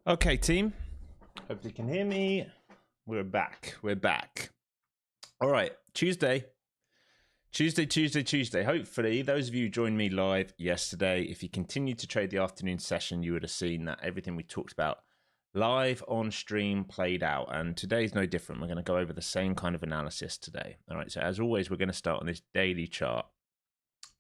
Okay, team. Hope you can hear me. We're back. We're back. All right, Tuesday. Hopefully, those of you who joined me live yesterday, if you continued to trade the afternoon session, you would have seen that everything we talked about live on stream played out. And today's no different. We're going to go over the same kind of analysis today. All right, so as always, we're going to start on this daily chart.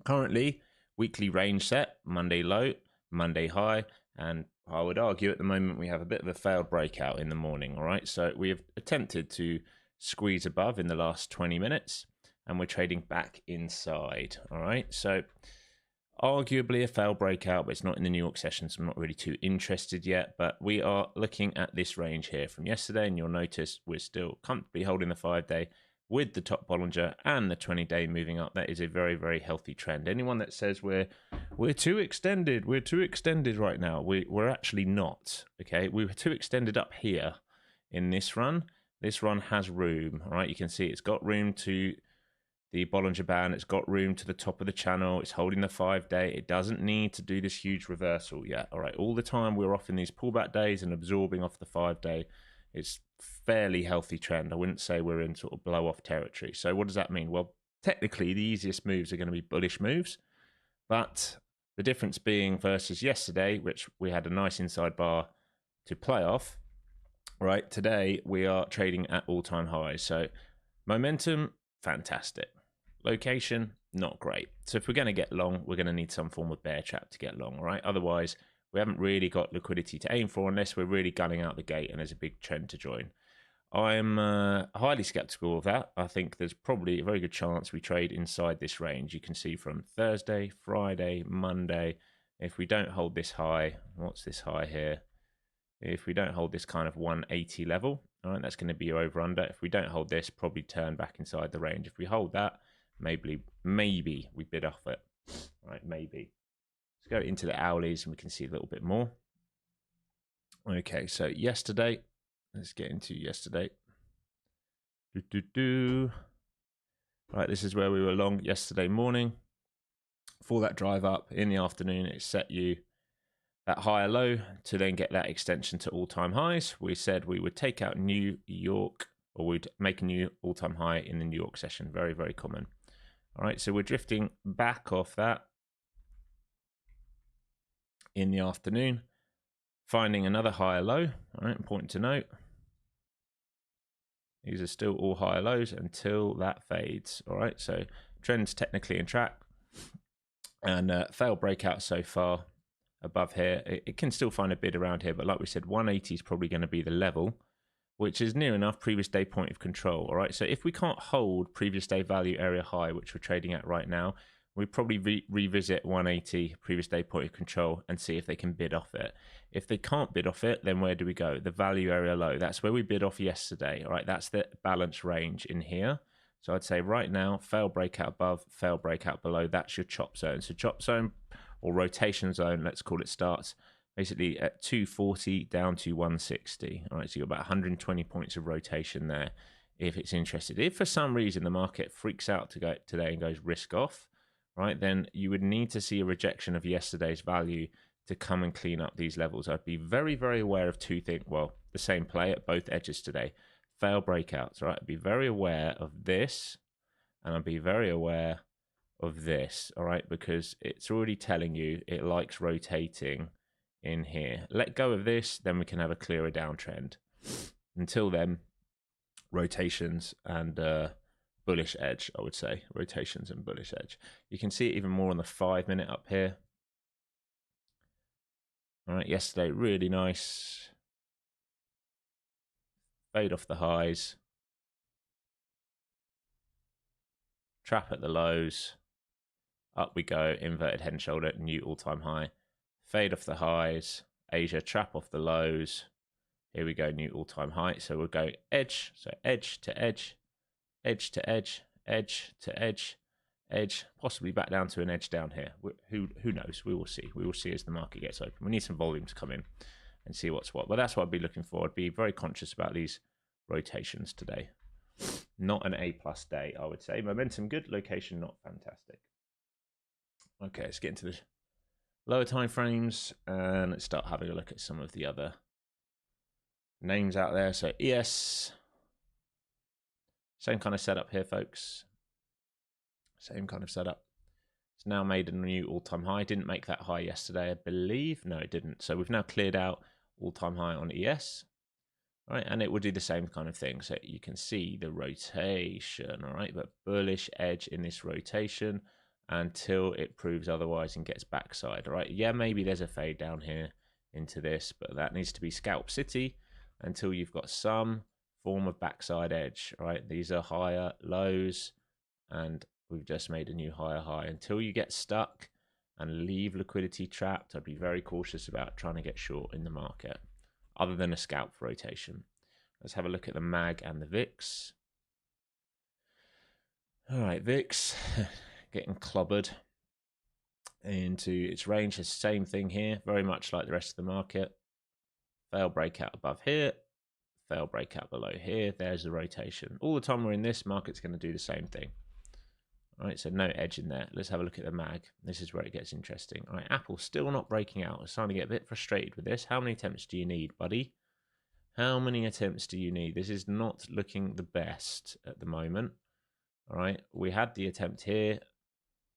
Currently, weekly range set, Monday low, Monday high, and I would argue at the moment we have a bit of a failed breakout in the morning. All right, so we have attempted to squeeze above in the last 20 minutes, and we're trading back inside. All right, so arguably a failed breakout, but it's not in the New York session, so I'm not really too interested yet. But we are looking at this range here from yesterday, and you'll notice we're still comfortably holding the 5-day with the top Bollinger and the 20-day moving up. That is a very, very healthy trend. Anyone that says we're too extended right now, we're actually not. Okay, we were too extended up here in this run. This run has room. All right, you can see it's got room to the Bollinger Band. It's got room to the top of the channel. It's holding the 5-day. It doesn't need to do this huge reversal yet. All right, all the time we're off in these pullback days and absorbing off the 5-day. It's fairly healthy trend. I wouldn't say we're in sort of blow off territory. So what does that mean? Well, technically the easiest moves are going to be bullish moves, but the difference being versus yesterday, which we had a nice inside bar to play off, right? Today we are trading at all-time highs. So momentum, fantastic. Location, not great. So if we're going to get long, we're going to need some form of bear trap to get long, right? Otherwise, we haven't really got liquidity to aim for unless we're really gunning out the gate and there's a big trend to join. I'm highly skeptical of that. I think there's probably a very good chance we trade inside this range. You can see from Thursday, Friday, Monday. If we don't hold this high, what's this high here? If we don't hold this kind of 180 level, all right, that's going to be your over under. If we don't hold this, probably turn back inside the range. If we hold that, maybe we bid off it. All right, maybe. Let's go into the hourlies and we can see a little bit more. Okay, so yesterday, let's get into yesterday. Right, this is where we were long yesterday morning. For that drive up in the afternoon, it set you that higher low to then get that extension to all-time highs. We said we would take out New York, or we'd make a new all-time high in the New York session. Very, very common. All right, so we're drifting back off that in the afternoon, finding another higher low. All right, important to note. These are still all higher lows until that fades. All right, so trends technically in track, and failed breakout so far above here. It can still find a bid around here, but like we said, 180 is probably going to be the level, which is near enough previous day point of control. All right, so if we can't hold previous day value area high, which we're trading at right now, we probably revisit 180 previous day point of control and see if they can bid off it. If they can't bid off it, then where do we go? The value area low. That's where we bid off yesterday. All right, that's the balance range in here. So I'd say right now, fail breakout above, fail breakout below. That's your chop zone. So chop zone or rotation zone, let's call it, starts basically at 240 down to 160. All right, so you've got about 120 points of rotation there if it's interested. If for some reason the market freaks out today and goes risk off, right, then you would need to see a rejection of yesterday's value to come and clean up these levels. I'd be very, very aware of two things. Well, the same play at both edges today. Fail breakouts, right? I'd be very aware of this, and I'd be very aware of this, all right? Because it's already telling you it likes rotating in here. Let go of this, then we can have a clearer downtrend. Until then, rotations and bullish edge, I would say. Rotations and bullish edge. You can see it even more on the 5-minute up here. All right, yesterday, really nice. Fade off the highs. Trap at the lows. Up we go, inverted head and shoulder, new all-time high. Fade off the highs. Asia, trap off the lows. Here we go, new all-time high. So we'll go edge, so edge to edge, edge to edge, edge to edge, edge, possibly back down to an edge down here. Who knows? We will see. We will see as the market gets open. We need some volume to come in and see what's what. But that's what I'd be looking for. I'd be very conscious about these rotations today. Not an A+ day, I would say. Momentum good, location not fantastic. Okay, let's get into the lower time frames and let's start having a look at some of the other names out there. So ES, same kind of setup here, folks. Same kind of setup. It's now made a new all-time high. Didn't make that high yesterday, I believe. No, it didn't. So we've now cleared out all-time high on ES. All right, and it will do the same kind of thing. So you can see the rotation, all right, but bullish edge in this rotation until it proves otherwise and gets backside, all right? Yeah, maybe there's a fade down here into this, but that needs to be scalp city until you've got some form of backside edge, all right? These are higher lows, and we've just made a new higher high. Until you get stuck and leave liquidity trapped, I'd be very cautious about trying to get short in the market, other than a scalp rotation. Let's have a look at the MAG and the VIX. All right, VIX getting clobbered into its range. The same thing here, very much like the rest of the market. Fail breakout above here, fail breakout below here. There's the rotation. All the time we're in this, market's going to do the same thing. All right, so no edge in there. Let's have a look at the MAG. This is where it gets interesting. All right, Apple still not breaking out. I'm starting to get a bit frustrated with this. How many attempts do you need, buddy? How many attempts do you need? This is not looking the best at the moment. All right, we had the attempt here.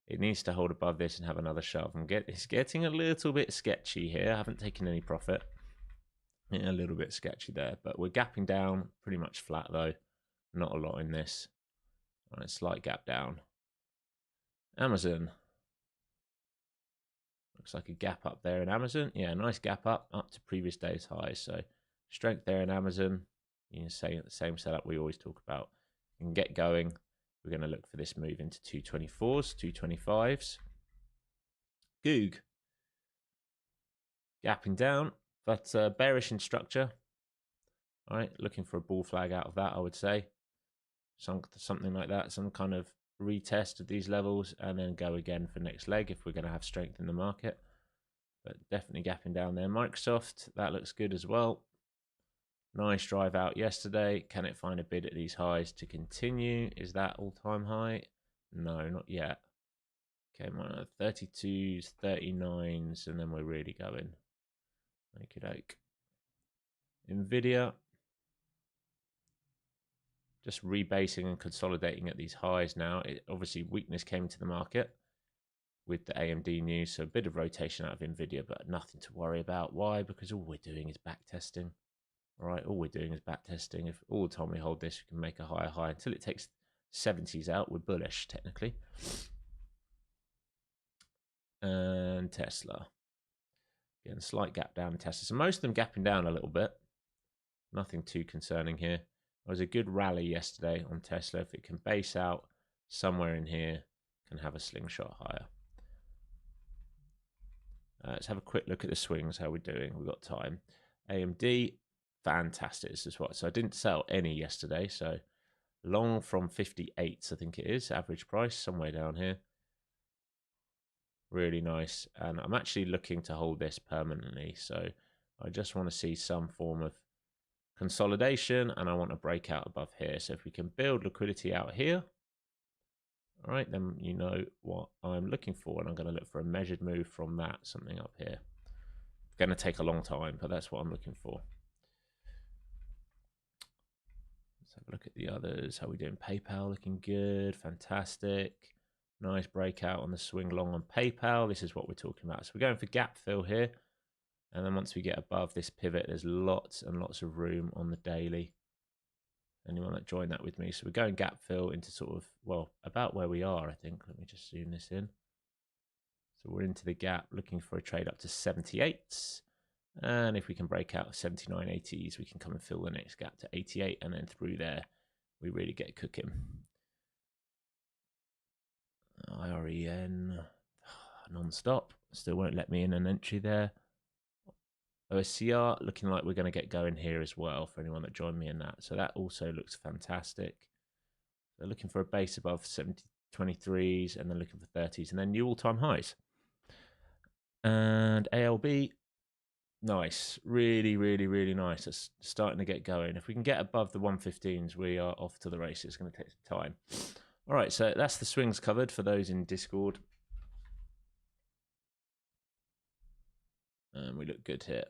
It needs to hold above this and have another shove. It's getting a little bit sketchy here. I haven't taken any profit. A little bit sketchy there, but we're gapping down. Pretty much flat though. Not a lot in this. All right, slight gap down. Amazon. Looks like a gap up there in Amazon. Yeah, nice gap up to previous day's highs. So strength there in Amazon. You can say the same setup we always talk about. You can get going. We're going to look for this move into 224s, 225s. Goog. Gapping down, but bearish in structure. All right, looking for a bull flag out of that, I would say. Something like that, some kind of retest of these levels and then go again for next leg if we're going to have strength in the market. But definitely gapping down there. Microsoft, that looks good as well. Nice drive out yesterday. Can it find a bid at these highs to continue? Is that all-time high? No, not yet. Came on 32s, 39s, and then we're really going. Okey-doke. Nvidia. Just rebasing and consolidating at these highs now. Obviously, weakness came to the market with the AMD news, so a bit of rotation out of Nvidia, but nothing to worry about. Why? Because all we're doing is back testing. All right, all we're doing is back testing. If all the time we hold this, we can make a higher high until it takes 70s out. We're bullish technically. And Tesla, again, slight gap down in Tesla. So most of them gapping down a little bit. Nothing too concerning here. There was a good rally yesterday on Tesla. If it can base out somewhere in here, can have a slingshot higher. Let's have a quick look at the swings, how we're doing. We've got time. AMD, fantastic. This is what. So I didn't sell any yesterday. So long from 58, I think it is, average price, somewhere down here. Really nice. And I'm actually looking to hold this permanently. So I just want to see some form of consolidation and I want to break out above here. So if we can build liquidity out here, all right, then you know what I'm looking for. And I'm going to look for a measured move from that, something up here. It's going to take a long time, but that's what I'm looking for. Let's have a look at the others. How are we doing? PayPal looking good. Fantastic. Nice breakout on the swing long on PayPal. This is what we're talking about. So we're going for gap fill here. And then once we get above this pivot, there's lots and lots of room on the daily. Anyone that joined that with me? So we're going gap fill into sort of, well, about where we are, I think. Let me just zoom this in. So we're into the gap, looking for a trade up to 78s. And if we can break out 79.80s, we can come and fill the next gap to 88. And then through there, we really get cooking. IREN, non-stop. Still won't let me in an entry there. OSCR, looking like we're going to get going here as well for anyone that joined me in that. So that also looks fantastic. So looking for a base above 23s and then looking for 30s and then new all-time highs. And ALB, nice. Really, really, really nice. It's starting to get going. If we can get above the 115s, we are off to the races. It's going to take some time. All right, so that's the swings covered for those in Discord. And we look good here.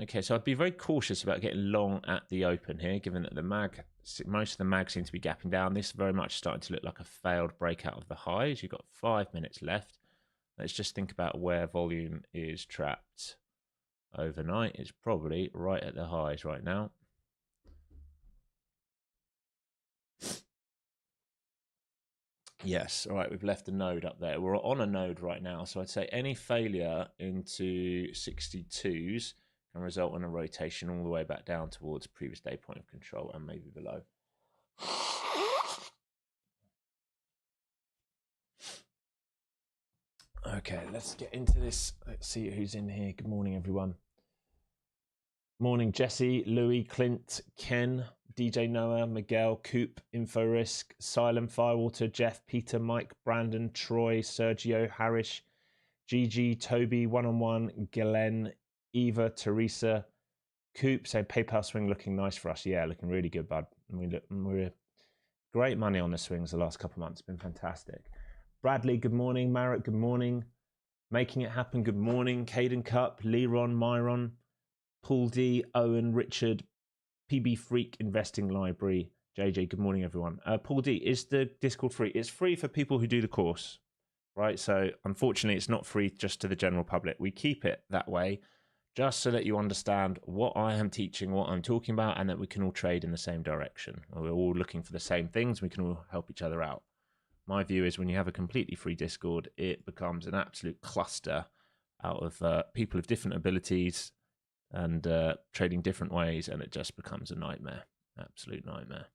Okay, so I'd be very cautious about getting long at the open here, given that most of the mag seem to be gapping down. This is very much starting to look like a failed breakout of the highs. You've got 5 minutes left. Let's just think about where volume is trapped overnight. It's probably right at the highs right now. Yes, all right, we've left a node up there. We're on a node right now, so I'd say any failure into 62s can result in a rotation all the way back down towards previous day point of control and maybe below. Okay, let's get into this. Let's see who's in here. Good morning, everyone. Morning, Jesse, Louis, Clint, Ken, DJ Noah, Miguel, Coop, InfoRisk, Silent, Firewater, Jeff, Peter, Mike, Brandon, Troy, Sergio, Harish, Gigi, Toby, One-on-One, Glenn, Eva, Teresa, Coop saying PayPal swing looking nice for us. Yeah, looking really good, bud. We're great money on the swings the last couple of months. Been fantastic. Bradley, good morning. Marek, good morning. Making it happen, good morning. Caden Cup, Leron, Myron, Paul D, Owen, Richard, PB Freak Investing Library, JJ, good morning, everyone. Paul D, is the Discord free? It's free for people who do the course, right? So unfortunately, it's not free just to the general public. We keep it that way just so that you understand what I am teaching, what I'm talking about, and that we can all trade in the same direction. We're all looking for the same things. We can all help each other out. My view is when you have a completely free Discord, it becomes an absolute cluster out of people of different abilities and trading different ways, and it just becomes a nightmare, absolute nightmare.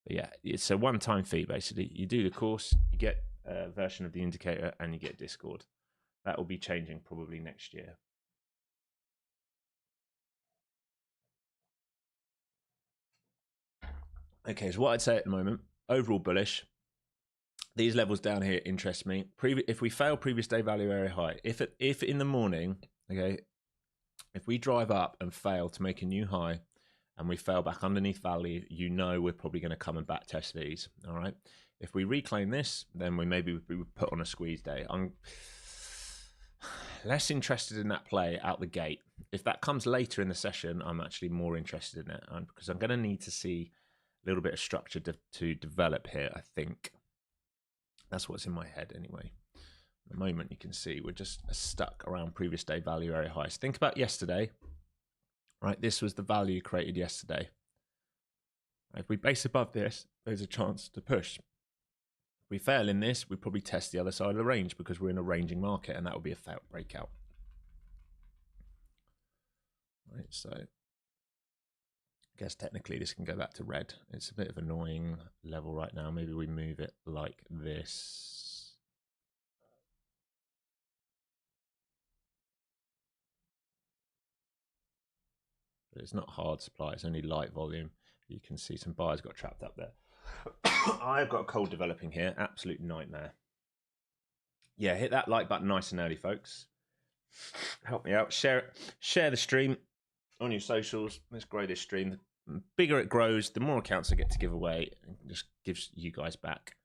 But yeah, it's a one-time fee, basically. You do the course, you get a version of the indicator, and you get Discord. That will be changing probably next year. Okay, so what I'd say at the moment, overall bullish. These levels down here interest me. If we fail previous day value area high, if in the morning, okay, if we drive up and fail to make a new high and we fail back underneath value, you know we're probably going to come and back test these, all right? If we reclaim this, then we would put on a squeeze day. I'm less interested in that play out the gate. If that comes later in the session, I'm actually more interested in it because I'm going to need to see a little bit of structure to develop here, I think. That's what's in my head anyway. At the moment, you can see we're just stuck around previous day value area highs. Think about yesterday, right? This was the value created yesterday. If we base above this, there's a chance to push. If we fail in this, we probably test the other side of the range because we're in a ranging market, and that would be a failed breakout. Right, so I guess technically this can go back to red. It's a bit of an annoying level right now. Maybe we move it like this. But it's not hard supply, it's only light volume. You can see some buyers got trapped up there. I've got a cold developing here, absolute nightmare. Yeah, hit that like button nice and early, folks. Help me out. Share the stream on your socials. Let's grow this stream. The bigger it grows, the more accounts I get to give away. It just gives you guys back.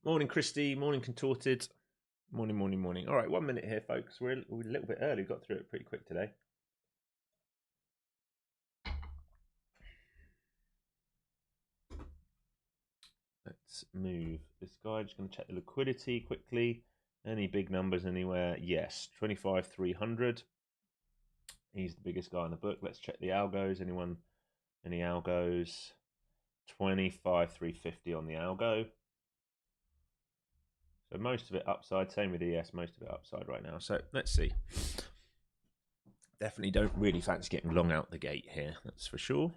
Morning, Christy. Morning, Contorted. Morning. All right, 1 minute here, folks. We're a little bit early. Got through it pretty quick today. Let's move this guy. Just going to check the liquidity quickly. Any big numbers anywhere? Yes, 25,300. He's the biggest guy in the book. Let's check the algos. Anyone? Any algos? 25,350 on the algo. So most of it upside. Same with ES. Most of it upside right now. So let's see. Definitely don't really fancy getting long out the gate here. That's for sure.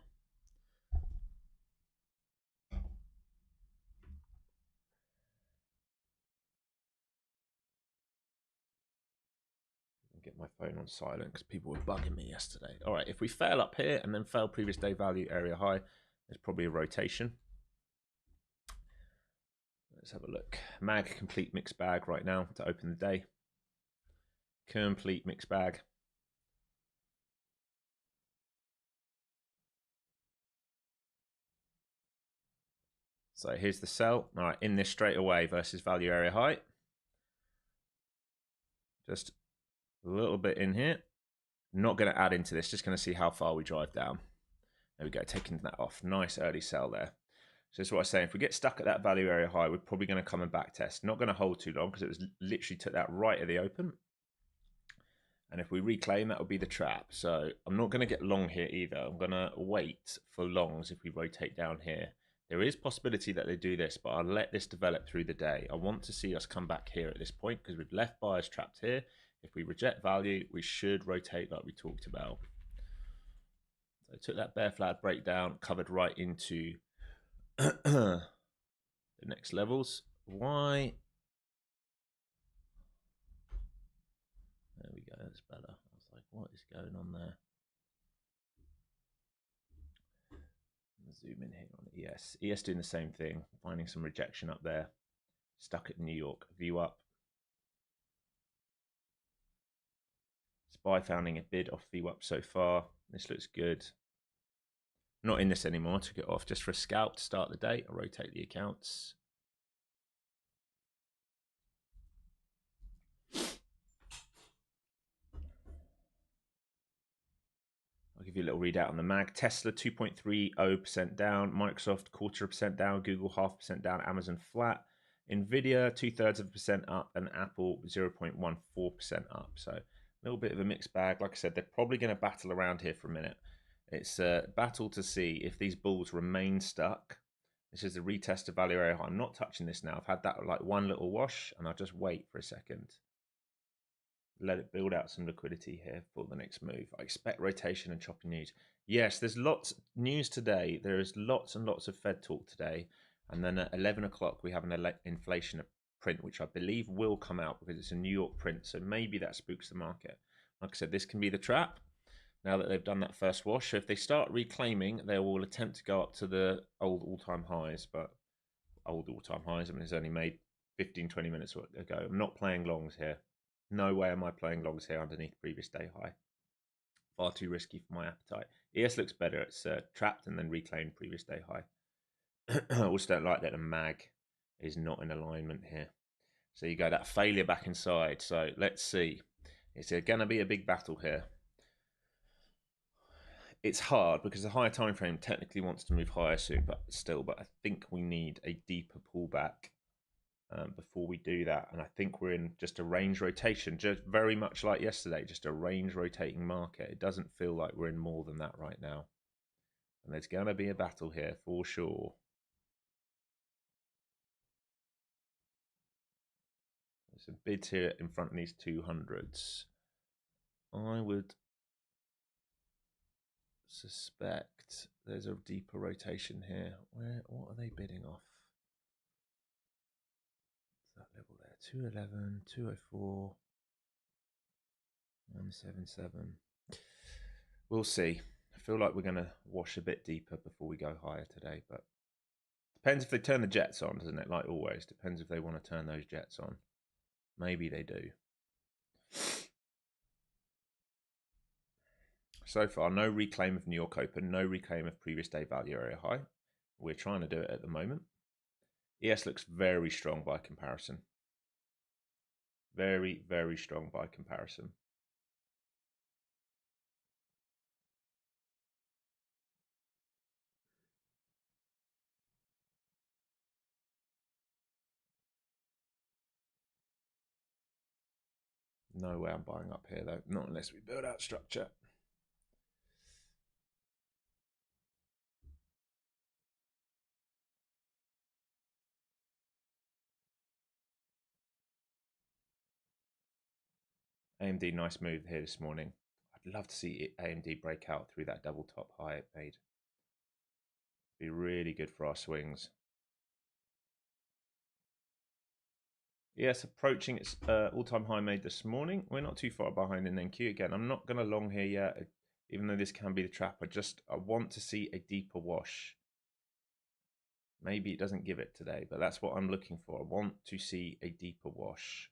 Get my phone on silent because people were bugging me yesterday. All right, if we fail up here and then fail previous day value area high, there's probably a rotation. Let's have a look. Mag complete mixed bag right now to open the day. Complete mixed bag. So here's the sell. All right, in this straight away versus value area high. Just a little bit in here. Not going to add into this, just going to see how far we drive down. There we go, taking that off. Nice early sell there. So that's what I was saying. If we get stuck at that value area high, we're probably going to come and back test. Not going to hold too long because it was literally took that right at the open. And if we reclaim, that would be the trap. So I'm not going to get long here either. I'm going to wait for longs if we rotate down here. There is possibility that they do this, but I'll let this develop through the day. I want to see us come back here at this point because we've left buyers trapped here. If we reject value, we should rotate like we talked about. So I took that bear flag breakdown, covered right into the next levels. Why? There we go, that's better. I was like, what is going on there? Zoom in here on ES. ES doing the same thing, finding some rejection up there. Stuck at New York. View up. SPY finding a bid off view up so far. This looks good. Not in this anymore. Took it off just for a scalp to start the day. I'll rotate the accounts. I'll give you a little readout on the mag. Tesla 2.30% down. Microsoft 0.25% down. Google 0.5% down. Amazon flat. Nvidia 0.2% up, and Apple 0.14% up. So a little bit of a mixed bag. Like I said, they're probably going to battle around here for a minute. It's a battle to see if these bulls remain stuck. This is the retest of value area high. I'm not touching this now. I've had that like one little wash, and I'll just wait for a second. Let it build out some liquidity here for the next move. I expect rotation and choppy news. Yes, there's lots news today. There is lots and lots of Fed talk today. And then at 11 o'clock, we have an inflation print, which I believe will come out because it's a New York print. So maybe that spooks the market. Like I said, this can be the trap now that they've done that first wash. So if they start reclaiming, they will attempt to go up to the old all-time highs. But old all-time highs, I mean, it's only made 15, 20 minutes ago. I'm not playing longs here. No way am I playing longs here underneath previous day high. Far too risky for my appetite. ES looks better. It's trapped and then reclaimed previous day high. I also don't like that the mag is not in alignment here. So you go that failure back inside. So let's see. It's going to be a big battle here. It's hard because the higher time frame technically wants to move higher soon, but I think we need a deeper pullback before we do that. And I think we're in just a range rotation, just very much like yesterday, just a range rotating market. It doesn't feel like we're in more than that right now. And there's going to be a battle here for sure. There's some bids here in front of these 200s. I would suspect there's a deeper rotation here. What are they bidding off? That level there, 211, 204, 177. We'll see. I feel like we're going to wash a bit deeper before we go higher today, but depends if they turn the jets on, doesn't it? Like always, depends if they want to turn those jets on. Maybe they do. So far, no reclaim of New York Open, no reclaim of previous day value area high. We're trying to do it at the moment. ES looks very strong by comparison. Very, very strong by comparison. No way I'm buying up here though, not unless we build out structure. AMD, nice move here this morning. I'd love to see AMD break out through that double top high it made. Be really good for our swings. Yes, approaching its all-time high made this morning. We're not too far behind in NQ. Again, I'm not going to long here yet, even though this can be the trap. I want to see a deeper wash. Maybe it doesn't give it today, but that's what I'm looking for. I want to see a deeper wash.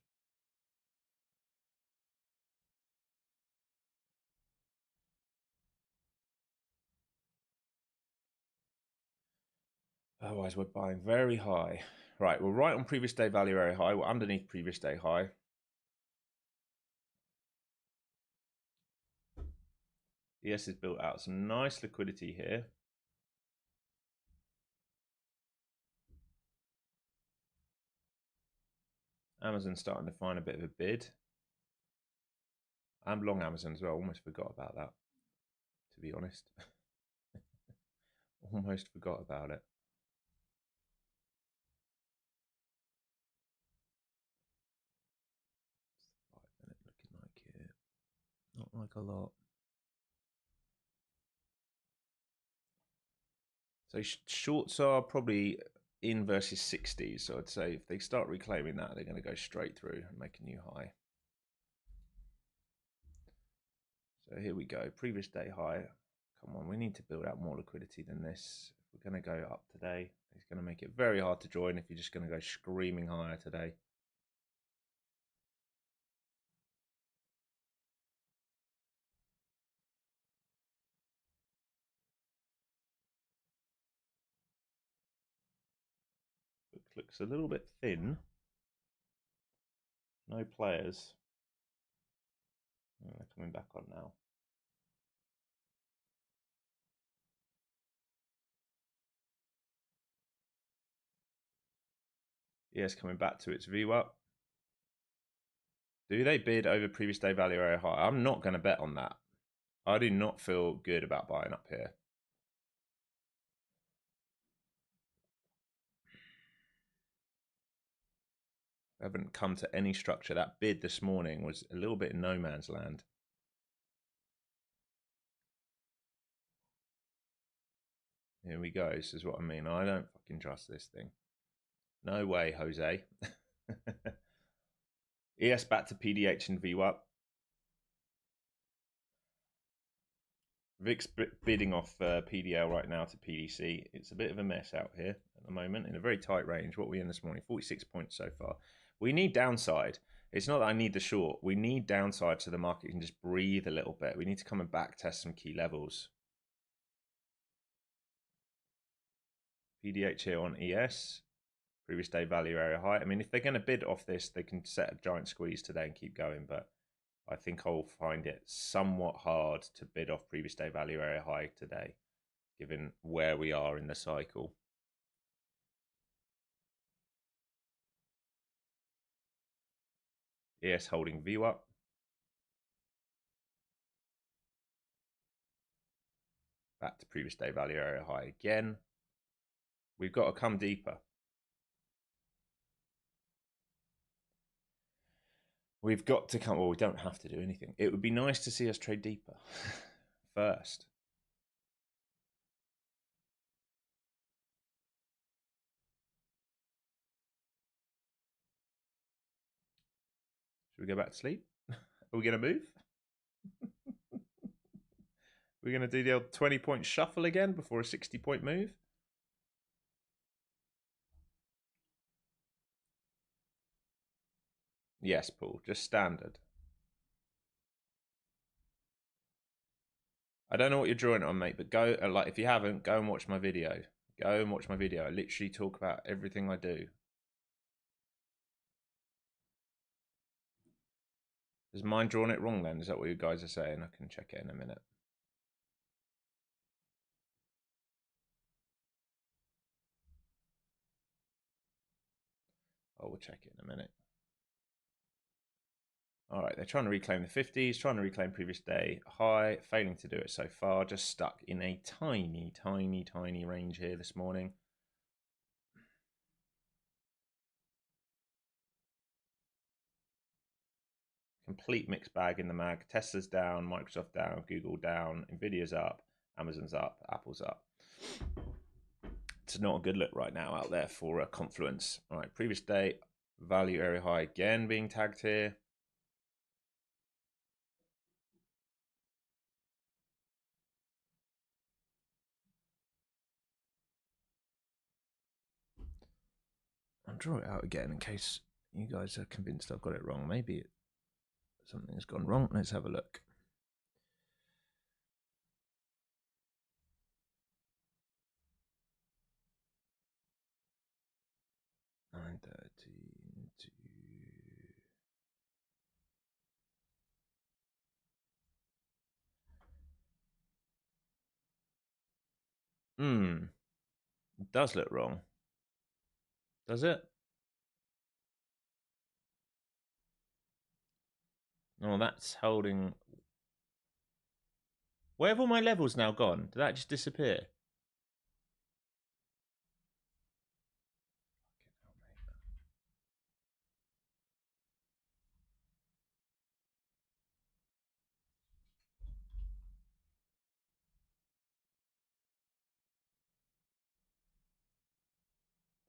Otherwise, we're buying very high. Right, we're right on previous day value area high. We're underneath previous day high. ES has built out some nice liquidity here. Amazon's starting to find a bit of a bid. I'm long Amazon as well. Almost forgot about that, to be honest. Almost forgot about it. What's the 5 minute looking like here? Not like a lot. So shorts are probably in versus 60s. So I'd say if they start reclaiming that, they're going to go straight through and make a new high. So here we go. Previous day high. Come on, we need to build out more liquidity than this. If we're going to go up today, it's going to make it very hard to join if you're just going to go screaming higher today. Looks a little bit thin. No players. Oh, they're coming back on now. Yes, coming back to its VWAP. Do they bid over previous day value area high? I'm not going to bet on that. I do not feel good about buying up here. I haven't come to any structure. That bid this morning was a little bit in no man's land. Here we go. This is what I mean. I don't fucking trust this thing. No way, Jose. ES back to PDH and VWAP. VIX bidding off PDL right now to PDC. It's a bit of a mess out here at the moment in a very tight range. What are we in this morning? 46 points so far. We need downside. It's not that I need the short. We need downside so the market can just breathe a little bit. We need to come and back test some key levels. PDH here on ES. Previous day value area high. I mean, if they're going to bid off this, they can set a giant squeeze today and keep going. But I think I'll find it somewhat hard to bid off previous day value area high today, given where we are in the cycle. ES holding VWAP. Back to previous day value area high again. We've got to come deeper. We've got to come, well, we don't have to do anything. It would be nice to see us trade deeper first. Should we go back to sleep? Are we going to move? We're going to do the old 20-point shuffle again before a 60-point move? Yes, Paul, just standard. I don't know what you're drawing on, mate, but go, like, if you haven't, go and watch my video. Go and watch my video. I literally talk about everything I do. Is mine drawing it wrong then? Is that what you guys are saying? I can check it in a minute. Oh, we'll check it in a minute. All right, they're trying to reclaim the 50s, trying to reclaim previous day high, failing to do it so far, just stuck in a tiny, tiny, tiny range here this morning. Complete mixed bag in the mag. Tesla's down, Microsoft down, Google down, Nvidia's up, Amazon's up, Apple's up. It's not a good look right now out there for a Confluence. All right, previous day, value area high again being tagged here. I'll draw it out again in case you guys are convinced I've got it wrong. Maybe something has gone wrong. Let's have a look. 9:30 to It does look wrong. Does it? Oh, that's holding. Where have all my levels now gone? Did that just disappear?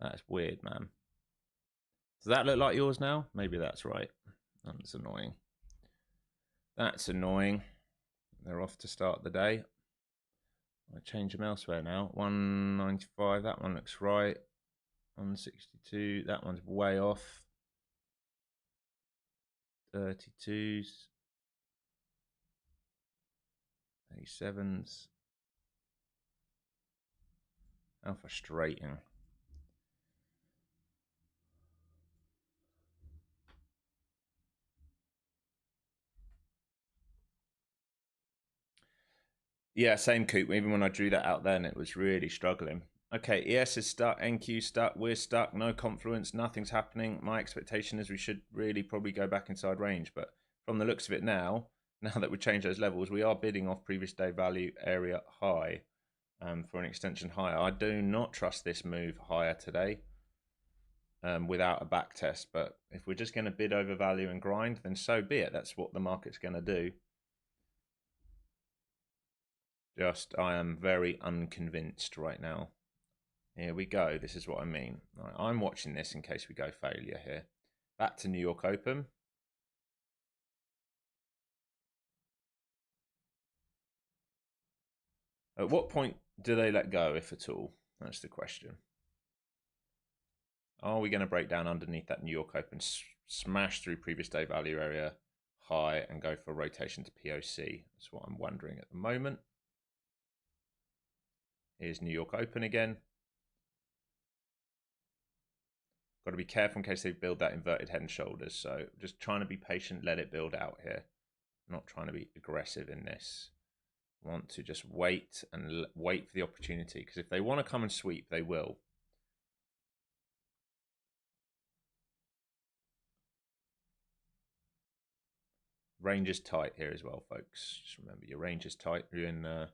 That's weird, man. Does that look like yours now? Maybe that's right. That's annoying. That's annoying. They're off to start the day. I change them elsewhere now. 195, that one looks right. 162, that one's way off. 32s. 87s. How frustrating. Yeah, same Coop. Even when I drew that out then, it was really struggling. Okay, ES is stuck, NQ stuck, we're stuck, no Confluence, nothing's happening. My expectation is we should really probably go back inside range, but from the looks of it now that we've changed those levels, we are bidding off previous day value area high for an extension higher. I do not trust this move higher today without a back test, but if we're just going to bid over value and grind, then so be it. That's what the market's going to do. I am very unconvinced right now. Here we go. This is what I mean. Right, I'm watching this in case we go failure here. Back to New York Open. At what point do they let go, if at all? That's the question. Are we going to break down underneath that New York Open, smash through previous day value area high and go for a rotation to POC? That's what I'm wondering at the moment. Here's New York Open again. Got to be careful in case they build that inverted head and shoulders. So just trying to be patient, let it build out here. Not trying to be aggressive in this. Want to just wait and wait for the opportunity, because if they want to come and sweep, they will. Range is tight here as well, folks. Just remember, your range is tight. You're in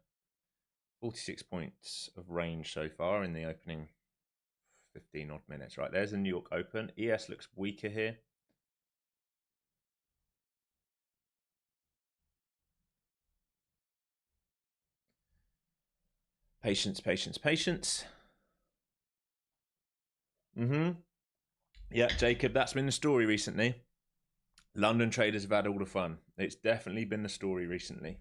46 points of range so far in the opening 15 odd minutes. Right, there's the New York Open. ES looks weaker here. Patience, patience, patience. Yeah, Jacob, that's been the story recently. London traders have had all the fun. It's definitely been the story recently.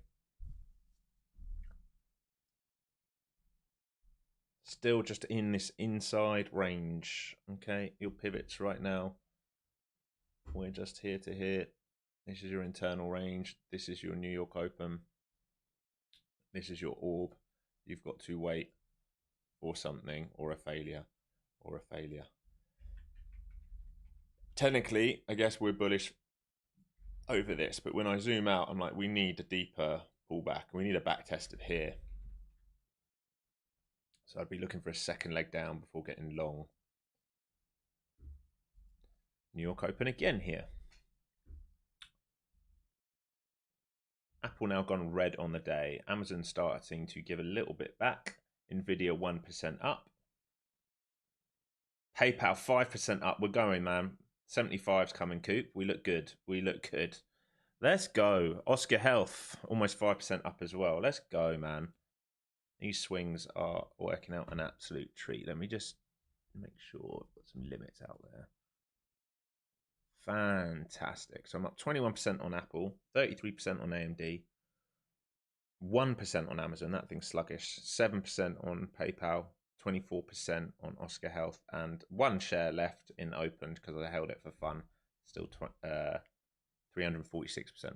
Still just in this inside range. Okay, your pivots right now. We're just here to here. This is your internal range. This is your New York Open. This is your orb. You've got to wait for something, or a failure, or a failure. Technically, I guess we're bullish over this, but when I zoom out, I'm like, we need a deeper pullback. We need a back test of here. So I'd be looking for a second leg down before getting long. New York Open again here. Apple now gone red on the day. Amazon starting to give a little bit back. Nvidia 1% up. PayPal 5% up. We're going, man. 75's coming, Coop. We look good. We look good. Let's go. Oscar Health, almost 5% up as well. Let's go, man. These swings are working out an absolute treat. Let me just make sure I've got some limits out there. Fantastic. So I'm up 21% on Apple, 33% on AMD, 1% on Amazon. That thing's sluggish. 7% on PayPal, 24% on Oscar Health, and one share left in opened because I held it for fun. Still 346%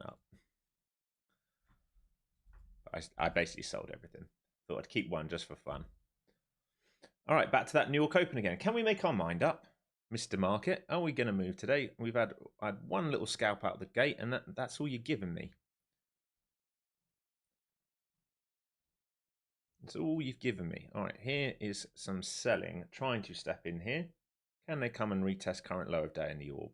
up. I basically sold everything. Thought I'd keep one just for fun. All right, back to that New York Open again. Can we make our mind up, Mr. Market? Are we going to move today? We've had one little scalp out the gate, and that's all you're giving me. That's all you've given me. All right, here is some selling trying to step in here. Can they come and retest current low of day in the orb?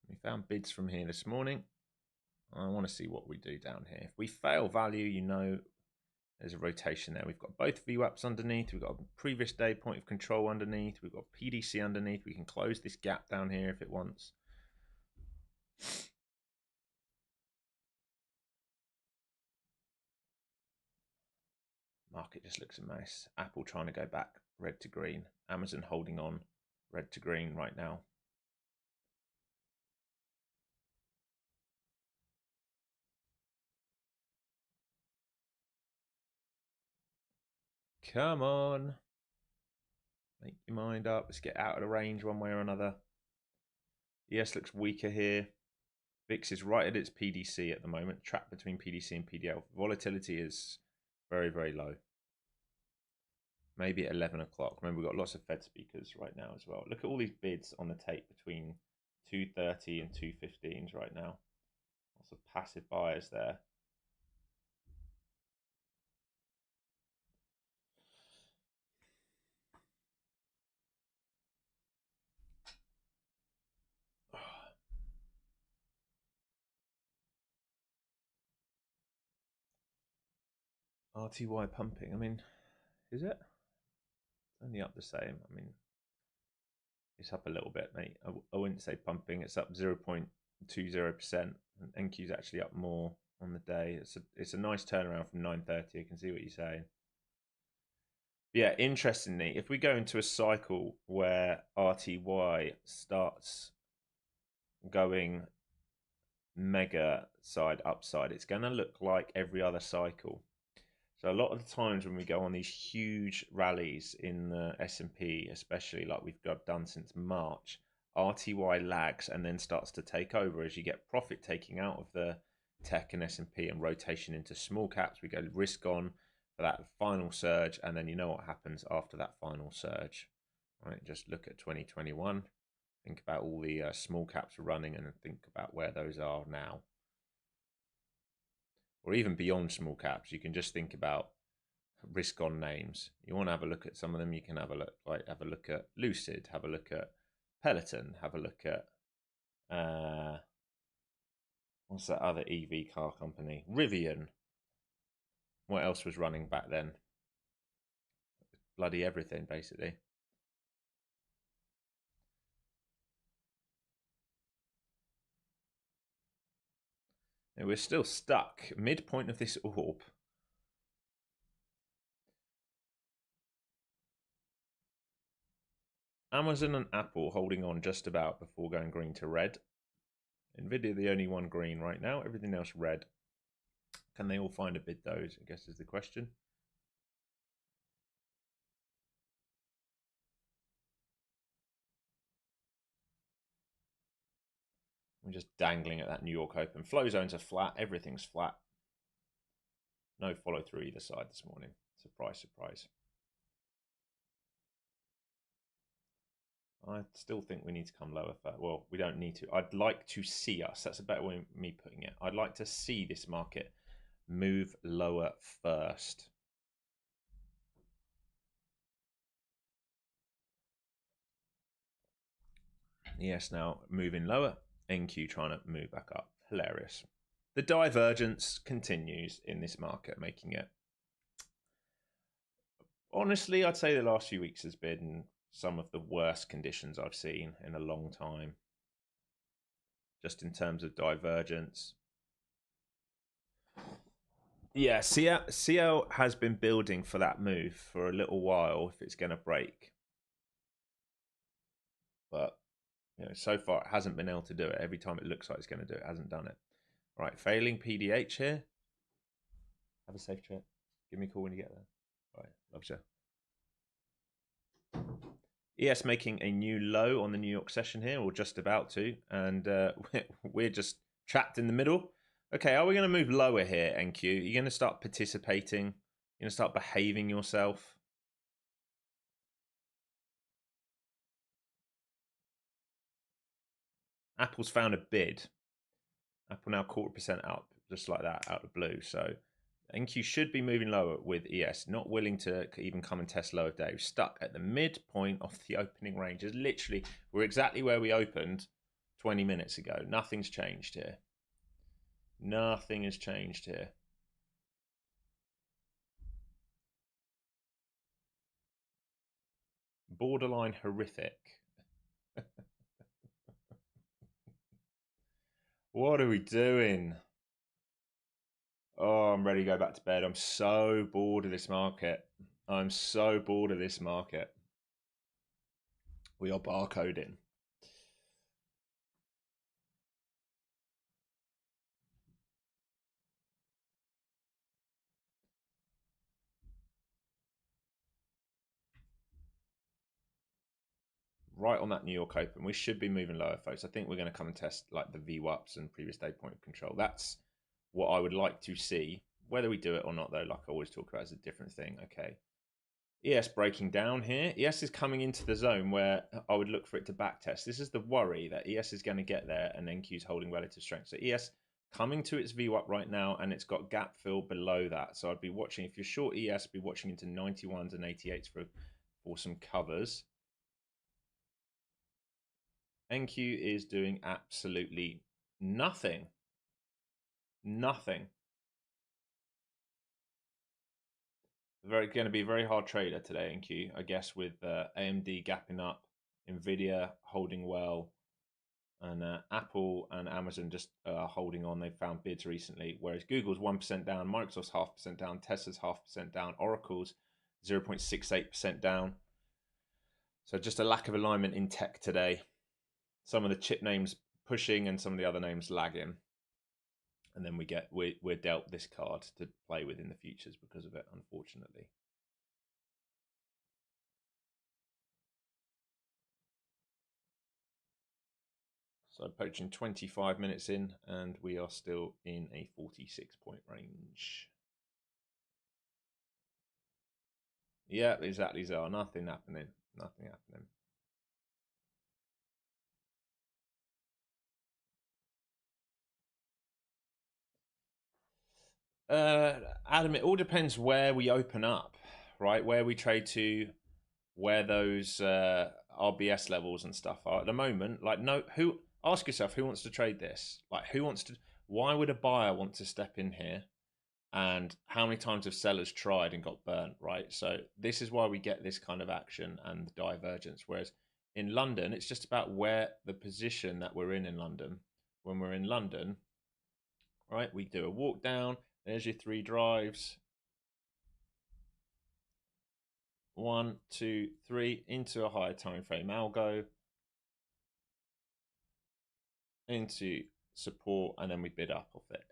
We found bids from here this morning. I want to see what we do down here. If we fail value, you know there's a rotation there. We've got both VWAPs underneath. We've got a previous day point of control underneath. We've got PDC underneath. We can close this gap down here if it wants. Market just looks a mess. Apple trying to go back red to green. Amazon holding on red to green right now. Come on. Make your mind up. Let's get out of the range one way or another. ES looks weaker here. VIX is right at its PDC at the moment, trapped between PDC and PDL. Volatility is very, very low. Maybe at 11 o'clock. Remember, we've got lots of Fed speakers right now as well. Look at all these bids on the tape between 2:30 and 2:15s right now. Lots of passive buyers there. RTY pumping. I mean, is it? It's only up the same. I mean, it's up a little bit, mate. I wouldn't say pumping. It's up 0.20%. And NQ's actually up more on the day. It's a nice turnaround from 9:30. I can see what you're saying. Yeah, interestingly, if we go into a cycle where RTY starts going mega side upside, it's going to look like every other cycle. So a lot of the times when we go on these huge rallies in the S&P, especially like we've done since March, RTY lags and then starts to take over as you get profit taking out of the tech and S&P and rotation into small caps. We go risk on for that final surge, and then you know what happens after that final surge. Right, just look at 2021. Think about all the small caps running and think about where those are now. Or even beyond small caps, you can just think about risk on names. You want to have a look at some of them, you can have a look at Lucid, have a look at Peloton, have a look at what's that other EV car company? Rivian. What else was running back then? Bloody everything, basically. And we're still stuck midpoint of this orb. Amazon and Apple holding on just about before going green to red. Nvidia the only one green right now, everything else red. Can they all find a bid though, I guess is the question. We're just dangling at that New York Open. Flow zones are flat, everything's flat. No follow through either side this morning. Surprise, surprise. I still think we need to come lower. Well, we don't need to. I'd like to see us. That's a better way of me putting it. I'd like to see this market move lower first. Yes, now moving lower. NQ trying to move back up. Hilarious. The divergence continues in this market, making it. Honestly, I'd say the last few weeks has been some of the worst conditions I've seen in a long time. Just in terms of divergence. Yeah, CL has been building for that move for a little while if it's going to break. But so far it hasn't been able to do it. Every time it looks like it's going to do it, hasn't done it. All right, failing PDH here. Have a safe trip. Give me a call when you get there. All right, love you. ES making a new low on the New York session here, or just about to, and we're just trapped in the middle. Okay, are we going to move lower here, NQ? You're going to start participating? You're going to start behaving yourself? Apple's found a bid. Apple now 0.25% up, just like that, out of the blue. So NQ should be moving lower with ES, not willing to even come and test lower day. We're stuck at the midpoint of the opening range. It's literally, we're exactly where we opened 20 minutes ago. Nothing's changed here. Nothing has changed here. Borderline horrific. What are we doing? Oh, I'm ready to go back to bed. I'm so bored of this market. I'm so bored of this market. We are barcoding. Right on that New York Open. We should be moving lower, folks. I think we're going to come and test like the VWAPs and previous day point of control. That's what I would like to see. Whether we do it or not, though, like I always talk about, is a different thing. Okay. ES breaking down here. ES is coming into the zone where I would look for it to back test. This is the worry that ES is going to get there and NQ is holding relative strength. So ES coming to its VWAP right now, and it's got gap fill below that. So I'd be watching, if you're short ES, be watching into 91s and 88s for some covers. NQ is doing absolutely nothing. Nothing. Going to be a very hard trader today, NQ, I guess, with AMD gapping up, Nvidia holding well, and Apple and Amazon just holding on. They've found bids recently, whereas Google's 1% down, Microsoft's 0.5% down, Tesla's 0.5% down, Oracle's 0.68% down. So just a lack of alignment in tech today. Some of the chip names pushing and some of the other names lagging. And then we're dealt this card to play with in the futures because of it, unfortunately. So approaching 25 minutes in, and we are still in a 46-point range. Yeah, exactly, Zara. Nothing happening. Nothing happening. Adam, it all depends where we open up, right? Where we trade to, where those RBS levels and stuff are at the moment. Like, ask yourself, who wants to trade this? Like, why would a buyer want to step in here? And how many times have sellers tried and got burnt, right? So this is why we get this kind of action and divergence. Whereas in London, it's just about where the position that we're in London. When we're in London, right, we do a walk down. There's your 3 drives. 1, 2, 3 into a higher time frame algo, into support, and then we bid up off it.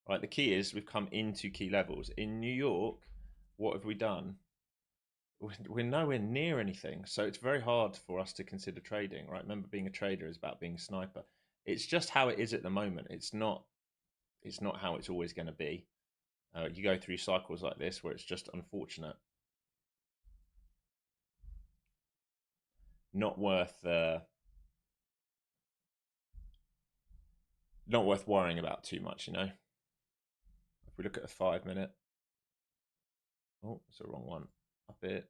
Right, the key is we've come into key levels. In New York, what have we done? We're nowhere near anything, so it's very hard for us to consider trading, right? Remember, being a trader is about being a sniper. It's just how it is at the moment. It's not how it's always going to be. You go through cycles like this where it's just unfortunate. Not worth worrying about too much, you know. If we look at a 5-minute, oh, it's the wrong one. Up it.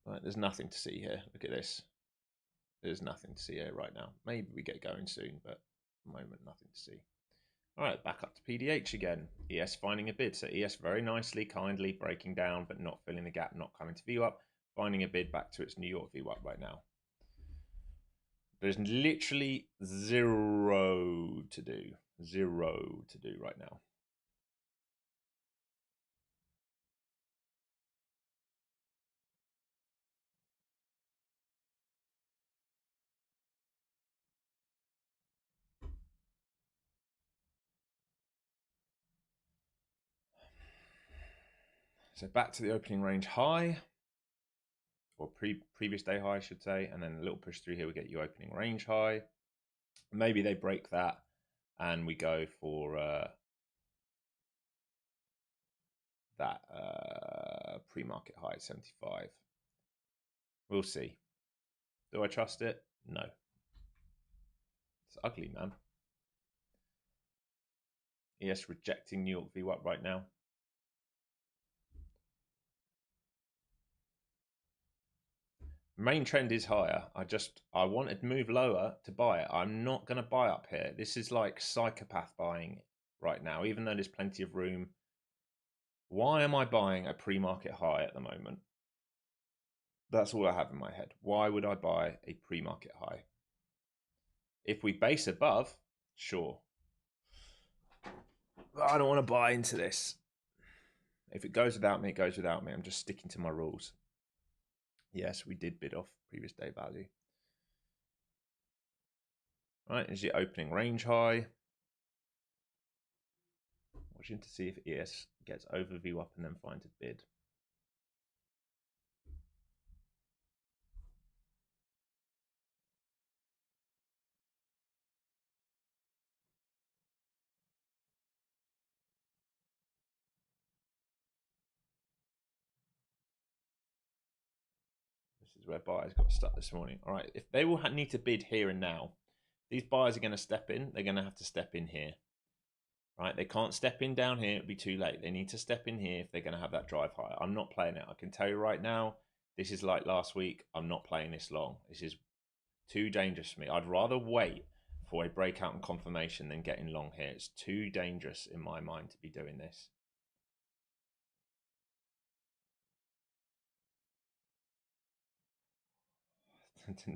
Right, there's nothing to see here. Look at this. There's nothing to see here right now. Maybe we get going soon, but at the moment, nothing to see. All right, back up to PDH again. ES finding a bid. So ES very nicely, kindly breaking down, but not filling the gap, not coming to VWAP. Finding a bid back to its New York VWAP right now. There's literally zero to do. Zero to do right now. So back to the opening range high, or previous day high, I should say, and then a little push through here, we get you opening range high. Maybe they break that, and we go for that pre-market high at 75. We'll see. Do I trust it? No. It's ugly, man. ES rejecting New York VWAP right now. Main trend is higher. I wanted to move lower to buy it. I'm not going to buy up here. This is like psychopath buying right now, even though there's plenty of room. Why am I buying a pre-market high at the moment? That's all I have in my head. Why would I buy a pre-market high? If we base above, sure. But I don't want to buy into this. If it goes without me, it goes without me. I'm just sticking to my rules. Yes, we did bid off previous day value. Right, is the opening range high? Watching to see if ES gets over VWAP and then finds a bid. This is where buyers got stuck this morning. All right, if they will need to bid here and now, these buyers are going to step in. They're going to have to step in here. Right, they can't step in down here. It'll be too late. They need to step in here if they're going to have that drive higher. I'm not playing it. I can tell you right now, this is like last week. I'm not playing this long. This is too dangerous for me. I'd rather wait for a breakout and confirmation than getting long here. It's too dangerous in my mind to be doing this.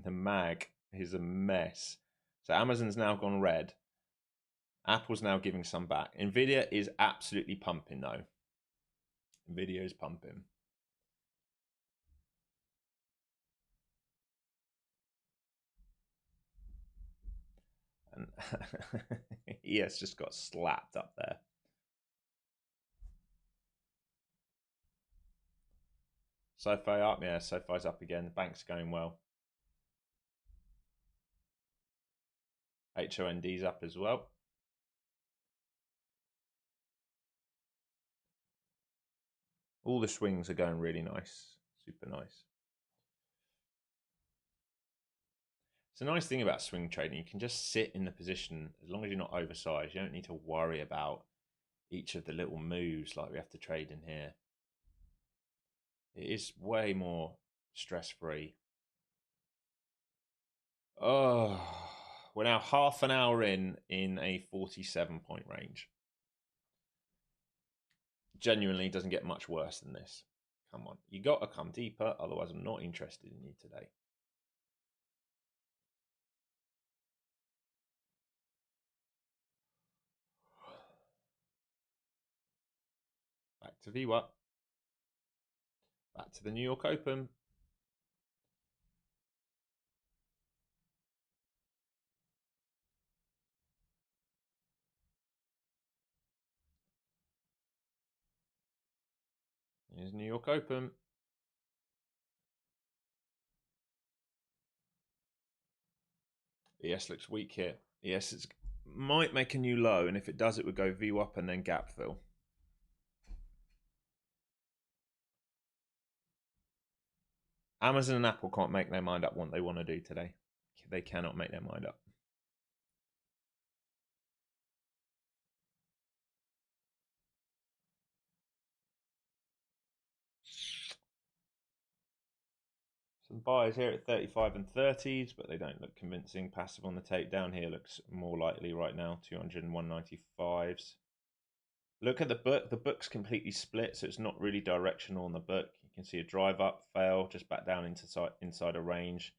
The mag is a mess. So Amazon's now gone red. Apple's now giving some back. Nvidia is absolutely pumping though. Nvidia is pumping. And ES just got slapped up there. SoFi up, yeah, SoFi's up again. The bank's going well. HOND's up as well. All the swings are going really nice, super nice. It's a nice thing about swing trading. You can just sit in the position as long as you're not oversized. You don't need to worry about each of the little moves like we have to trade in here. It is way more stress-free. Oh, we're now half an hour in a 47-point range. Genuinely doesn't get much worse than this. Come on, you got to come deeper, otherwise I'm not interested in you today. Back to VWAP. Back to the New York Open. Here's New York Open. ES looks weak here. ES might make a new low, and if it does, it would go VWAP and then gap fill. Amazon and Apple can't make their mind up what they want to do today. They cannot make their mind up. Some buyers here at 35 and 30s, but they don't look convincing. Passive on the tape down here looks more likely right now. 200 and 195s. Look at the book. The book's completely split, so it's not really directional on the book. You can see a drive up, fail, just back down inside a range.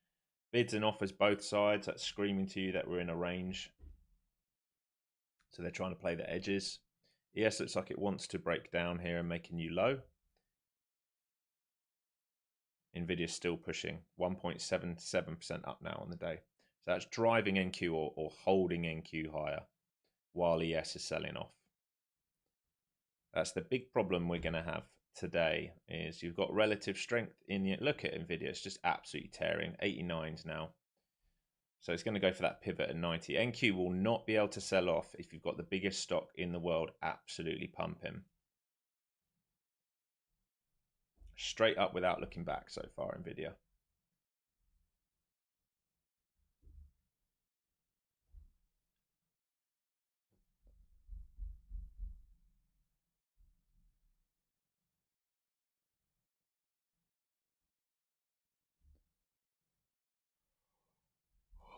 Bids and offers both sides. That's screaming to you that we're in a range. So they're trying to play the edges. ES looks like it wants to break down here and make a new low. Nvidia's still pushing 1.77% up now on the day. So that's driving NQ or holding NQ higher while ES is selling off. That's the big problem we're going to have today is you've got relative strength in the look at Nvidia. It's just absolutely tearing 89s now. So it's going to go for that pivot at 90. NQ will not be able to sell off if you've got the biggest stock in the world absolutely pumping. Straight up without looking back so far, Nvidia.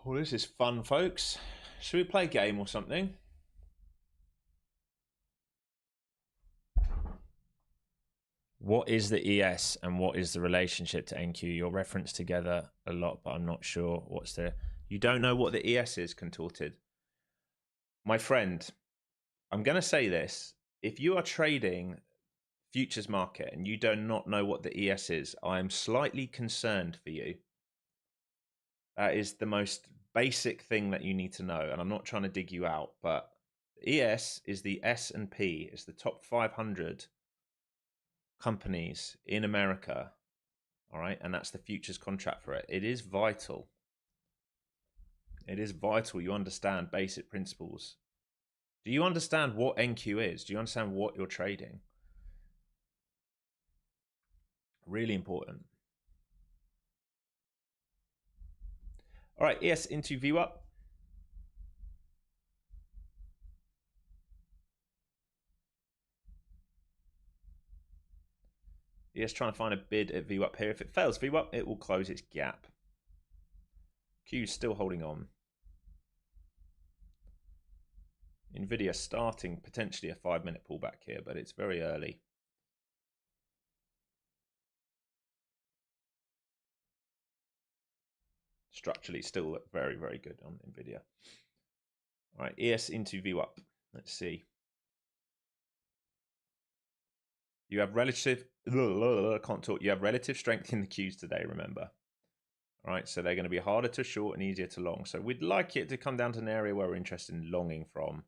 Well, this is fun, folks. Should we play a game or something? What is the ES and what is the relationship to NQ? You're referenced together a lot, but I'm not sure what's the... You don't know what the ES is, Contorted? My friend, I'm going to say this. If you are trading futures market and you do not know what the ES is, I am slightly concerned for you. That is the most basic thing that you need to know. And I'm not trying to dig you out, but ES is the S&P. It's the top 500 companies in America. All right. And that's the futures contract for it. It is vital. It is vital you understand basic principles. Do you understand what NQ is? Do you understand what you're trading? Really important. All right, ES into VWAP. ES trying to find a bid at VWAP here. If it fails VWAP, it will close its gap. Q's still holding on. Nvidia starting potentially a 5-minute pullback here, but it's very early. Structurally still very, very good on Nvidia. All right, ES into VWAP. Let's see. You have relative, I can't talk. You have relative strength in the Qs today, remember. All right, so they're going to be harder to short and easier to long. So we'd like it to come down to an area where we're interested in longing from.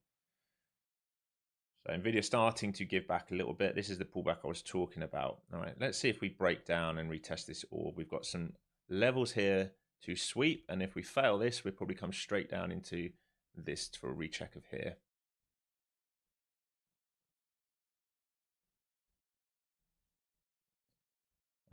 So Nvidia starting to give back a little bit. This is the pullback I was talking about. All right, let's see if we break down and retest this orb. We've got some levels here to sweep, and if we fail this, we'll probably come straight down into this for a recheck of here.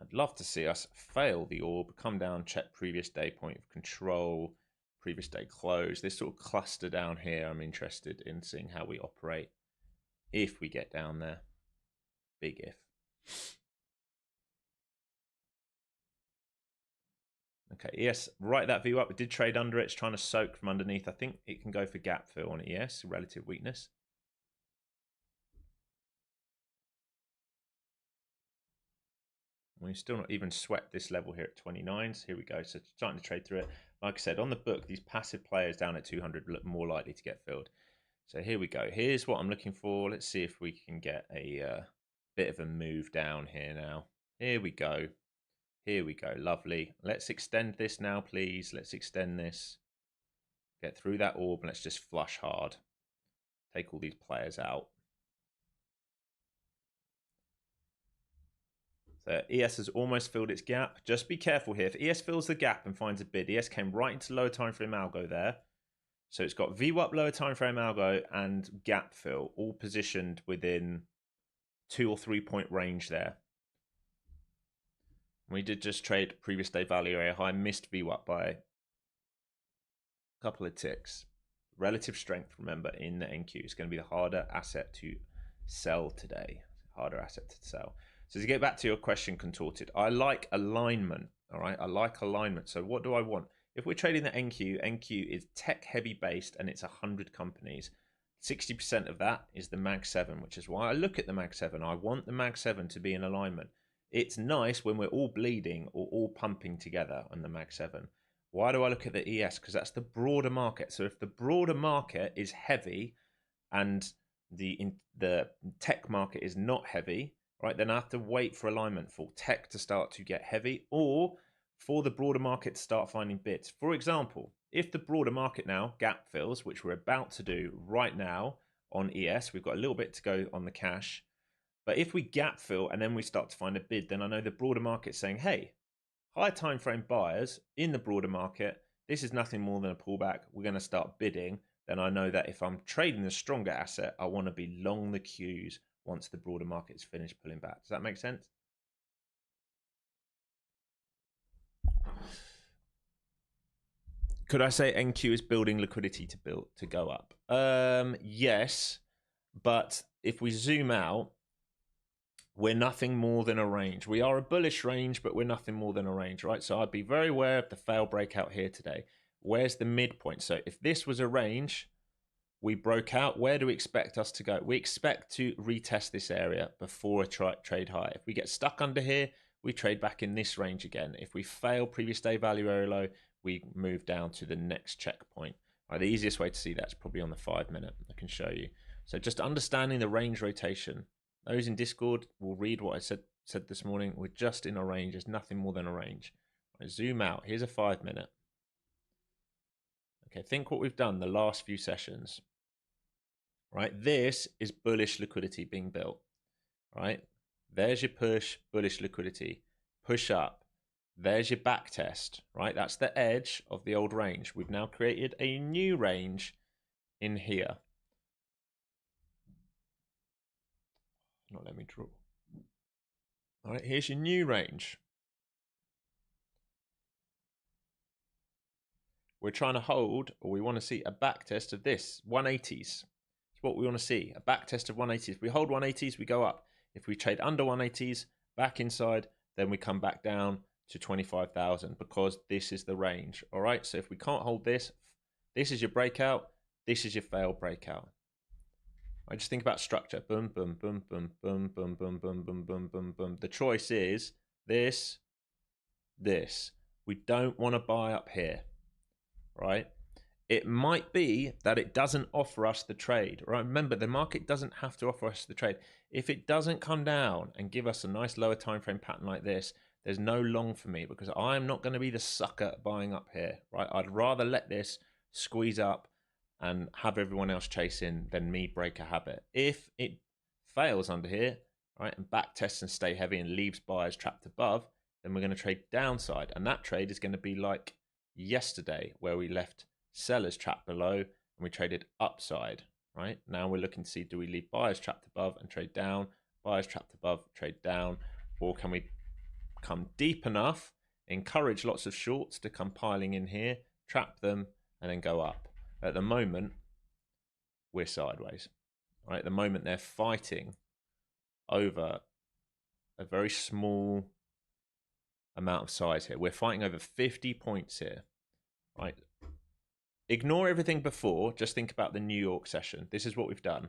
I'd love to see us fail the orb, come down, check previous day point of control, previous day close. This sort of cluster down here, I'm interested in seeing how we operate if we get down there. Big if. Okay, ES, right that view up. We did trade under it. It's trying to soak from underneath. I think it can go for gap fill on ES, relative weakness. We've still not even sweat this level here at 29. So here we go. So starting to trade through it. Like I said, on the book, these passive players down at 200 look more likely to get filled. So here we go. Here's what I'm looking for. Let's see if we can get a bit of a move down here now. Here we go. Here we go. Lovely. Let's extend this now, please. Let's extend this. Get through that orb and let's just flush hard. Take all these players out. So ES has almost filled its gap. Just be careful here. If ES fills the gap and finds a bid, ES came right into lower time frame algo there. So it's got VWAP lower time frame algo and gap fill all positioned within 2 or 3 point range there. We did just trade previous day value area high, missed VWAP by a couple of ticks. Relative strength, remember, in the NQ is going to be the harder asset to sell today. Harder asset to sell. So to get back to your question, Contorted, I like alignment. All right, I like alignment. So what do I want? If we're trading the NQ, NQ is tech heavy based and it's 100 companies. 60% of that is the Mag 7, which is why I look at the Mag 7. I want the Mag 7 to be in alignment. It's nice when we're all bleeding or all pumping together on the Mag 7. Why do I look at the ES? Because that's the broader market. So if the broader market is heavy and the tech market is not heavy, right, then I have to wait for alignment for tech to start to get heavy or for the broader market to start finding bits. For example, if the broader market now gap fills, which we're about to do right now on ES, we've got a little bit to go on the cash. But if we gap fill and then we start to find a bid, then I know the broader market's saying, hey, high time frame buyers in the broader market, this is nothing more than a pullback. We're going to start bidding. Then I know that if I'm trading the stronger asset, I want to be long the Qs once the broader market's finished pulling back. Does that make sense? Could I say NQ is building liquidity to go up? Yes, but if we zoom out, we're nothing more than a range. We are a bullish range, but we're nothing more than a range, right? So I'd be very aware of the fail breakout here today. where's the midpoint? So if this was a range, we broke out, where do we expect us to go? We expect to retest this area before a trade high. If we get stuck under here, we trade back in this range again. If we fail previous day value area low, we move down to the next checkpoint. Right, the easiest way to see that is probably on the 5 minute. I can show you. So just understanding the range rotation. Those in Discord will read what I said this morning. We're just in a range. There's nothing more than a range. Right, zoom out. Here's a 5 minute. Okay, think what we've done the last few sessions. Right, this is bullish liquidity being built. Right, there's your push, bullish liquidity. Push up. There's your back test. Right, that's the edge of the old range. We've now created a new range in here. Not let me draw. All right, here's your new range. We're trying to hold, or we want to see a back test of this 180s. It's what we want to see, a back test of 180s. If we hold 180s, we go up. If we trade under 180s, back inside, then we come back down to 25,000 because this is the range. All right, so if we can't hold this, this is your breakout, this is your failed breakout. I just think about structure. Boom, boom, boom, boom, boom, boom, boom, boom, boom, boom, boom, boom. The choice is this, this. We don't want to buy up here, right? It might be that it doesn't offer us the trade, right? Remember, the market doesn't have to offer us the trade. If it doesn't come down and give us a nice lower time frame pattern like this, there's no long for me because I'm not going to be the sucker buying up here, right? I'd rather let this squeeze up and have everyone else chasing than me break a habit. If it fails under here, right, and back tests and stay heavy and leaves buyers trapped above, then we're going to trade downside. And that trade is going to be like yesterday where we left sellers trapped below and we traded upside, right? Now we're looking to see, do we leave buyers trapped above and trade down, buyers trapped above, trade down, or can we come deep enough, encourage lots of shorts to come piling in here, trap them, and then go up? At the moment, we're sideways, right? At the moment, they're fighting over a very small amount of size here. We're fighting over 50 points here, right? Ignore everything before. Just think about the New York session. This is what we've done.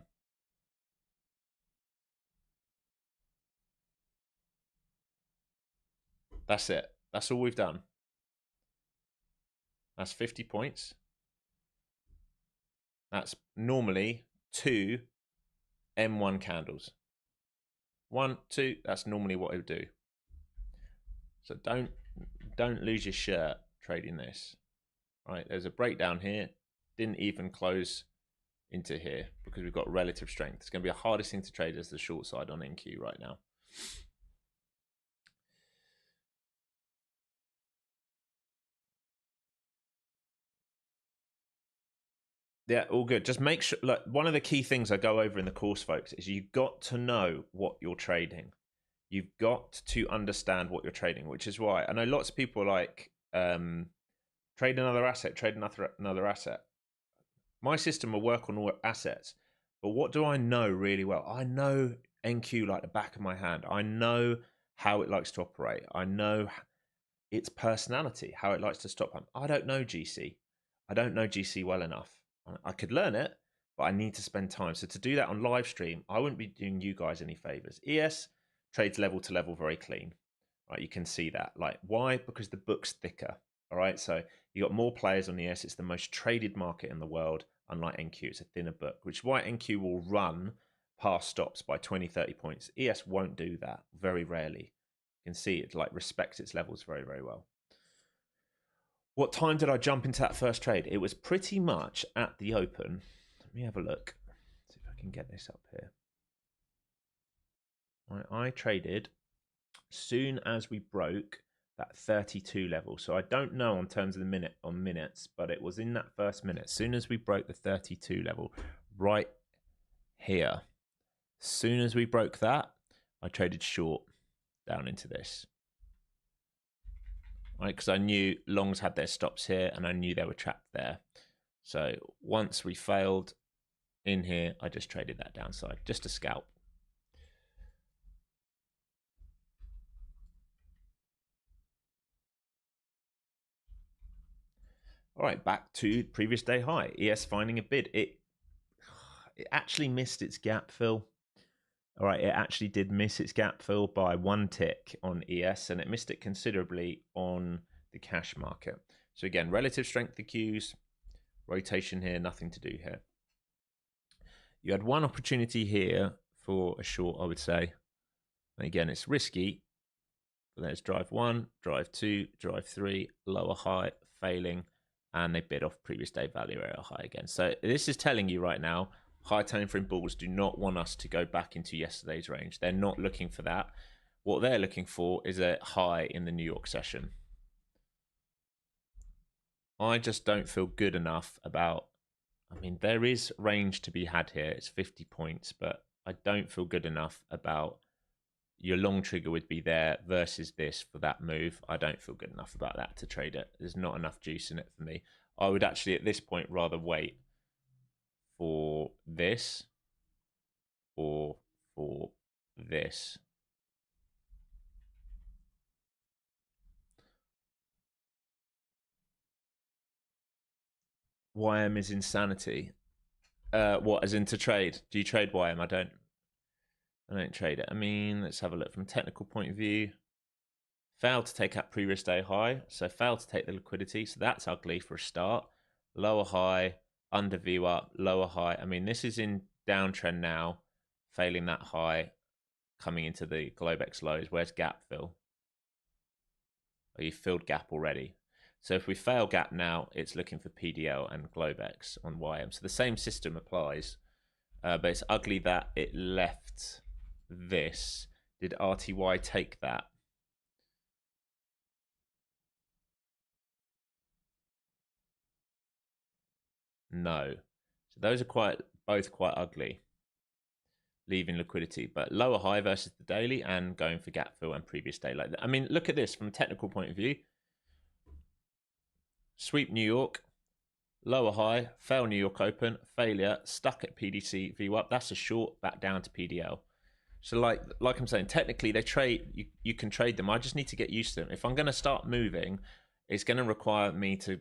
That's it. That's all we've done. That's 50 points. That's normally 2 M1 candles. 1, 2, that's normally what it would do. So don't lose your shirt trading this. Right, there's a breakdown here. Didn't even close into here because we've got relative strength. It's going to be the hardest thing to trade as the short side on NQ right now. Yeah, all good. Just make sure, look, one of the key things I go over in the course, folks, is you've got to know what you're trading. You've got to understand what you're trading, which is why I know lots of people are like, trade another asset, trade another asset. My system will work on all assets, but what do I know really well? I know NQ like the back of my hand. I know how it likes to operate. I know its personality, how it likes to stop pump. I don't know GC. I don't know GC well enough. I could learn it, but I need to spend time. So to do that on live stream, I wouldn't be doing you guys any favors. ES trades level to level very clean. Right, you can see that. Like, why? Because the book's thicker. All right, so you got more players on ES. It's the most traded market in the world. Unlike NQ, it's a thinner book, which is why NQ will run past stops by 20, 30 points. ES won't do that, very rarely. You can see it like respects its levels very, very well. What time did I jump into that first trade? It was pretty much at the open. Let me have a look. See if I can get this up here. I traded soon as we broke that 32 level. So I don't know on terms of the minutes, but it was in that first minute. As soon as we broke the 32 level, right here. As soon as we broke that, I traded short down into this. Right, because I knew longs had their stops here and I knew they were trapped there. So once we failed in here, I just traded that downside, just a scalp. All right, back to previous day high. ES finding a bid. It actually missed its gap fill. All right, it actually did miss its gap fill by 1 tick on ES, and it missed it considerably on the cash market. So again, relative strength of the Qs, rotation here, nothing to do here. You had one opportunity here for a short, I would say. And again, it's risky. But there's drive 1, drive 2, drive 3, lower high, failing, and they bid off previous day value area high again. So this is telling you right now, high time frame bulls do not want us to go back into yesterday's range. They're not looking for that. What they're looking for is a high in the New York session. I just don't feel good enough about, I mean, there is range to be had here. It's 50 points, but I don't feel good enough about your long trigger would be there versus this for that move. I don't feel good enough about that to trade it. There's not enough juice in it for me. I would actually at this point rather wait for this or for this. YM is insanity. What, as in to trade? Do you trade YM? I don't trade it. I mean, let's have a look from a technical point of view. Failed to take out previous day high, so failed to take the liquidity, so that's ugly for a start. Lower high, under view up, lower high. I mean, this is in downtrend now, failing that high, coming into the Globex lows. Where's gap fill? Oh, you filled gap already. So if we fail gap now, it's looking for PDL and Globex on YM. So the same system applies, but it's ugly that it left this. Did RTY take that? No. So those are both quite ugly, leaving liquidity, but lower high versus the daily and going for gap fill and previous day like that. I mean, look at this from a technical point of view. Sweep New York, lower high, fail New York open, failure, stuck at PDC, VWAP. That's a short, back down to PDL. So like I'm saying, technically they trade, you can trade them. I just need to get used to them. If I'm going to start moving, it's going to require me to,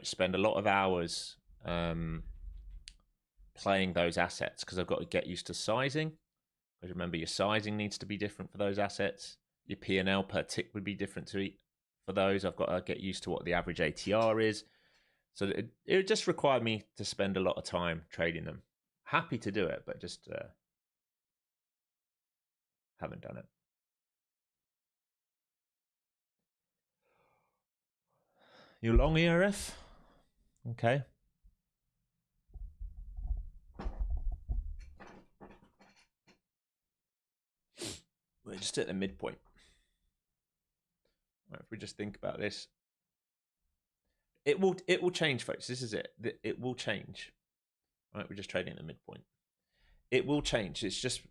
spend a lot of hours playing those assets because I've got to get used to sizing. Because remember, your sizing needs to be different for those assets. Your P&L per tick would be different for those. I've got to get used to what the average ATR is. So it would just require me to spend a lot of time trading them. Happy to do it, but just haven't done it. You're long ERF? Okay. We're just at the midpoint. Right, if we just think about this, it will change, folks. This is it. It will change. Right, we're just trading at the midpoint. It will change. It's just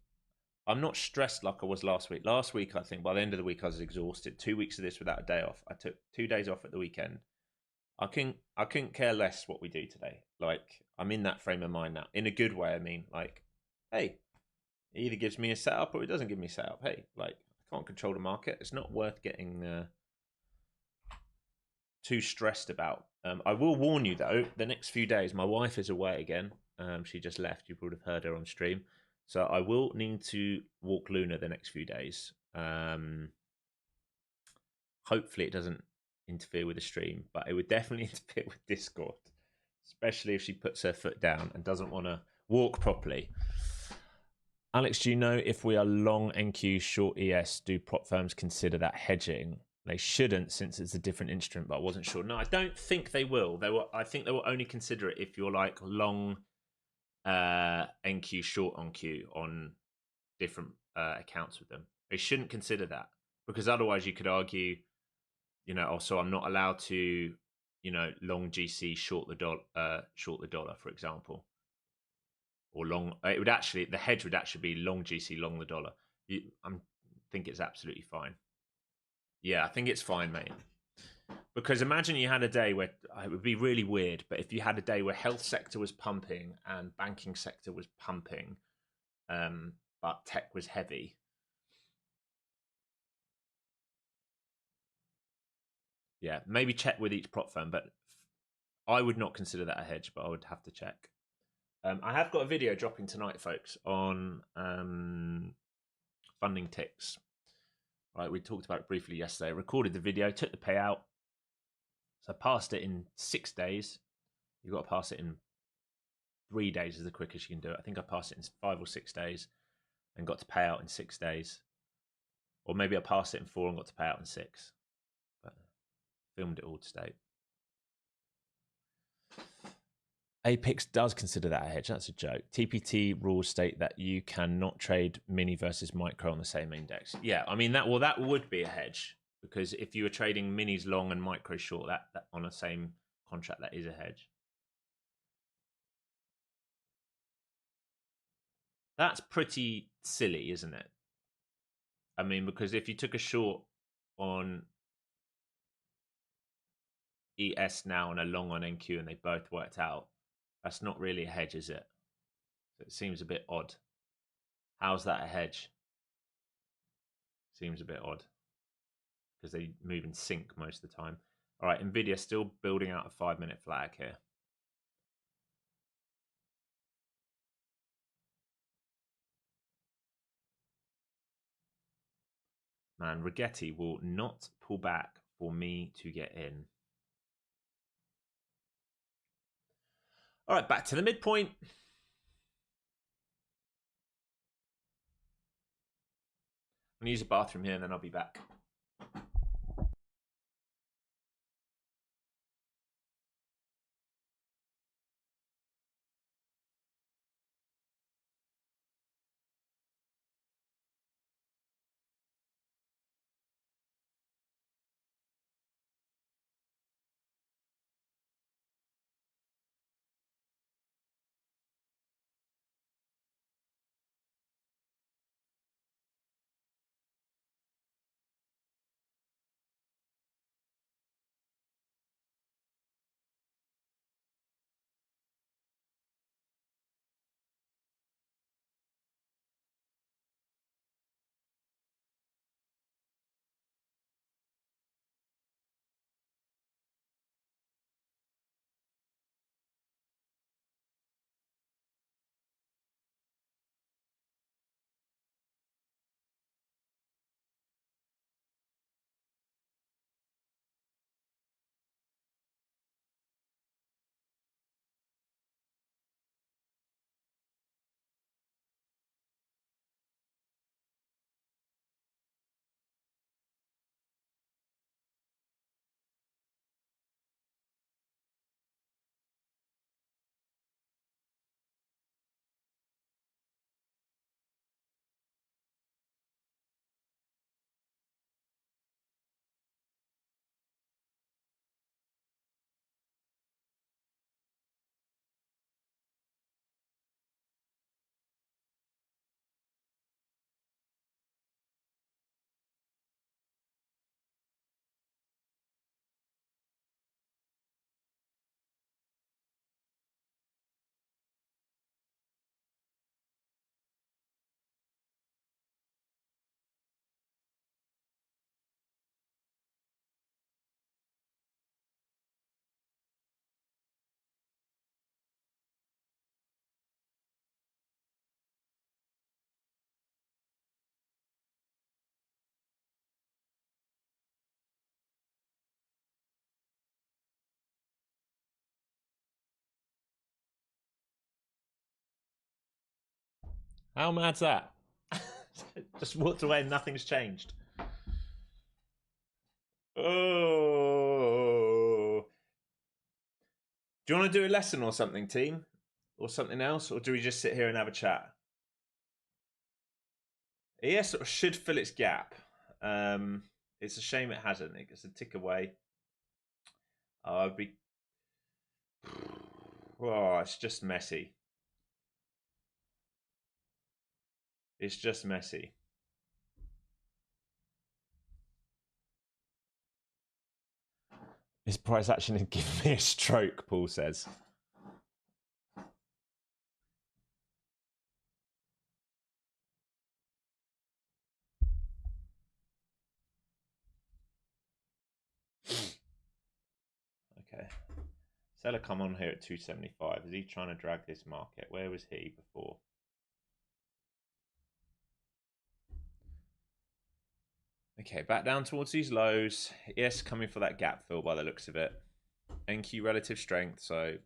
I'm not stressed like I was last week. Last week, I think by the end of the week, I was exhausted. 2 weeks of this without a day off. I took 2 days off at the weekend. I couldn't care less what we do today. Like I'm in that frame of mind now, in a good way. I mean, like, hey, it either gives me a setup or it doesn't give me a setup. Hey, like I can't control the market. It's not worth getting too stressed about. I will warn you though, the next few days, my wife is away again. She just left. You would have heard her on stream. So I will need to walk Luna the next few days. Hopefully it doesn't interfere with the stream, but it would definitely interfere with Discord, especially if she puts her foot down and doesn't want to walk properly. Alex, do you know if we are long NQ, short ES, do prop firms consider that hedging? They shouldn't, since it's a different instrument, but I wasn't sure. No, I don't think they will. I think they will only consider it if you're like long NQ, short on Q on different accounts with them. They shouldn't consider that because otherwise you could argue, so I'm not allowed to, long GC, short the dollar, for example, or long. It would actually the hedge would actually be long GC, long the dollar. I think it's absolutely fine. Yeah, I think it's fine, mate. Because imagine you had a day where it would be really weird, but if you had a day where health sector was pumping and banking sector was pumping, but tech was heavy. Yeah, maybe check with each prop firm, but I would not consider that a hedge, but I would have to check. I have got a video dropping tonight, folks, on funding ticks. Right, we talked about it briefly yesterday. I recorded the video, took the payout. So I passed it in 6 days. You've got to pass it in 3 days is the quickest you can do it. I think I passed it in 5 or 6 days and got to pay out in 6 days. Or maybe I passed it in 4 and got to pay out in 6. But filmed it all to date. Apex does consider that a hedge. That's a joke. TPT rules state that you cannot trade mini versus micro on the same index. Yeah, I mean that would be a hedge, because if you were trading minis long and micro short, that on the same contract, that is a hedge. That's pretty silly, isn't it? I mean, because if you took a short on ES now and a long on NQ and they both worked out, that's not really a hedge, is it? It seems a bit odd. How's that a hedge? Seems a bit odd, because they move in sync most of the time. All right, NVIDIA still building out a 5-minute flag here. Man, Rigetti will not pull back for me to get in. All right, back to the midpoint. I'm going to use a bathroom here and then I'll be back. How mad's that? Just walked away and nothing's changed. Oh. Do you want to do a lesson or something, team? Or something else? Or do we just sit here and have a chat? ES sort of should fill its gap. It's a shame it hasn't. It gets a tick away. I'd be... Oh, it's just messy. It's just messy. This price action is giving me a stroke, Paul says. Okay. Seller come on here at 275. Is he trying to drag this market? Where was he before? Okay, back down towards these lows. Yes, coming for that gap fill by the looks of it. NQ relative strength, so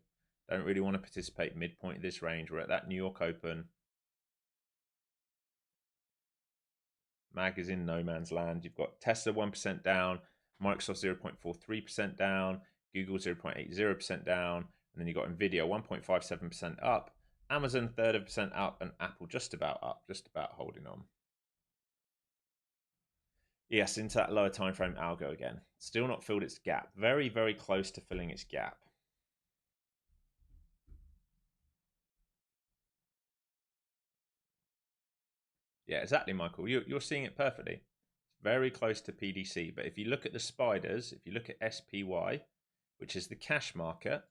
don't really want to participate midpoint of this range. We're at that New York Open. Mag is in no man's land. You've got Tesla 1% down, Microsoft 0.43% down, Google 0.80% down, and then you've got Nvidia 1.57% up, Amazon 1/3% up, and Apple just about up, just about holding on. Yes, into that lower time frame algo again. Still not filled its gap. Very, very close to filling its gap. Yeah, exactly, Michael. You're seeing it perfectly. Very close to PDC. But if you look at the spiders, if you look at SPY, which is the cash market,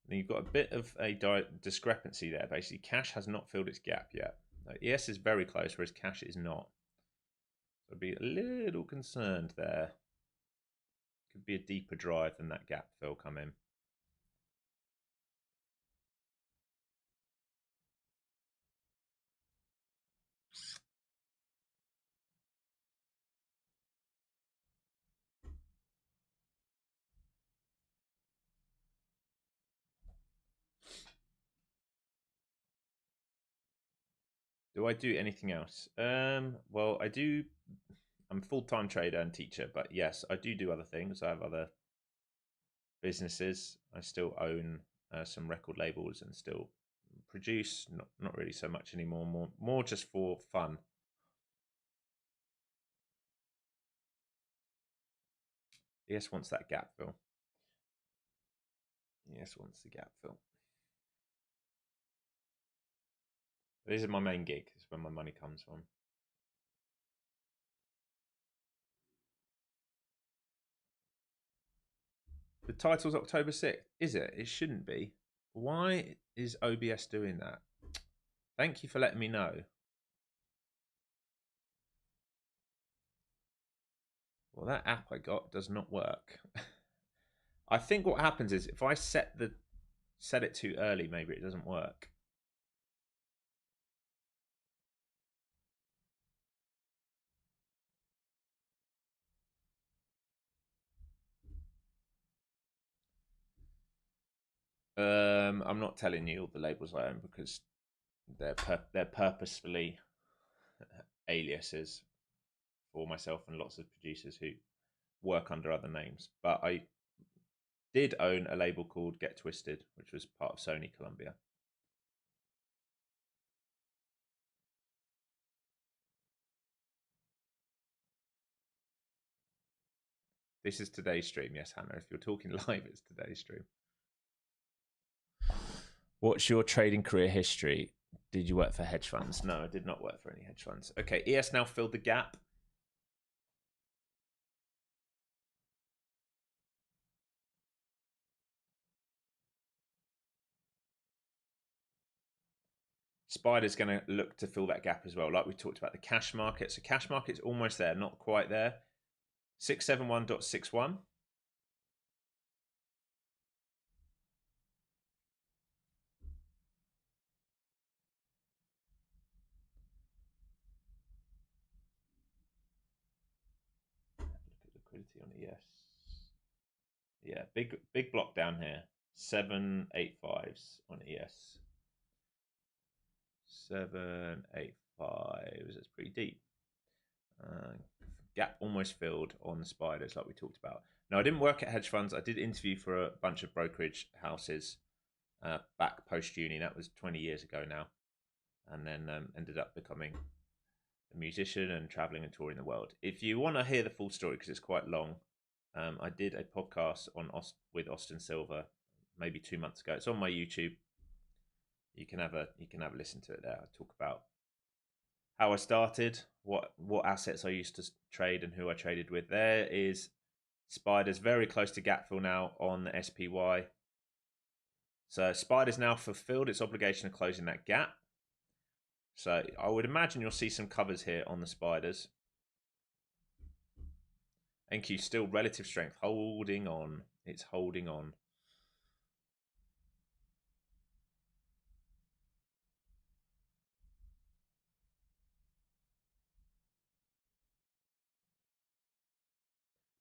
then you've got a bit of a discrepancy there. Basically, cash has not filled its gap yet. Now, ES is very close, whereas cash is not. So I'd be a little concerned there. Could be a deeper drive than that gap fill come in. Do I do anything else? Well, I do. I'm a full-time trader and teacher, but yes, I do other things. I have other businesses. I still own some record labels and still produce. Not really so much anymore. More just for fun. Yes, wants that gap fill. Yes, wants the gap fill. This is my main gig. It's where my money comes from. The title's October 6th. Is it? It shouldn't be. Why is OBS doing that? Thank you for letting me know. Well, that app I got does not work. I think what happens is if I set it too early, maybe it doesn't work. I'm not telling you all the labels I own because they're purposefully aliases for myself and lots of producers who work under other names. But I did own a label called Get Twisted, which was part of Sony Columbia. This is today's stream. Yes, Hannah, if you're talking live, it's today's stream. What's your trading career history? Did you work for hedge funds? No, I did not work for any hedge funds. Okay, ES now filled the gap. Spider's going to look to fill that gap as well, like we talked about the cash market. So cash market's almost there, not quite there. 671.61. Look at liquidity on ES. Yeah, big block down here. 785s on ES. 785s. That's pretty deep. Gap almost filled on the spiders, like we talked about. Now, I didn't work at hedge funds. I did interview for a bunch of brokerage houses back post uni. That was 20 years ago now, and then ended up becoming a musician and traveling and touring the world. If you want to hear the full story, because it's quite long, I did a podcast with Austin Silver maybe 2 months ago. It's on my YouTube. You can have a listen to it there. I talk about how I started, what assets I used to trade, and who I traded with. There is Spider's very close to gap fill now on the SPY. So Spider's now fulfilled its obligation of closing that gap. So I would imagine you'll see some covers here on the Spiders. NQ still relative strength, holding on. It's holding on.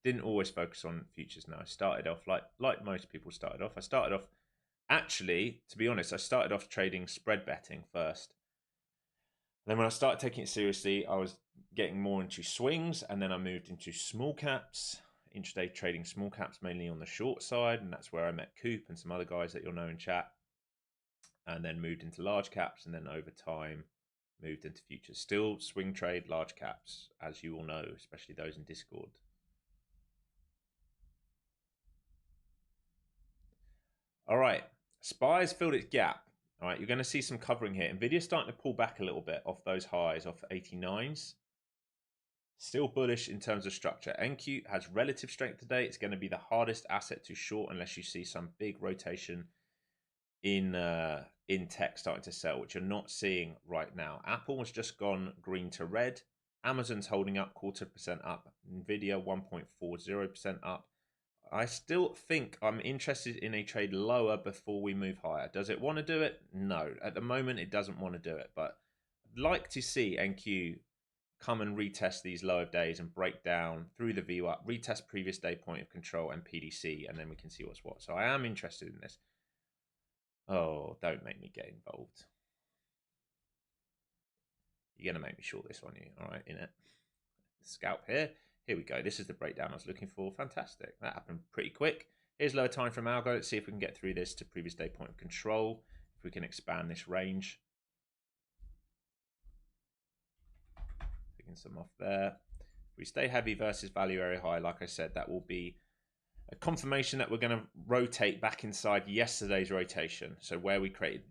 didn't always focus on futures. No, I started off like most people started off. I started off, actually, to be honest, I started off trading spread betting first. And then when I started taking it seriously, I was getting more into swings, and then I moved into small caps, intraday trading small caps mainly on the short side, and that's where I met Coop and some other guys that you'll know in chat. And then moved into large caps, and then over time moved into futures. Still swing trade large caps, as you all know, especially those in Discord. All right, SPY has filled its gap. All right, you're going to see some covering here. Nvidia's starting to pull back a little bit off those highs, off 89s. Still bullish in terms of structure. NQ has relative strength today. It's going to be the hardest asset to short unless you see some big rotation in tech starting to sell, which you're not seeing right now. Apple has just gone green to red. Amazon's holding up 0.25% up. Nvidia 1.40% up. I still think I'm interested in a trade lower before we move higher. Does it want to do it? No. At the moment, it doesn't want to do it. But I'd like to see NQ come and retest these lower days and break down through the VWAP, retest previous day point of control and PDC, and then we can see what's what. So I am interested in this. Oh, don't make me get involved. You're going to make me short this on you. All right, in it. Scalp here. Here we go. This is the breakdown I was looking for. Fantastic. That happened pretty quick. Here's lower time from algo. Let's see if we can get through this to previous day point of control. If we can expand this range. Taking some off there. If we stay heavy versus value area high, like I said, that will be a confirmation that we're going to rotate back inside yesterday's rotation. So where we created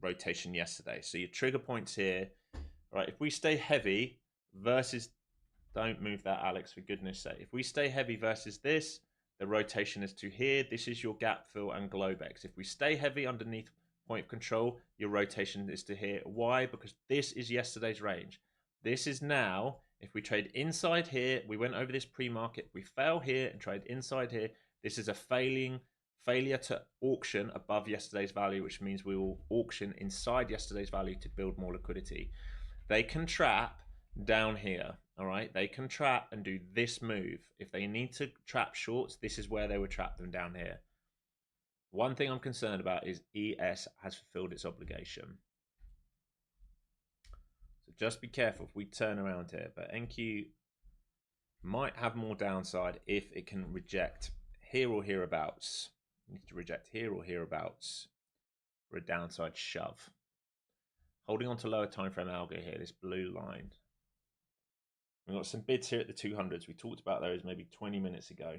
rotation yesterday. So your trigger points here. All right, if we stay heavy versus... Don't move that, Alex, for goodness sake. If we stay heavy versus this, the rotation is to here. This is your gap fill and Globex. If we stay heavy underneath point of control, your rotation is to here. Why? Because this is yesterday's range. This is now, if we trade inside here, we went over this pre-market, we fail here and trade inside here. This is a failure to auction above yesterday's value, which means we will auction inside yesterday's value to build more liquidity. They can trap down here. All right, they can trap and do this move. If they need to trap shorts, this is where they would trap them down here. One thing I'm concerned about is ES has fulfilled its obligation. So just be careful if we turn around here. But NQ might have more downside if it can reject here or hereabouts. It needs to reject here or hereabouts for a downside shove. Holding on to lower time frame algo here, this blue line. We've got some bids here at the 200s. We talked about those maybe 20 minutes ago.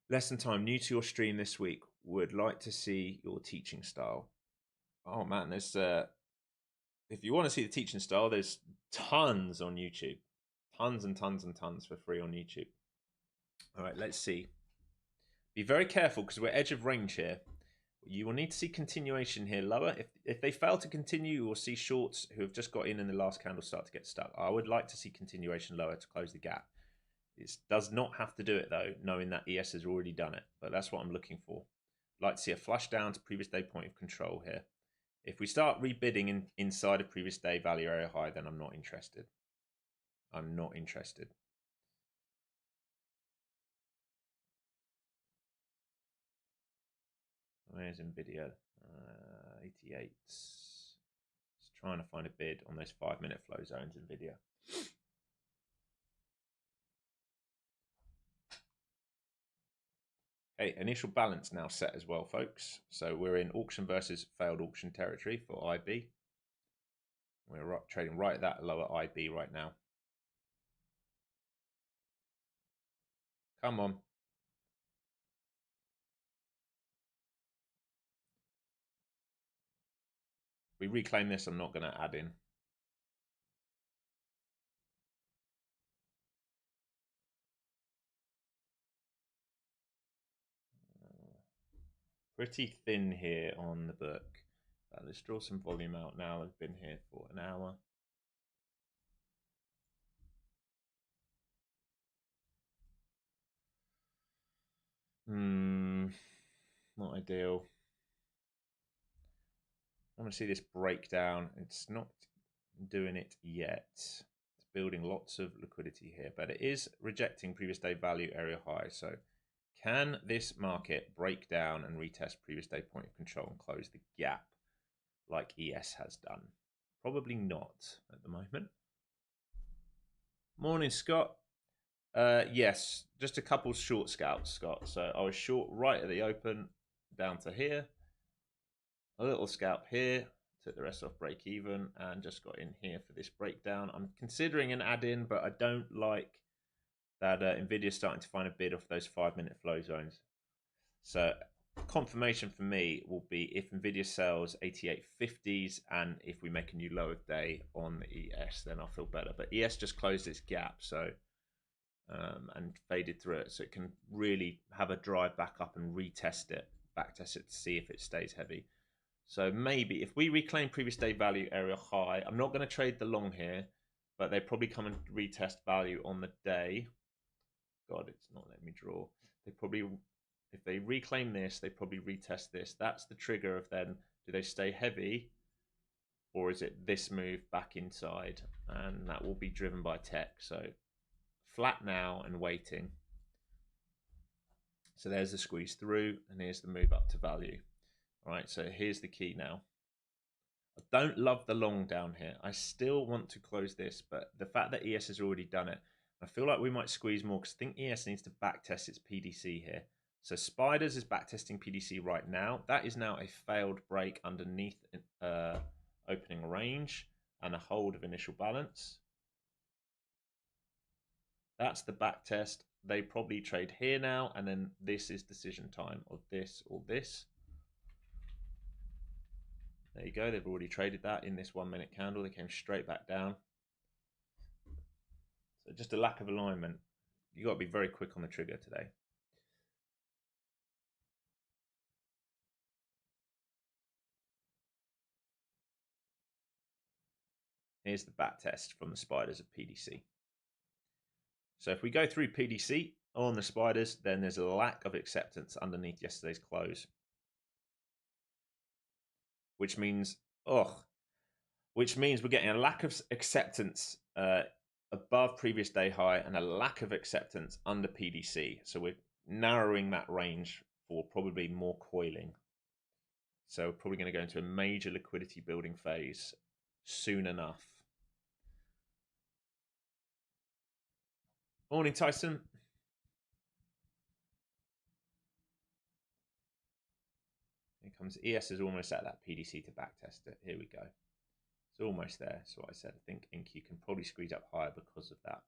Lesson time, new to your stream this week. Would like to see your teaching style. Oh man, there's if you want to see the teaching style, there's tons on YouTube. Tons and tons and tons for free on YouTube. All right, let's see. Be very careful because we're edge of range here. You will need to see continuation here lower. If they fail to continue, you will see shorts who have just got in the last candle start to get stuck. I would like to see continuation lower to close the gap. It does not have to do it though, knowing that ES has already done it. But that's what I'm looking for. I'd like to see a flush down to previous day point of control here. If we start rebidding inside of previous day value area high, then I'm not interested. I'm not interested. Where's Nvidia? 88. Just trying to find a bid on those 5-minute flow zones, Nvidia. Okay, initial balance now set as well, folks. So we're in auction versus failed auction territory for IB. We're trading right at that lower IB right now. Come on. We reclaim this, I'm not going to add in. Pretty thin here on the book. Let's draw some volume out now. I've been here for an hour. Not ideal. I want to see this breakdown. It's not doing it yet. It's building lots of liquidity here, but it is rejecting previous day value area high. So can this market break down and retest previous day point of control and close the gap like ES has done? Probably not at the moment. Morning, Scott. Yes, just a couple short scalps, Scott. So I was short right at the open down to here. A little scalp here, took the rest off break even, and just got in here for this breakdown. I'm considering an add-in, but I don't like that Nvidia's starting to find a bid off those 5-minute flow zones. So confirmation for me will be if Nvidia sells 8850s and if we make a new low of day on the ES, then I'll feel better. But ES just closed its gap, so and faded through it, so it can really have a drive back up and retest it, backtest it to see if it stays heavy. So maybe if we reclaim previous day value area high, I'm not going to trade the long here, but they probably come and retest value on the day. God, it's not letting me draw. They probably, if they reclaim this, they probably retest this. That's the trigger of then, do they stay heavy or is it this move back inside? And that will be driven by tech. So flat now and waiting. So there's the squeeze through and here's the move up to value. All right, so here's the key now. I don't love the long down here. I still want to close this, but the fact that ES has already done it, I feel like we might squeeze more because I think ES needs to backtest its PDC here. So Spiders is backtesting PDC right now. That is now a failed break underneath opening range and a hold of initial balance. That's the backtest. They probably trade here now, and then this is decision time of this or this. There you go. They've already traded that in this 1 minute candle. They came straight back down. So just a lack of alignment. You got to be very quick on the trigger today. Here's the back test from the Spiders of PDC. So if we go through PDC on the Spiders, then there's a lack of acceptance underneath yesterday's close. Which means, we're getting a lack of acceptance above previous day high and a lack of acceptance under PDC. So we're narrowing that range for probably more coiling. So we're probably going to go into a major liquidity building phase soon enough. Morning, Tyson. Here comes ES is almost at that PDC to backtest it. Here we go. It's almost there. So I said, I think Inky can probably squeeze up higher because of that.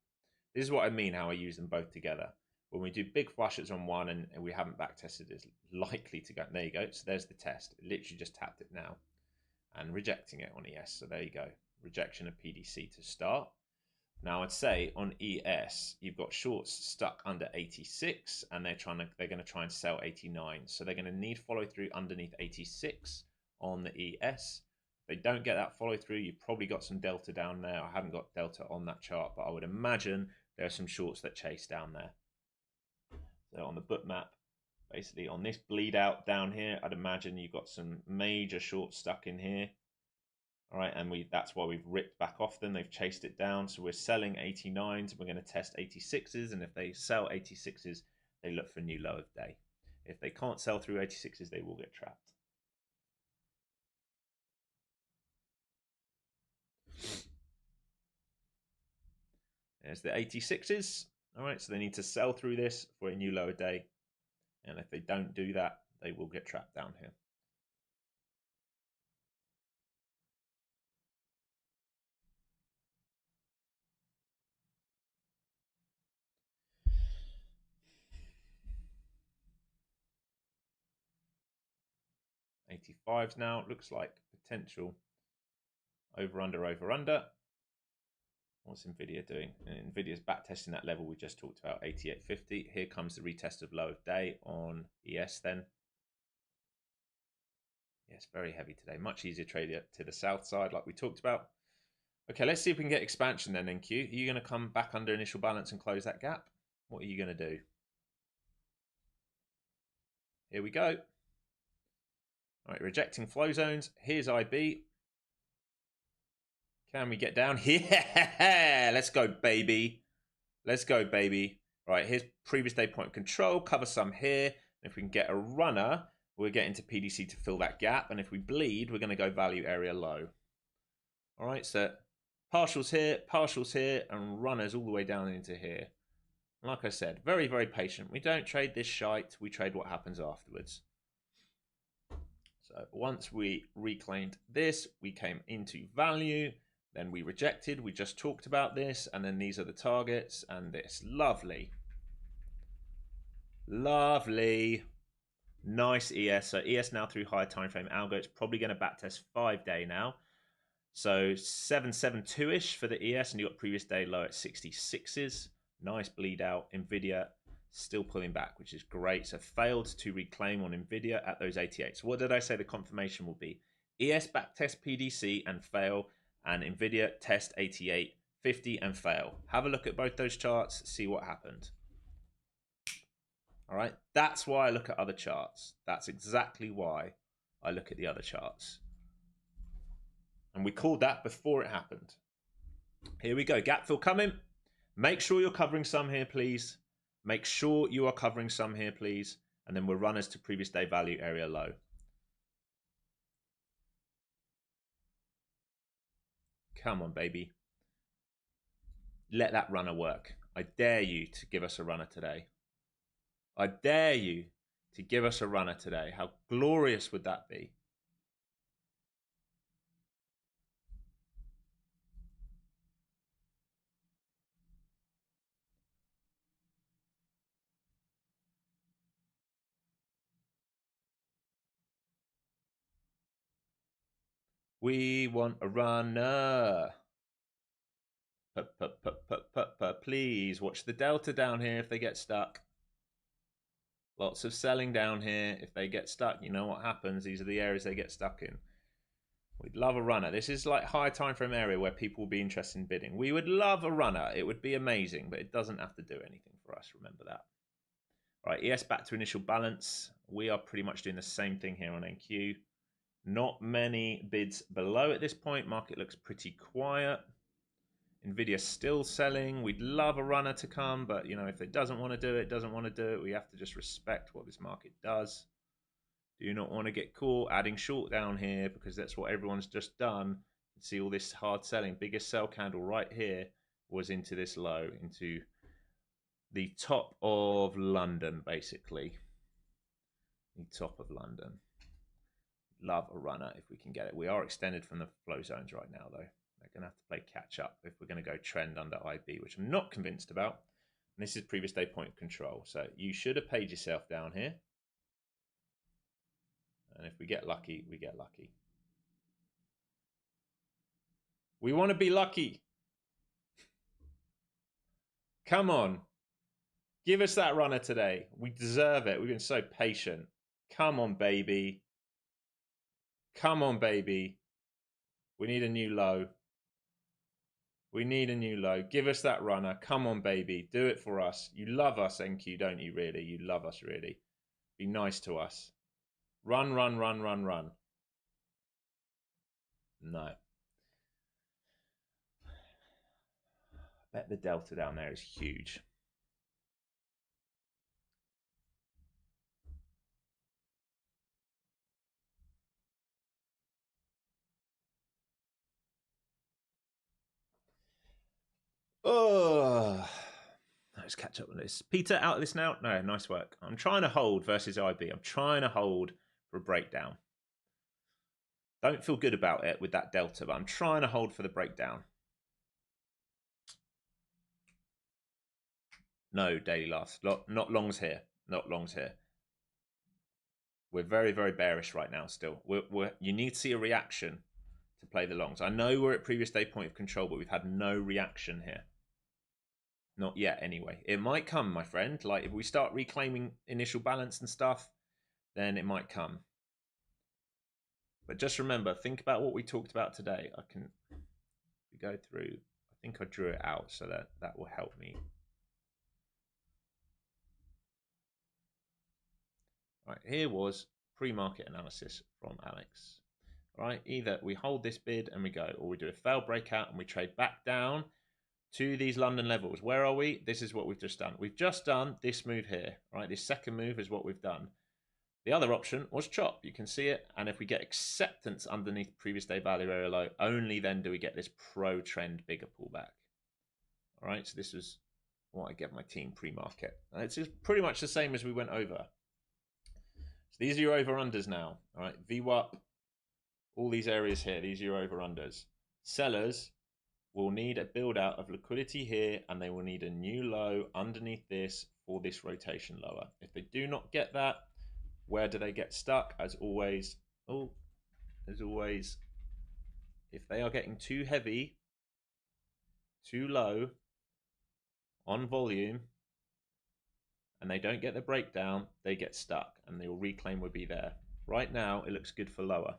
This is what I mean, how I use them both together. When we do big flushes on one and we haven't backtested, it's likely to go. There you go. So there's the test. It literally just tapped it now and rejecting it on ES. So there you go. Rejection of PDC to start. Now I'd say on ES, you've got shorts stuck under 86 and they're going to try and sell 89. So they're going to need follow through underneath 86 on the ES. If they don't get that follow through, you've probably got some delta down there. I haven't got delta on that chart, but I would imagine there are some shorts that chase down there. So on the book map, basically on this bleed out down here, I'd imagine you've got some major shorts stuck in here. All right, and that's why we've ripped back off them. They've chased it down. So we're selling 89s. We're going to test 86s. And if they sell 86s, they look for a new low of day. If they can't sell through 86s, they will get trapped. There's the 86s. All right, so they need to sell through this for a new low of day. And if they don't do that, they will get trapped down here. $85s now, looks like potential over, under. What's Nvidia doing? Nvidia's backtesting that level we just talked about, 88.50. Here comes the retest of low of day on ES then. Yes, very heavy today. Much easier trade it to the south side like we talked about. Okay, let's see if we can get expansion then, NQ. Are you going to come back under initial balance and close that gap? What are you going to do? Here we go. All right, rejecting flow zones. Here's IB. Can we get down? Yeah, let's go, baby. Let's go, baby. Right, here's previous day point of control. Cover some here. If we can get a runner, we're getting to PDC to fill that gap. And if we bleed, we're going to go value area low. All right, so partials here, and runners all the way down into here. Like I said, very, very patient. We don't trade this shite. We trade what happens afterwards. So once we reclaimed this, we came into value. Then we rejected. We just talked about this. And then these are the targets and this. Lovely. Lovely. Nice ES. So ES now through higher time frame algo. It's probably going to backtest 5-day now. So 772-ish for the ES. And you got previous day low at 66s. Nice bleed out. NVIDIA still pulling back, which is great. So failed to reclaim on NVIDIA at those 88s. What did I say the confirmation will be? ES backtest PDC and fail. And NVIDIA test 88, 50 and fail. Have a look at both those charts. See what happened. All right. That's why I look at other charts. That's exactly why I look at the other charts. And we called that before it happened. Here we go. Gap fill coming. Make sure you're covering some here, please. Make sure you are covering some here, please. And then we're runners to previous day value area low. Come on, baby. Let that runner work. I dare you to give us a runner today. I dare you to give us a runner today. How glorious would that be? We want a runner. Please watch the delta down here if they get stuck. Lots of selling down here. If they get stuck, you know what happens. These are the areas they get stuck in. We'd love a runner. This is like high time frame area where people will be interested in bidding. We would love a runner. It would be amazing, but it doesn't have to do anything for us. Remember that. All right, ES back to initial balance. We are pretty much doing the same thing here on NQ. Not many bids below at this point. Market looks pretty quiet. NVIDIA still selling. We'd love a runner to come, but you know, if it doesn't want to do it, we have to just respect what this market does. Do not want to get caught adding short down here because that's what everyone's just done. You see all this hard selling. Biggest sell candle right here was into this low, into the top of London, basically. The top of London. Love a runner if we can get it. We are extended from the flow zones right now, though. They're going to have to play catch up if we're going to go trend under IB, which I'm not convinced about. And this is previous day point of control. So you should have paid yourself down here. And if we get lucky, we get lucky. We want to be lucky. Come on. Give us that runner today. We deserve it. We've been so patient. Come on, baby. Come on, baby. We need a new low. We need a new low. Give us that runner. Come on, baby. Do it for us. You love us, NQ, don't you, really? You love us, really. Be nice to us. Run, run, run, run, run. No. I bet the delta down there is huge. Oh, let's catch up on this. Peter, out of this now? No, nice work. I'm trying to hold versus IB. I'm trying to hold for a breakdown. Don't feel good about it with that delta, but I'm trying to hold for the breakdown. No, daily last. Not longs here. Not longs here. We're very, very bearish right now still. You need to see a reaction to play the longs. I know we're at previous day point of control, but we've had no reaction here. Not yet, anyway. It might come, my friend. Like, if we start reclaiming initial balance and stuff, then it might come. But just remember, think about what we talked about today. I can go through. I think I drew it out so that will help me. Right, here was pre-market analysis from Alex. right? Either we hold this bid and we go, or we do a failed breakout and we trade back down to these London levels. Where are we? This is what we've just done. We've just done this move here, right? This second move is what we've done. The other option was chop. You can see it. And if we get acceptance underneath previous day value area low, only then do we get this pro trend bigger pullback. All right, so this was what I get my team pre-market. It's just pretty much the same as we went over. So these are your over-unders now. All right, VWAP, all these areas here, these are your over-unders. Sellers will need a build out of liquidity here, and they will need a new low underneath this for this rotation lower. If they do not get that, where do they get stuck? As always, if they are getting too heavy, too low on volume, and they don't get the breakdown, they get stuck, and the reclaim will be there. Right now, it looks good for lower.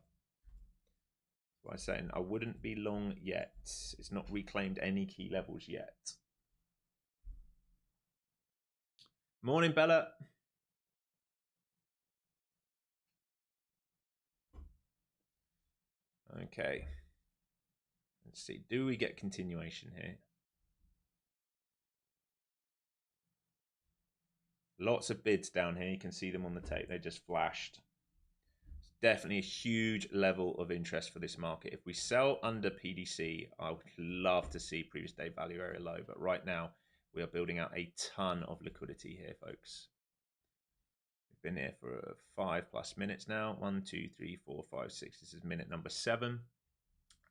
So I'm saying I wouldn't be long yet. It's not reclaimed any key levels yet. Morning, Bella. Okay. Let's see. Do we get continuation here? Lots of bids down here. You can see them on the tape. They just flashed. It's definitely a huge level of interest for this market. If we sell under PDC, I would love to see previous day value area low. But right now, we are building out a ton of liquidity here, folks. We've been here for 5+ minutes now. 1, 2, 3, 4, 5, 6. This is minute number 7.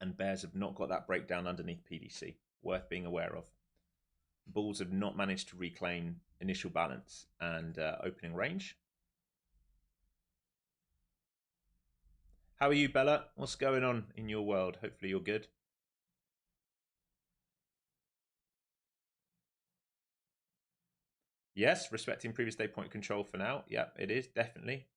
And bears have not got that breakdown underneath PDC. Worth being aware of. Bulls have not managed to reclaim initial balance and opening range. How are you, Bella? What's going on in your world? Hopefully you're good. Yes, respecting previous day point control for now. Yep, it is, definitely.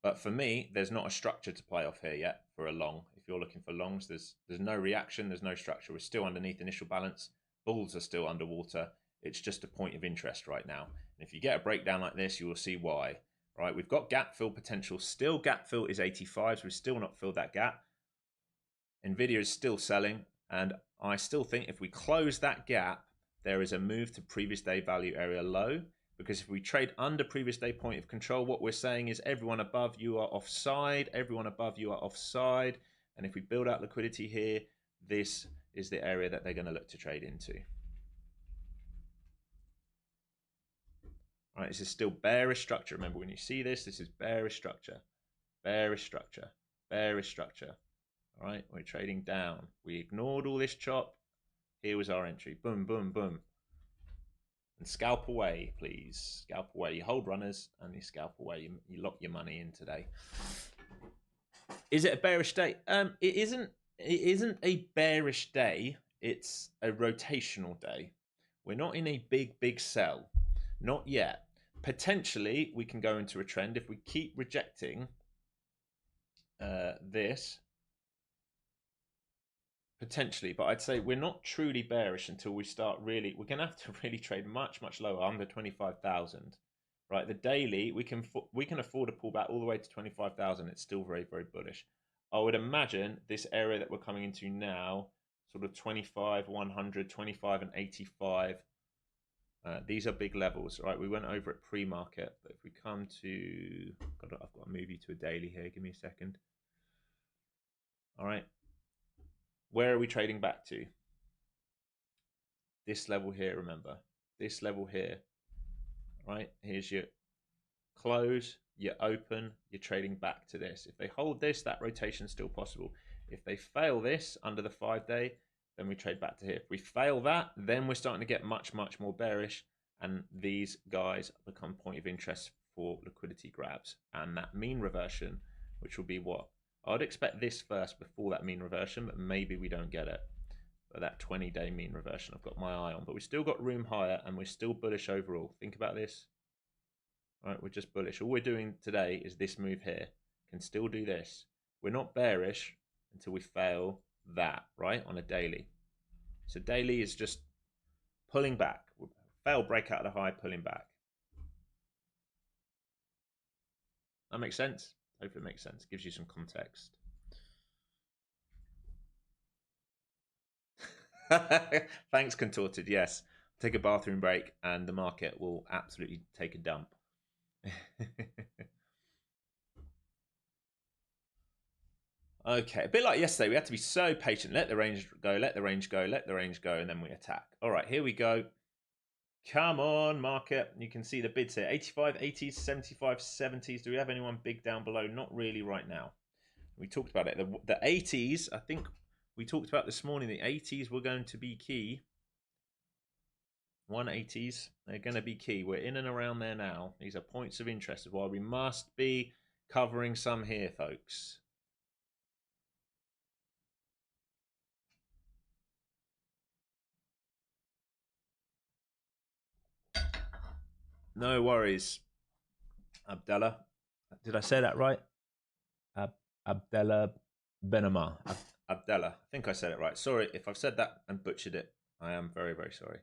But for me, there's not a structure to play off here yet for a long. If you're looking for longs, there's no reaction, there's no structure. We're still underneath initial balance. Bulls are still underwater. It's just a point of interest right now. And if you get a breakdown like this, you will see why. Right, we've got gap fill potential. Still gap fill is 85, so we've still not filled that gap. Nvidia is still selling, and I still think if we close that gap, there is a move to previous day value area low. Because if we trade under previous day point of control, what we're saying is everyone above you are offside, everyone above you are offside. And if we build out liquidity here, this is the area that they're going to look to trade into. All right, this is still bearish structure. Remember, when you see this, this is bearish structure, bearish structure, bearish structure. All right, we're trading down. We ignored all this chop. Here was our entry. Boom, boom, boom. And scalp away, please. Scalp away. You hold runners and you scalp away. You lock your money in today. Is it a bearish day? It isn't. It isn't a bearish day. It's a rotational day. We're not in a big sell. Not yet. Potentially, we can go into a trend if we keep rejecting this. Potentially, but I'd say we're not truly bearish until we start really. We're going to have to really trade much lower, under 25,000. Right, the daily we can afford to pull back all the way to 25,000. It's still very bullish. I would imagine this area that we're coming into now, sort of 25, 100, 25, and 85. These are big levels, right? We went over it pre-market, but if we come to, I've got to move you to a daily here. Give me a second. All right. Where are we trading back to? This level here, remember. This level here, right? Here's your close, your open, you're trading back to this. If they hold this, that rotation is still possible. If they fail this under the 5-day, then we trade back to here. If we fail that, then we're starting to get much more bearish, and these guys become point of interest for liquidity grabs. And that mean reversion, which will be what? I'd expect this first before that mean reversion, but maybe we don't get it. But that 20-day mean reversion, I've got my eye on. But we've still got room higher, and we're still bullish overall. Think about this. All right, we're just bullish. All we're doing today is this move here. Can still do this. We're not bearish until we fail that, right, on a daily. So daily is just pulling back. Fail breakout at a high, pulling back. That makes sense? Hopefully it makes sense. Gives you some context. Thanks, Contorted. Yes. Take a bathroom break and the market will absolutely take a dump. Okay, a bit like yesterday, we had to be so patient. Let the range go, let the range go, let the range go, and then we attack. All right, here we go. Come on, market. You can see the bids here. 85, 80s, 75, 70s. Do we have anyone big down below? Not really right now. We talked about it. The 80s, I think we talked about this morning. The 80s were going to be key. 180s, they're going to be key. We're in and around there now. These are points of interest, is why we must be covering some here, folks. No worries. Abdallah. Did I say that right? Abdallah Benama. Abdallah. I think I said it right. Sorry if I've said that and butchered it. I am very, very sorry.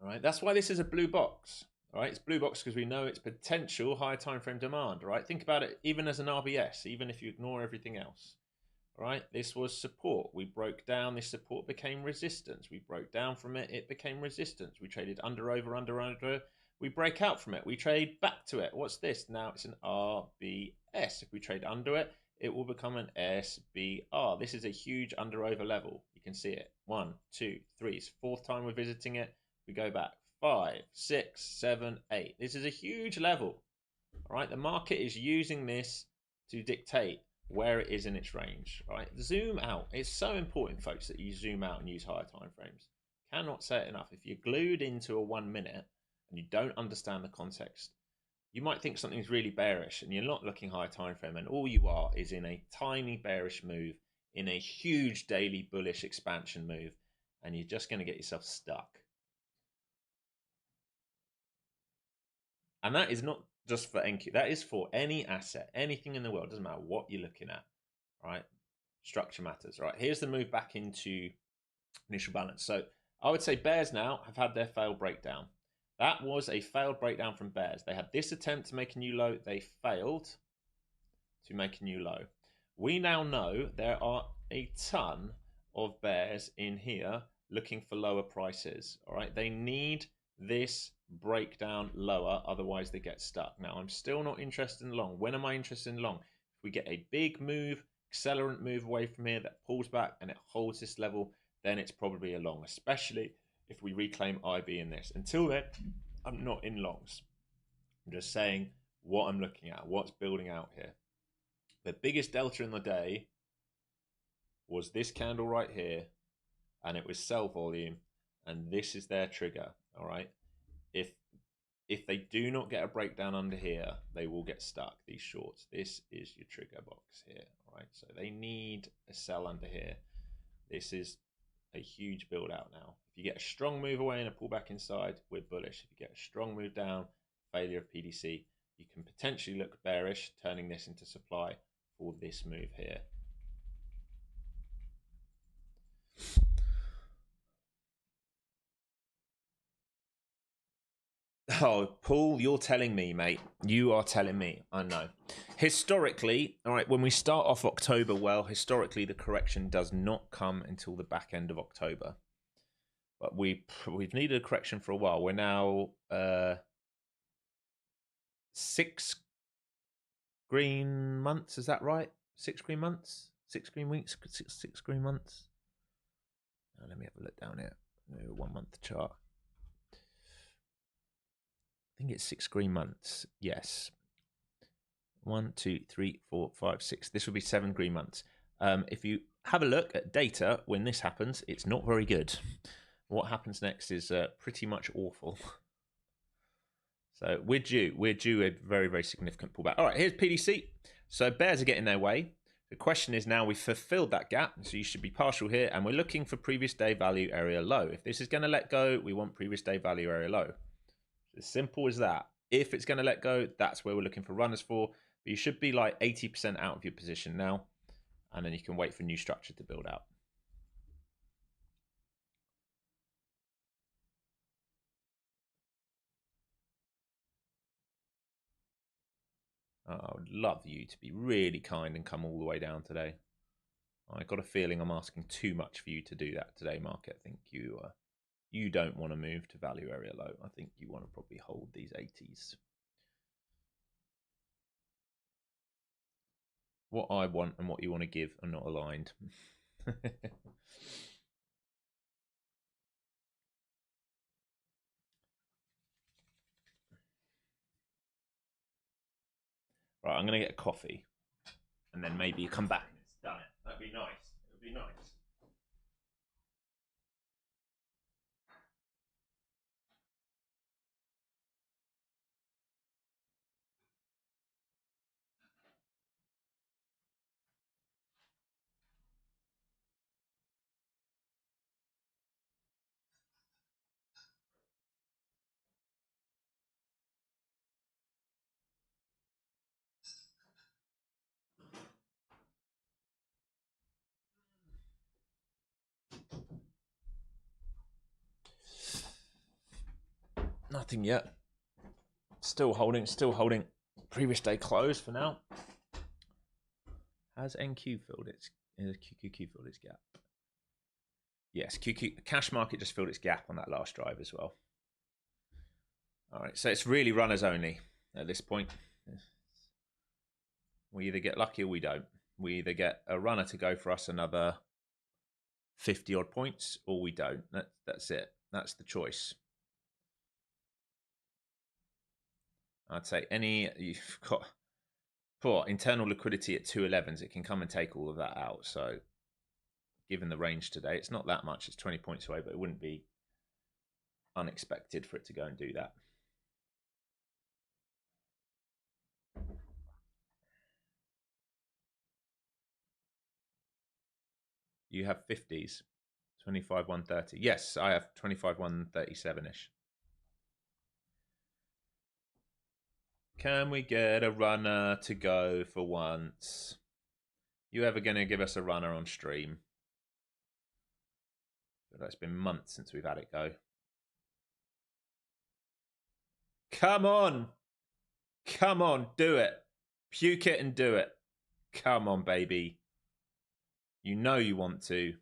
All right. That's why this is a blue box. All right. It's blue box because we know it's potential high time frame demand. All right. Think about it even as an RBS, even if you ignore everything else. All right. This was support. We broke down. This support became resistance. We broke down from it. It became resistance. We traded under, over, under, under. We break out from it. We trade back to it. What's this? Now it's an RBS. If we trade under it, it will become an SBR. This is a huge under over level. You can see it. 1, 2, 3. It's fourth time we're visiting it. We go back. 5, 6, 7, 8. This is a huge level. All right. The market is using this to dictate where it is in its range. Right. Zoom out. It's so important, folks, that you zoom out and use higher time frames. Cannot say it enough. If you're glued into a 1 minute, and you don't understand the context, you might think something's really bearish and you're not looking high time frame, and all you are is in a tiny bearish move in a huge daily bullish expansion move, and you're just going to get yourself stuck. And that is not just for NQ, that is for any asset, anything in the world. Doesn't matter what you're looking at, right? Structure matters. Right, here's the move back into initial balance. So I would say bears now have had their failed breakdown. That was a failed breakdown from bears. They had this attempt to make a new low. They failed to make a new low. We now know there are a ton of bears in here looking for lower prices. All right, they need this breakdown lower, otherwise they get stuck. Now, I'm still not interested in long. When am I interested in long? If we get a big move, accelerant move away from here that pulls back and it holds this level, then it's probably a long, especially if we reclaim IB in this. Until then, I'm not in longs. I'm just saying what I'm looking at, what's building out here. The biggest delta in the day was this candle right here, and it was sell volume, and this is their trigger. All right. If they do not get a breakdown under here, they will get stuck, these shorts. This is your trigger box here. All right. So they need a sell under here. This is a huge build out now. If you get a strong move away and a pullback inside, we're bullish. If you get a strong move down, failure of PDC, you can potentially look bearish, turning this into supply for this move here. Oh, Paul, you're telling me, mate. You are telling me. I know. Historically, all right, when we start off October, well, historically, the correction does not come until the back end of October. But we've needed a correction for a while. We're now 6 green months. Is that right? 6 green months? 6 green weeks? 6 green months? Oh, let me have a look down here. 1 month chart. I think it's 6 green months. Yes. 1, 2, 3, 4, 5, 6. This will be 7 green months. If you have a look at data when this happens, it's not very good. What happens next is pretty much awful. So we're due a very, very significant pullback. All right, here's PDC. So bears are getting their way. The question is now we've fulfilled that gap. So you should be partial here. And we're looking for previous day value area low. If this is going to let go, we want previous day value area low. As simple as that. If it's going to let go, that's where we're looking for runners for. But you should be like 80% out of your position now. And then you can wait for new structure to build out. I would love you to be really kind and come all the way down today. I got a feeling I'm asking too much for you to do that today, market. I think you don't want to move to value area low. I think you want to probably hold these 80s. What I want and what you want to give are not aligned. Right, I'm going to get a coffee. And then maybe you come back and it's done it. That'd be nice. It would be nice. Nothing yet. Still holding. Previous day close for now. Has NQ filled its QQQ filled its gap? Yes, QQ cash market just filled its gap on that last drive as well. All right, so it's really runners only at this point. We either get lucky or we don't. We either get a runner to go for us another 50 odd points or we don't. That's it. That's the choice. I'd say you've got poor internal liquidity at 211s. It can come and take all of that out. So given the range today, it's not that much. It's 20 points away, but it wouldn't be unexpected for it to go and do that. You have 50s, 25, 130. Yes, I have 25, 137-ish. Can we get a runner to go for once? You ever going to give us a runner on stream? It's been months since we've had it go. Come on. Come on, do it. Puke it and do it. Come on, baby. You know you want to.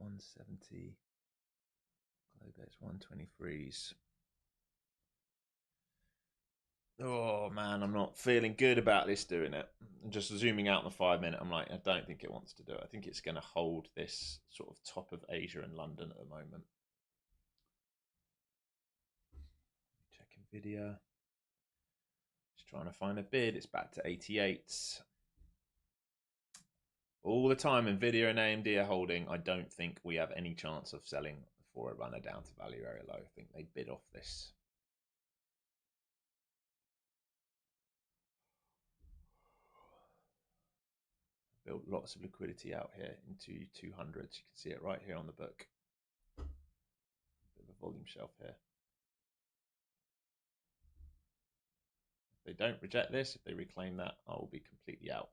$170. Globex 123s. Oh man, I'm not feeling good about this doing it. Just zooming out in the 5 minute, I'm like, I don't think it wants to do it. I think it's going to hold this sort of top of Asia and London at the moment. Check Nvidia. Just trying to find a bid. It's back to 88s. All the time, Nvidia and AMD are holding. I don't think we have any chance of selling before a runner down to value area low. I think they bid off this. Built lots of liquidity out here into 200s. You can see it right here on the book. Bit of a volume shelf here. If they don't reject this, if they reclaim that, I will be completely out.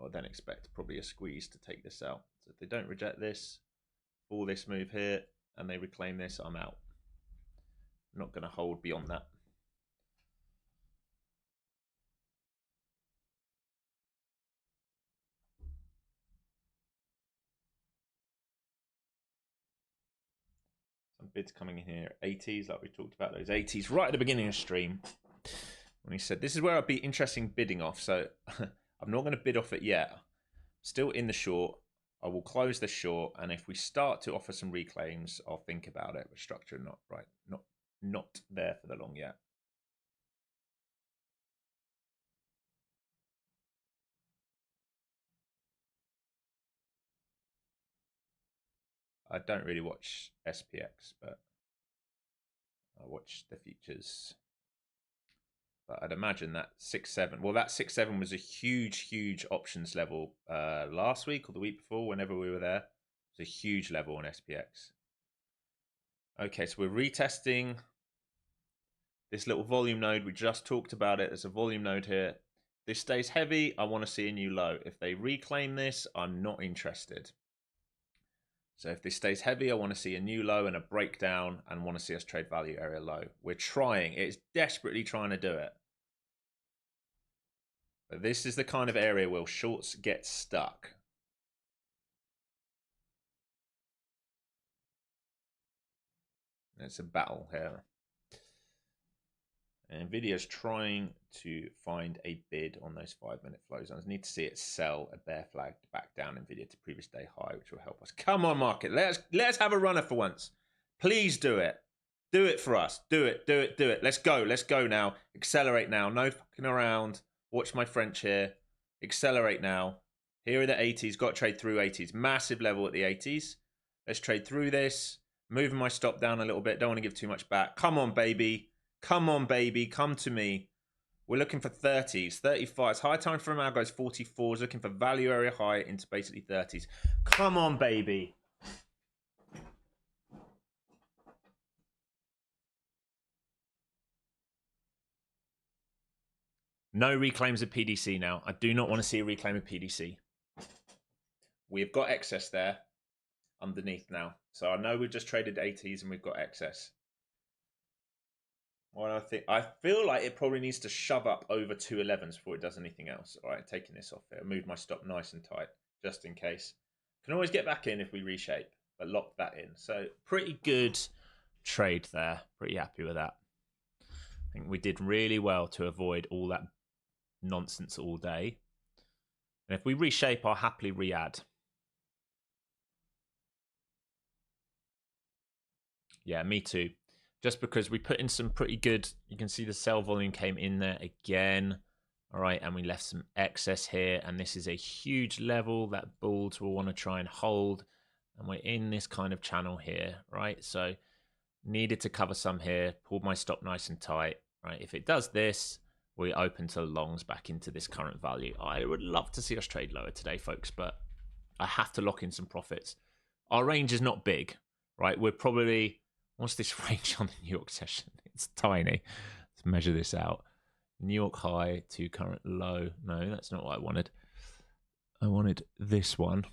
I'll then expect probably a squeeze to take this out. So if they don't reject this, for this move here, and they reclaim this, I'm out. I'm not going to hold beyond that. Some bids coming in here, 80s, like we talked about, those 80s right at the beginning of stream. When he said, this is where I'd be interested in bidding off. So I'm not going to bid off it yet. Still in the short. I will close the short, and if we start to offer some reclaims, I'll think about it. But structure not right, not there for the long yet. I don't really watch SPX, but I watch the futures. But I'd imagine that 6-7. Well, that 6-7 was a huge options level last week or the week before, whenever we were there. It was a huge level on SPX. Okay, so we're retesting this little volume node. We just talked about it. There's a volume node here. This stays heavy. I want to see a new low. If they reclaim this, I'm not interested. So if this stays heavy, I want to see a new low and a breakdown and want to see us trade value area low. We're trying. It's desperately trying to do it. But this is the kind of area where shorts get stuck. It's a battle here. And Nvidia's trying to find a bid on those 5-minute flow zones. Need to see it sell a bear flag back down Nvidia to previous day high, which will help us. Come on, market. Let's have a runner for once. Please do it. Do it for us. Do it. Do it. Do it. Let's go. Let's go now. Accelerate now. No fucking around. Watch my French here. Accelerate now. Here are the 80s. Got to trade through 80s. Massive level at the 80s. Let's trade through this. Moving my stop down a little bit. Don't want to give too much back. Come on, baby. Come on, baby. Come to me. We're looking for 30s, 35s. High time from Algo's 44s. Looking for value area high into basically 30s. Come on, baby. No reclaims of PDC now. I do not want to see a reclaim of PDC. We've got excess there underneath now. So I know we've just traded 80s and we've got excess. Well, I feel like it probably needs to shove up over 211s before it does anything else. All right, taking this off here. Move my stop nice and tight, just in case. Can always get back in if we reshape, but lock that in. So pretty good trade there. Pretty happy with that. I think we did really well to avoid all that nonsense all day. And if we reshape, I'll happily re-add. Yeah, me too. Just because we put in some pretty good, you can see the sell volume came in there again. All right, and we left some excess here. And this is a huge level that bulls will want to try and hold. And we're in this kind of channel here, right? So needed to cover some here, pulled my stop nice and tight, right? If it does this, we open to longs back into this current value. I would love to see us trade lower today, folks, but I have to lock in some profits. Our range is not big, right? We're probably... What's this range on the New York session? It's tiny. Let's measure this out. New York high to current low. No, that's not what I wanted. I wanted this one.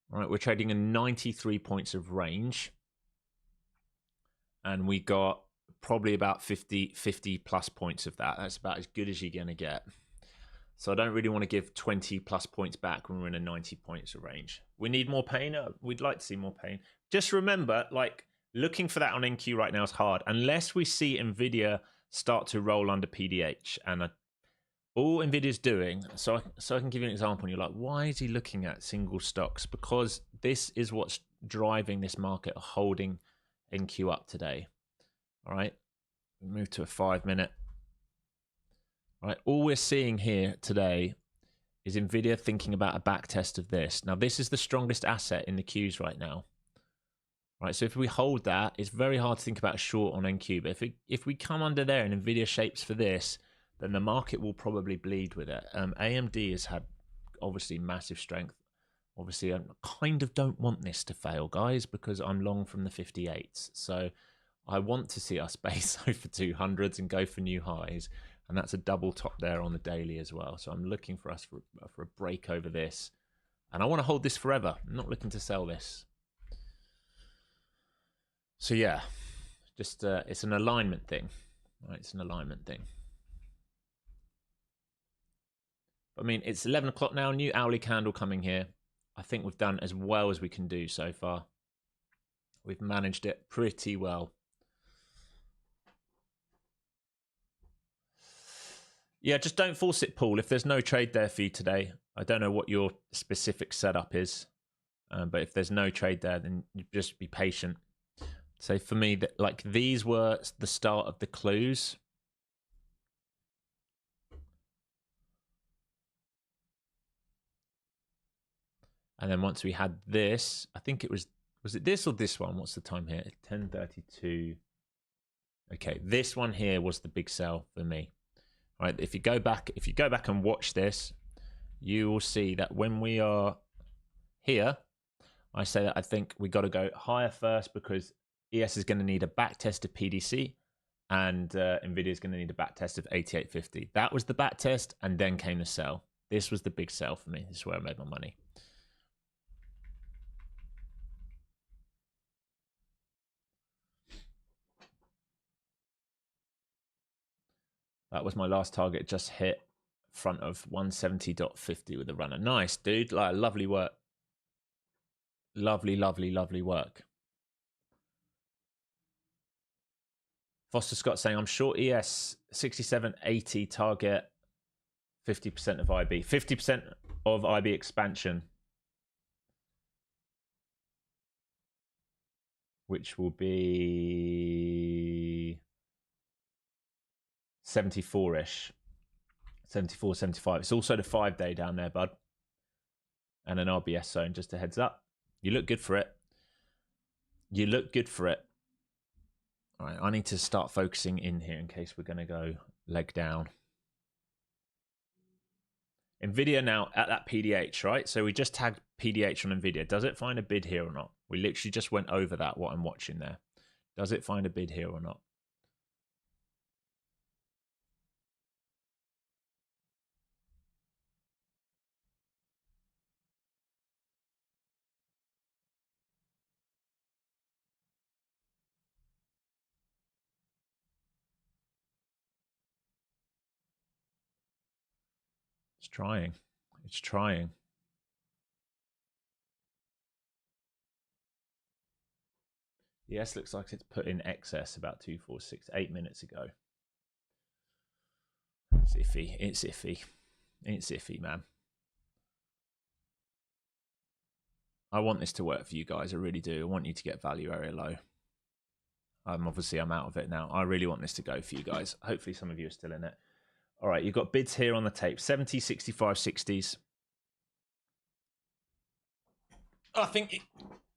All right, we're trading in 93 points of range. And we got probably about 50 plus points of that. That's about as good as you're going to get. So I don't really want to give 20 plus points back when we're in a 90 points of range. We need more pain. We'd like to see more pain. Just remember, like, looking for that on NQ right now is hard. Unless we see NVIDIA start to roll under PDH. And all NVIDIA's doing, so I can give you an example. And you're like, why is he looking at single stocks? Because this is what's driving this market, holding NQ up today. All right. We move to a 5-minute. Right, all we're seeing here today is NVIDIA thinking about a back test of this. Now, this is the strongest asset in the Qs right now. Right, so if we hold that, it's very hard to think about a short on NQ. But if we come under there and NVIDIA shapes for this, then the market will probably bleed with it. AMD has had, obviously, massive strength. Obviously, I kind of don't want this to fail, guys, because I'm long from the 58s. So I want to see us base over 200s and go for new highs. And that's a double top there on the daily as well. So I'm looking for us for a break over this. And I want to hold this forever. I'm not looking to sell this. So yeah, just it's an alignment thing. Right, it's an alignment thing. I mean, it's 11 o'clock now. New hourly candle coming here. I think we've done as well as we can do so far. We've managed it pretty well. Yeah, just don't force it, Paul. If there's no trade there for you today, I don't know what your specific setup is, but if there's no trade there, then you just be patient. So for me, like, these were the start of the clues. And then once we had this, I think it was it this or this one? What's the time here? 10:32. Okay, this one here was the big sell for me. All right, if you go back and watch this, you will see that when we are here, I say that I think we got to go higher first because ES is going to need a back test of PDC and NVIDIA is going to need a back test of 8850. That was the back test, and then came the sell. This was the big sell for me. This is where I made my money. That was my last target, just hit front of 170.50 with the runner. Nice, dude. Like, lovely work. Lovely, lovely, lovely work. Foster Scott saying, I'm short ES 6780 target 50% of IB. 50% of IB expansion. Which will be 74-ish. 74, 75. It's also the 5-day down there, bud. And an RBS zone, just a heads up. You look good for it. You look good for it. All right, I need to start focusing in here in case we're going to go leg down. NVIDIA now at that PDH, right? So we just tagged PDH on NVIDIA. Does it find a bid here or not? We literally just went over that, what I'm watching there. Does it find a bid here or not? It's trying. It's trying. Yes, looks like it's put in excess about 2, 4, 6, 8 minutes ago. It's iffy. It's iffy. It's iffy, man. I want this to work for you guys. I really do. I want you to get value area low. Obviously, I'm out of it now. I really want this to go for you guys. Hopefully, some of you are still in it. All right, you've got bids here on the tape. 70, 65, 60s. I think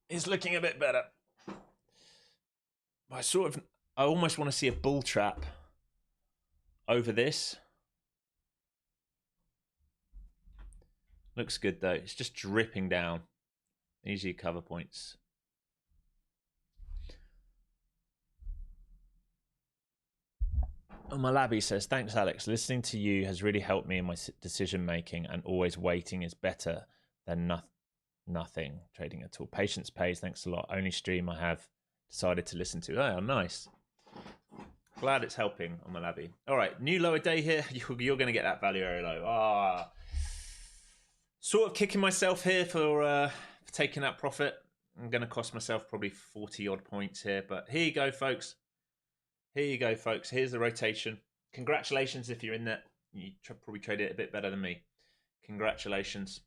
it's looking a bit better. I almost want to see a bull trap over this. Looks good, though. It's just dripping down. These are your cover points. My labby says, thanks, Alex. Listening to you has really helped me in my decision making, and always waiting is better than nothing trading at all. Patience pays. Thanks a lot. Only stream I have decided to listen to. Oh, nice. Glad it's helping on my labby. All right, new lower day here. You're going to get that value area low. Sort of kicking myself here for taking that profit. I'm going to cost myself probably 40 odd points here, but here you go, folks. Here you go, folks. Here's the rotation. Congratulations if you're in that. You probably traded it a bit better than me. Congratulations.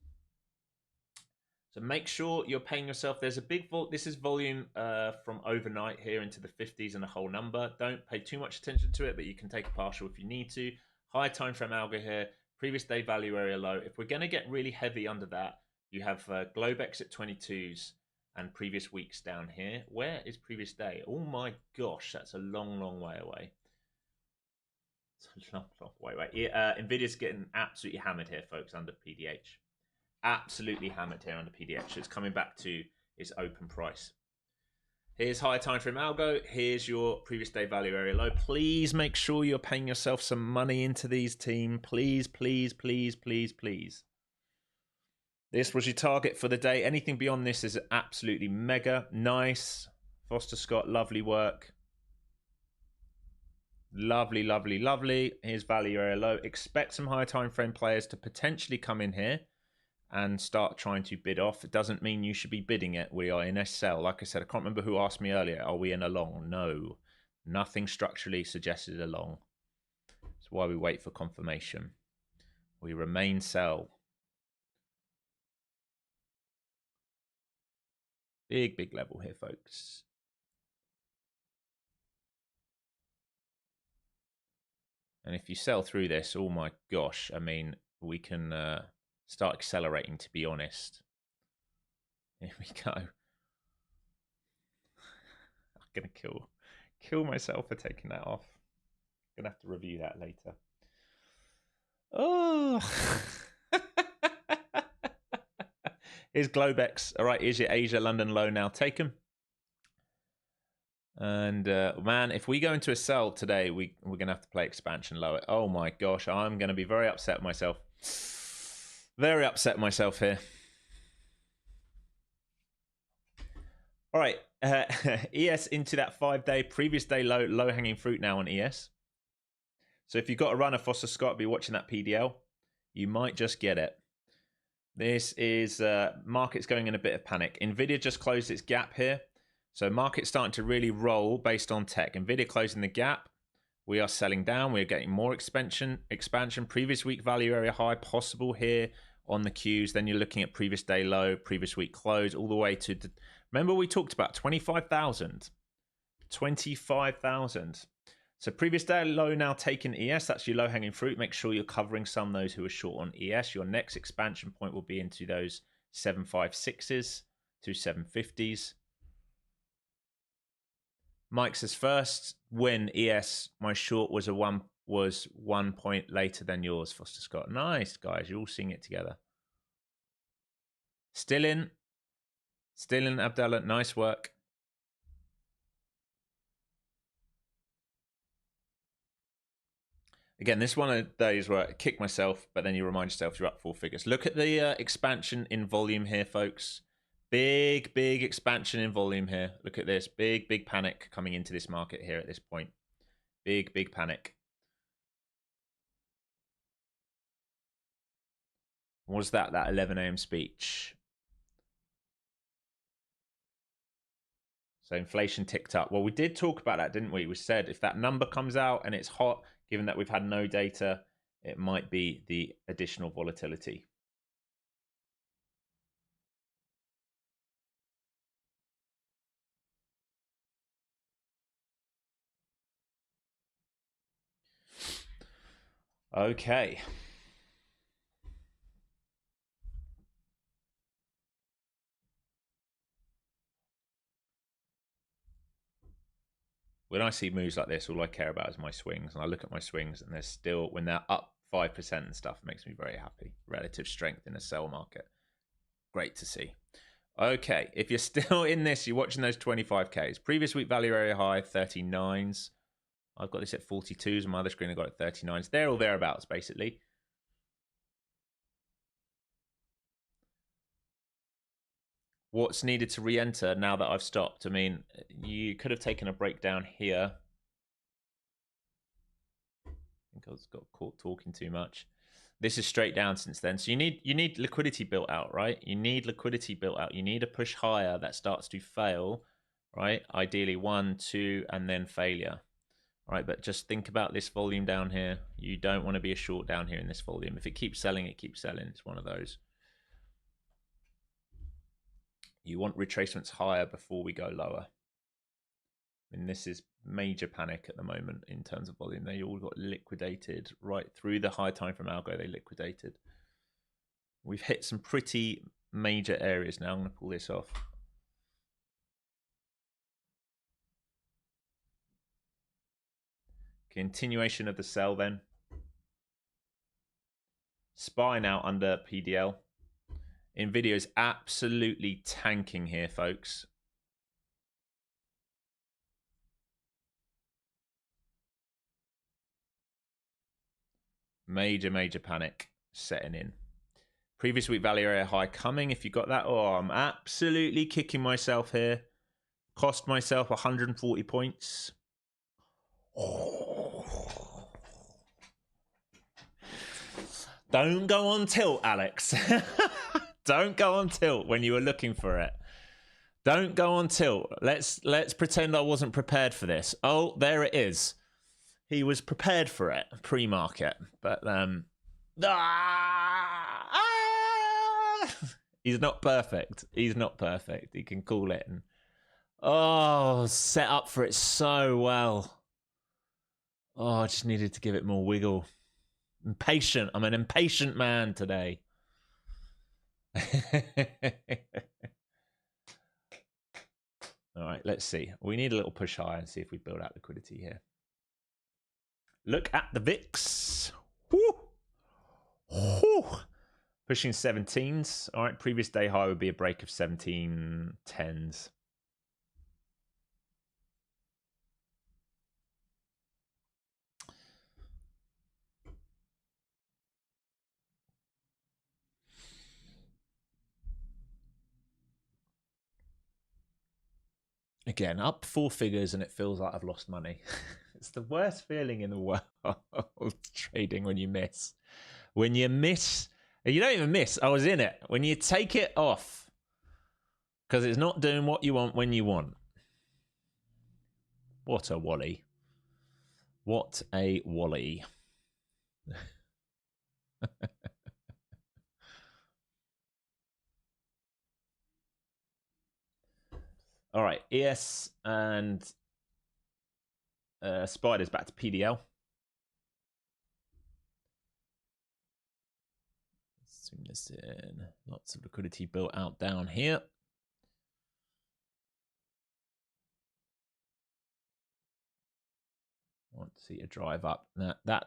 So make sure you're paying yourself. There's a big this is volume from overnight here into the 50s and a whole number. Don't pay too much attention to it, but you can take a partial if you need to. High time frame algo here. Previous day value area low. If we're going to get really heavy under that, you have Globex at 22s. And previous weeks down here. Where is previous day? Oh my gosh, that's a long, long way away. It's a long, long way away. NVIDIA's getting absolutely hammered here, folks, under PDH. Absolutely hammered here under PDH. It's coming back to its open price. Here's higher time frame algo. Here's your previous day value area low. Please make sure you're paying yourself some money into these, team. Please, please, please, please, please. This was your target for the day. Anything beyond this is absolutely mega. Nice. Foster Scott, lovely work. Lovely, lovely, lovely. Here's value area low. Expect some higher time frame players to potentially come in here and start trying to bid off. It doesn't mean you should be bidding it. We are in a sell. Like I said, I can't remember who asked me earlier. Are we in a long? No. Nothing structurally suggested a long. That's why we wait for confirmation. We remain sell. Big, big level here, folks. And if you sell through this, oh my gosh, I mean, we can start accelerating, to be honest. Here we go. I'm going to kill myself for taking that off. I'm going to have to review that later. Oh. Here's Globex. All right, here's your Asia London low now taken. And man, if we go into a sell today, we're going to have to play expansion lower. Oh my gosh, I'm going to be very upset with myself. Very upset with myself here. All right, ES into that 5-day, previous day low hanging fruit now on ES. So if you've got a runner, Foster Scott, be watching that PDL, you might just get it. This is market's going in a bit of panic. Nvidia just closed its gap here. So market's starting to really roll based on tech. Nvidia closing the gap. We are selling down. We're getting more expansion. Previous week value area high possible here on the Qs. Then you're looking at previous day low, previous week close, all the way to... Remember we talked about 25,000. 25,000. So previous day low now taking ES. That's your low-hanging fruit. Make sure you're covering some of those who are short on ES. Your next expansion point will be into those 756s to 750s. Mike says first when ES, my short was one point later than yours, Foster Scott. Nice, guys. You're all seeing it together. Still in, Abdallah. Nice work. Again, this is one of the days where I kick myself, but then you remind yourself you're up 4 figures. Look at the expansion in volume here, folks. Big expansion in volume here. Look at this. Big panic coming into this market here at this point. Big panic. What was that 11 a.m. speech? So inflation ticked up. Well, we did talk about that, didn't we? We said if that number comes out and it's hot, given that we've had no data, it might be the additional volatility. Okay. When I see moves like this, all I care about is my swings. And I look at my swings and they're still, when they're up 5% and stuff, it makes me very happy. Relative strength in a sell market. Great to see. Okay, if you're still in this, you're watching those 25Ks. Previous week value area high, 39s. I've got this at 42s. On my other screen, I've got it at 39s. They're all thereabouts, basically. What's needed to re-enter now that I've stopped? I mean, you could have taken a breakdown here. I think I got caught talking too much. This is straight down since then. So you need liquidity built out, right? You need liquidity built out. You need a push higher that starts to fail, right? Ideally 1, 2, and then failure. All right, but just think about this volume down here. You don't want to be a short down here in this volume. If it keeps selling, it keeps selling. It's one of those. You want retracements higher before we go lower. I mean, this is major panic at the moment in terms of volume. They all got liquidated right through the high time from algo. They liquidated. We've hit some pretty major areas now. I'm going to pull this off. Continuation of the sell then. SPY now under PDL. Nvidia is absolutely tanking here, folks. Major panic setting in. Previous week value area high coming. If you got that, oh, I'm absolutely kicking myself here. Cost myself 140 points. Don't go on tilt, Alex. Don't go on tilt when you were looking for it. Don't go on tilt. Let's pretend I wasn't prepared for this. Oh, there it is. He was prepared for it pre-market, but he's not perfect. He's not perfect. He can call it and set up for it so well. Oh, I just needed to give it more wiggle. Impatient. I'm an impatient man today. All right, let's see. We need a little push higher and see if we build out liquidity here. Look at the VIX. Woo! Woo! Pushing 17s. All right, previous day high would be a break of 1710s. Again, up 4 figures and it feels like I've lost money. It's the worst feeling in the world, trading when you miss. When you miss, you don't even miss. I was in it. When you take it off because it's not doing what you want when you want. What a wally. What a wally. All right, ES and Spiders back to PDL. Zoom this in. Lots of liquidity built out down here. Want to see a drive up. That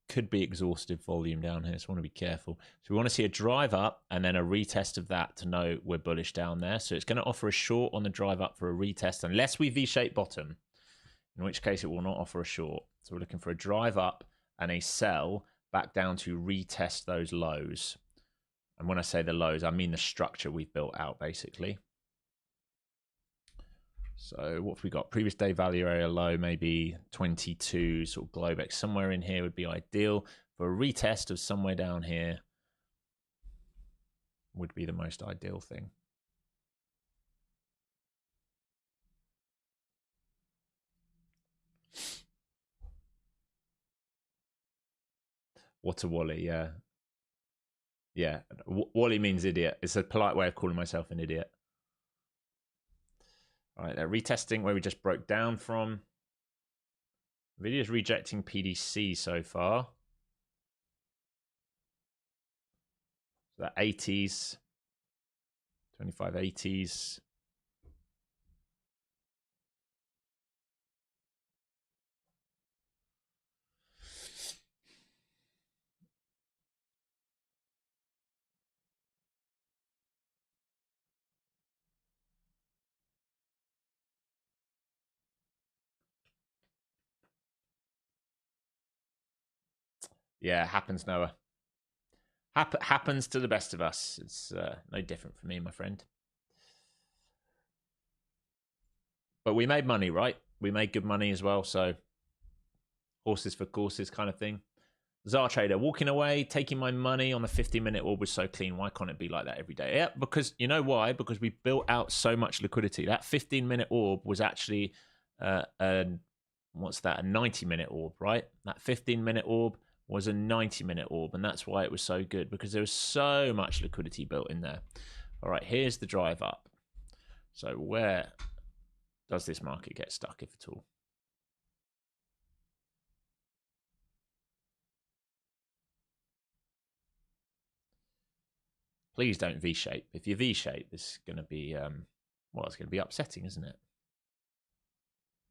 could be exhaustive volume down here, so I want to be careful. So we want to see a drive up and then a retest of that to know we're bullish down there. So it's going to offer a short on the drive up for a retest unless we V-shape bottom, in which case it will not offer a short. So we're looking for a drive up and a sell back down to retest those lows. And when I say the lows, I mean the structure we've built out, basically. So what have we got? Previous day value area low, maybe 22, sort of Globex. Somewhere in here would be ideal. For a retest of somewhere down here would be the most ideal thing. What a wally, yeah. Yeah, wally means idiot. It's a polite way of calling myself an idiot. All right, they're retesting where we just broke down from. Video's rejecting PDC so far. So that 80s, 2580s. Yeah, happens, Noah. Happens to the best of us. It's no different for me, my friend. But we made money, right? We made good money as well. So horses for courses kind of thing. Zar Trader, walking away, taking my money on the 15-minute orb was so clean. Why can't it be like that every day? Yeah, because you know why? Because we built out so much liquidity. That 15-minute orb was actually, what's that? A 90-minute orb, right? That 15-minute orb was a 90-minute orb. And that's why it was so good, because there was so much liquidity built in there. All right, here's the drive up. So where does this market get stuck, if at all? Please don't V-shape. If you V-shape, this is going to be, well, it's going to be upsetting, isn't it?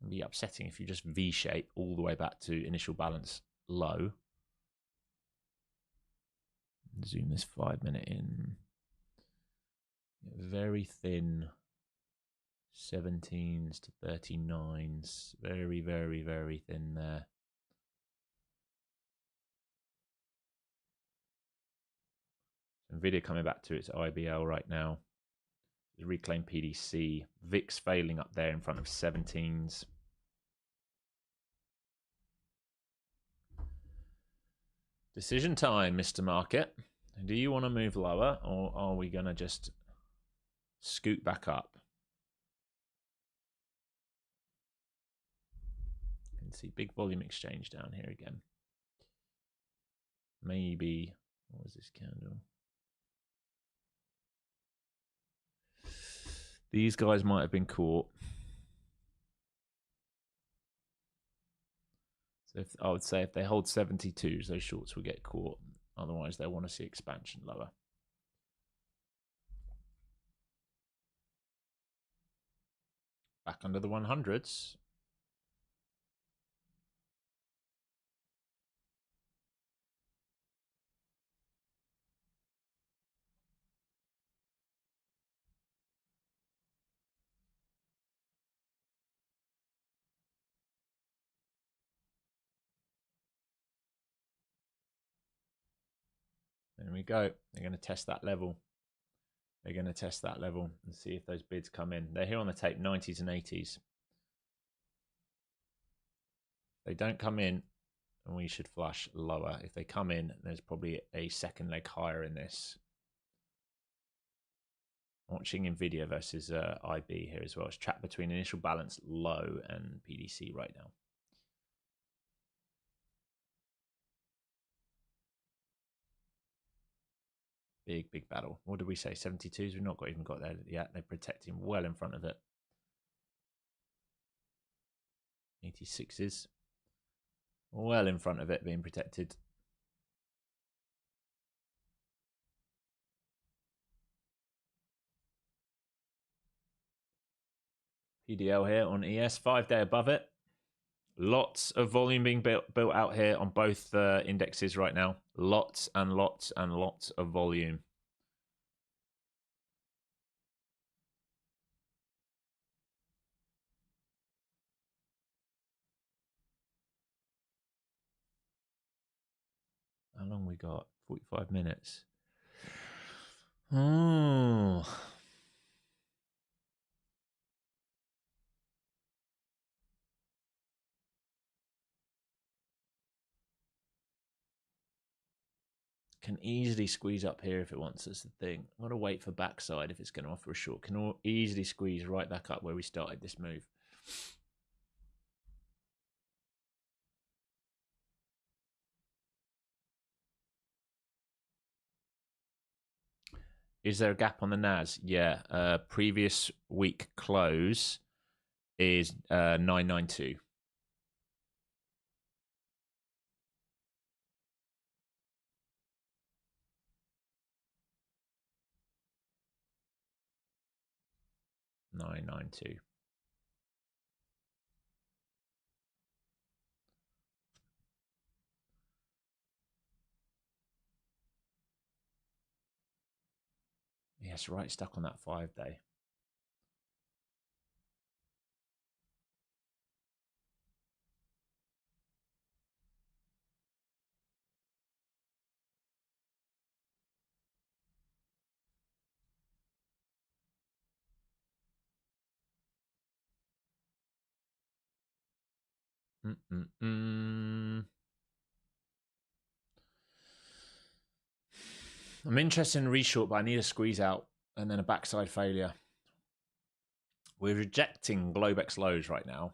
It'll be upsetting if you just V-shape all the way back to initial balance low. Zoom this 5-minute in. Very thin 17s to 39s. Very, very, very thin there. Nvidia coming back to its IBL right now. Reclaim PDC. VIX failing up there in front of 17s. Decision time, Mr. Market. Do you want to move lower, or are we going to just scoot back up? You can see big volume exchange down here again. Maybe, what was this candle? These guys might have been caught. So I would say if they hold 72s, those shorts will get caught. Otherwise, they'll want to see expansion lower. Back under the 100s. There we go. They're going to test that level. They're going to test that level and see if those bids come in. They're here on the tape, 90s and 80s. They don't come in, and we should flush lower. If they come in, there's probably a second leg higher in this. Watching Nvidia versus IB here as well. It's trapped between initial balance low and PDC right now. Big battle. What did we say? 72s? We've not even got there yet. They're protecting well in front of it. 86s. Well in front of it being protected. PDL here on ES, 5-day above it. Lots of volume being built out here on both indexes right now. Lots and lots and lots of volume. How long we got? 45 minutes. Oh. Can easily squeeze up here if it wants. That's the thing. I'm going to wait for backside if it's going to offer a short. Can easily squeeze right back up where we started this move. Is there a gap on the NAS? Yeah. Previous week close is 992. Yes, right, stuck on that 5-day. I'm interested in reshort, but I need a squeeze out and then a backside failure. We're rejecting Globex lows right now.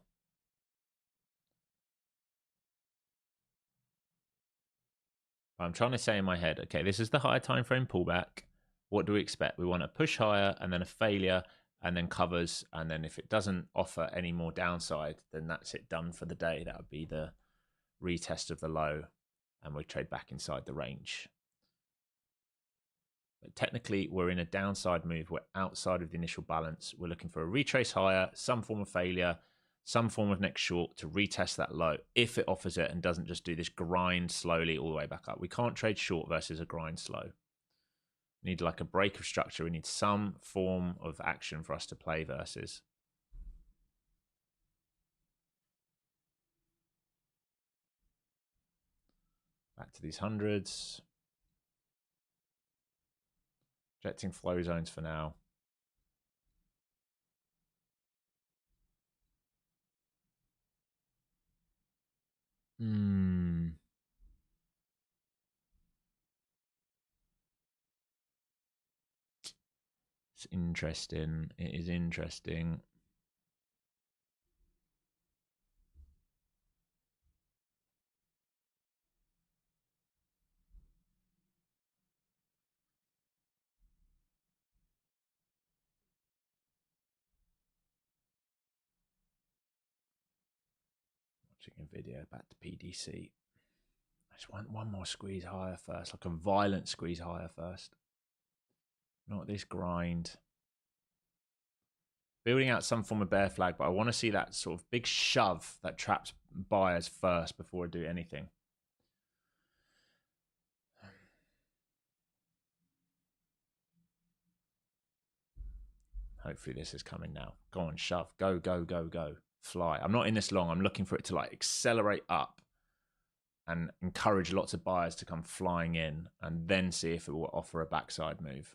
I'm trying to say in my head, okay, this is the higher time frame pullback. What do we expect? We want to push higher and then a failure and then covers. And then if it doesn't offer any more downside, then that's it, done for the day. That would be the retest of the low and we trade back inside the range. But technically, we're in a downside move. We're outside of the initial balance. We're looking for a retrace higher, some form of failure, some form of next short to retest that low if it offers it and doesn't just do this grind slowly all the way back up. We can't trade short versus a grind slow. We need like a break of structure. We need some form of action for us to play versus. Back to these hundreds. Rejecting flow zones for now. It's interesting. It is interesting. Watching a video back to PDC. I just want one more squeeze higher first, like a violent squeeze higher first. Not this grind. Building out some form of bear flag, but I want to see that sort of big shove that traps buyers first before I do anything. Hopefully this is coming now. Go on, shove. Go, go, go, go. Fly. I'm not in this long. I'm looking for it to like accelerate up and encourage lots of buyers to come flying in and then see if it will offer a backside move.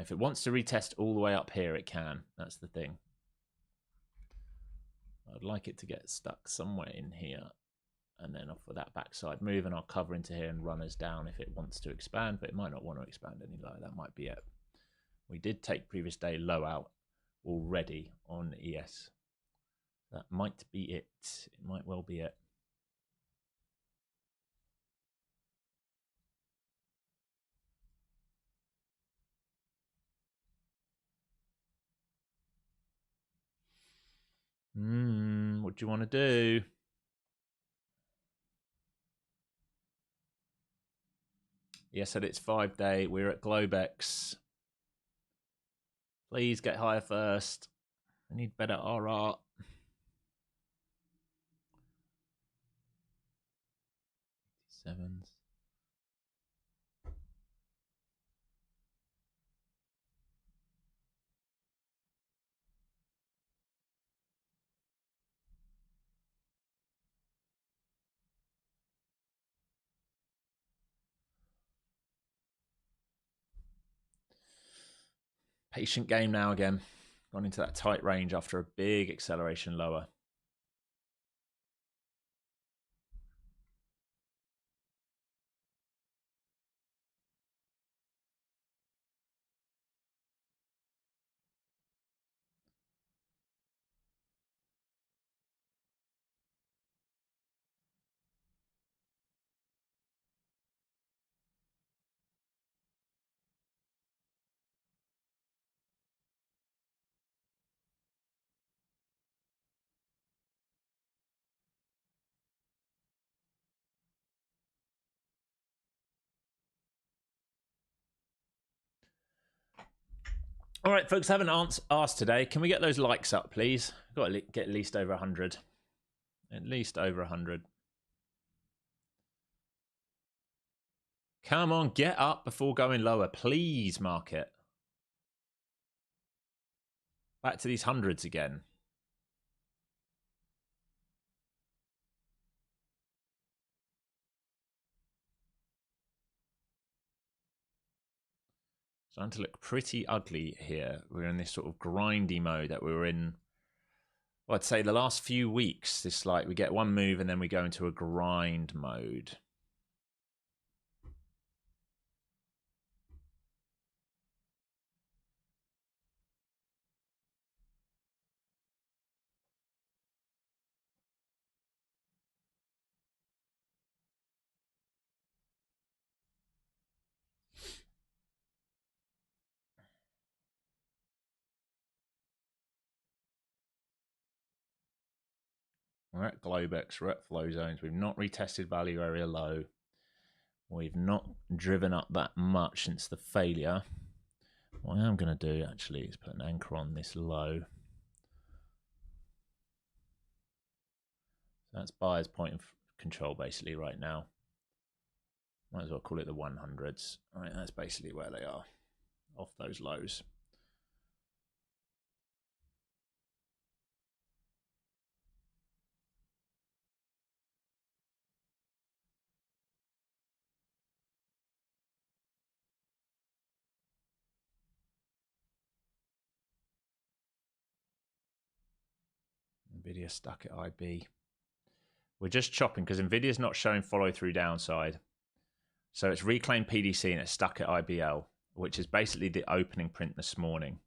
If it wants to retest all the way up here, it can. That's the thing. I'd like it to get stuck somewhere in here. And then off of that backside move, and I'll cover into here and run us down if it wants to expand, but it might not want to expand any lower. That might be it. We did take previous day low out already on ES. That might be it. It might well be it. What do you want to do? Yes, and it's 5 day. We're at Globex. Please get higher first. I need better RR. Sevens. Patient game now again. Gone into that tight range after a big acceleration lower. All right, folks, I haven't asked today. Can we get those likes up, please? I've got to get at least over 100. At least over 100. Come on, get up before going lower. Please, market. Back to these hundreds again. Starting to look pretty ugly here. We're in this sort of grindy mode that we were in, well, I'd say the last few weeks. This like we get one move and then we go into a grind mode. We're at Globex, we're at flow zones. We've not retested value area low. We've not driven up that much since the failure. What I am going to do actually is put an anchor on this low. So that's buyer's point of control basically right now. Might as well call it the 100s. All right, that's basically where they are off those lows. Nvidia stuck at IB. We're just chopping because Nvidia's not showing follow through downside. So it's reclaimed PDC and it's stuck at IBL, which is basically the opening print this morning.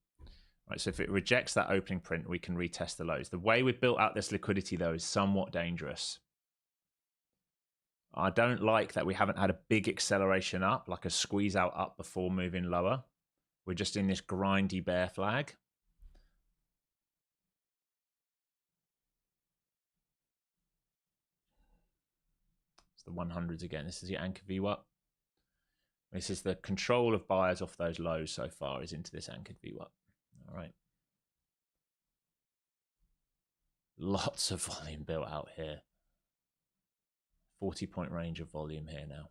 Right, so if it rejects that opening print, we can retest the lows. The way we've built out this liquidity, though, is somewhat dangerous. I don't like that we haven't had a big acceleration up, like a squeeze out up before moving lower. We're just in this grindy bear flag. It's the 100s again. This is the anchor VWAP. This is the control of buyers off those lows so far is into this anchored VWAP. All right. Lots of volume built out here. 40-point range of volume here now.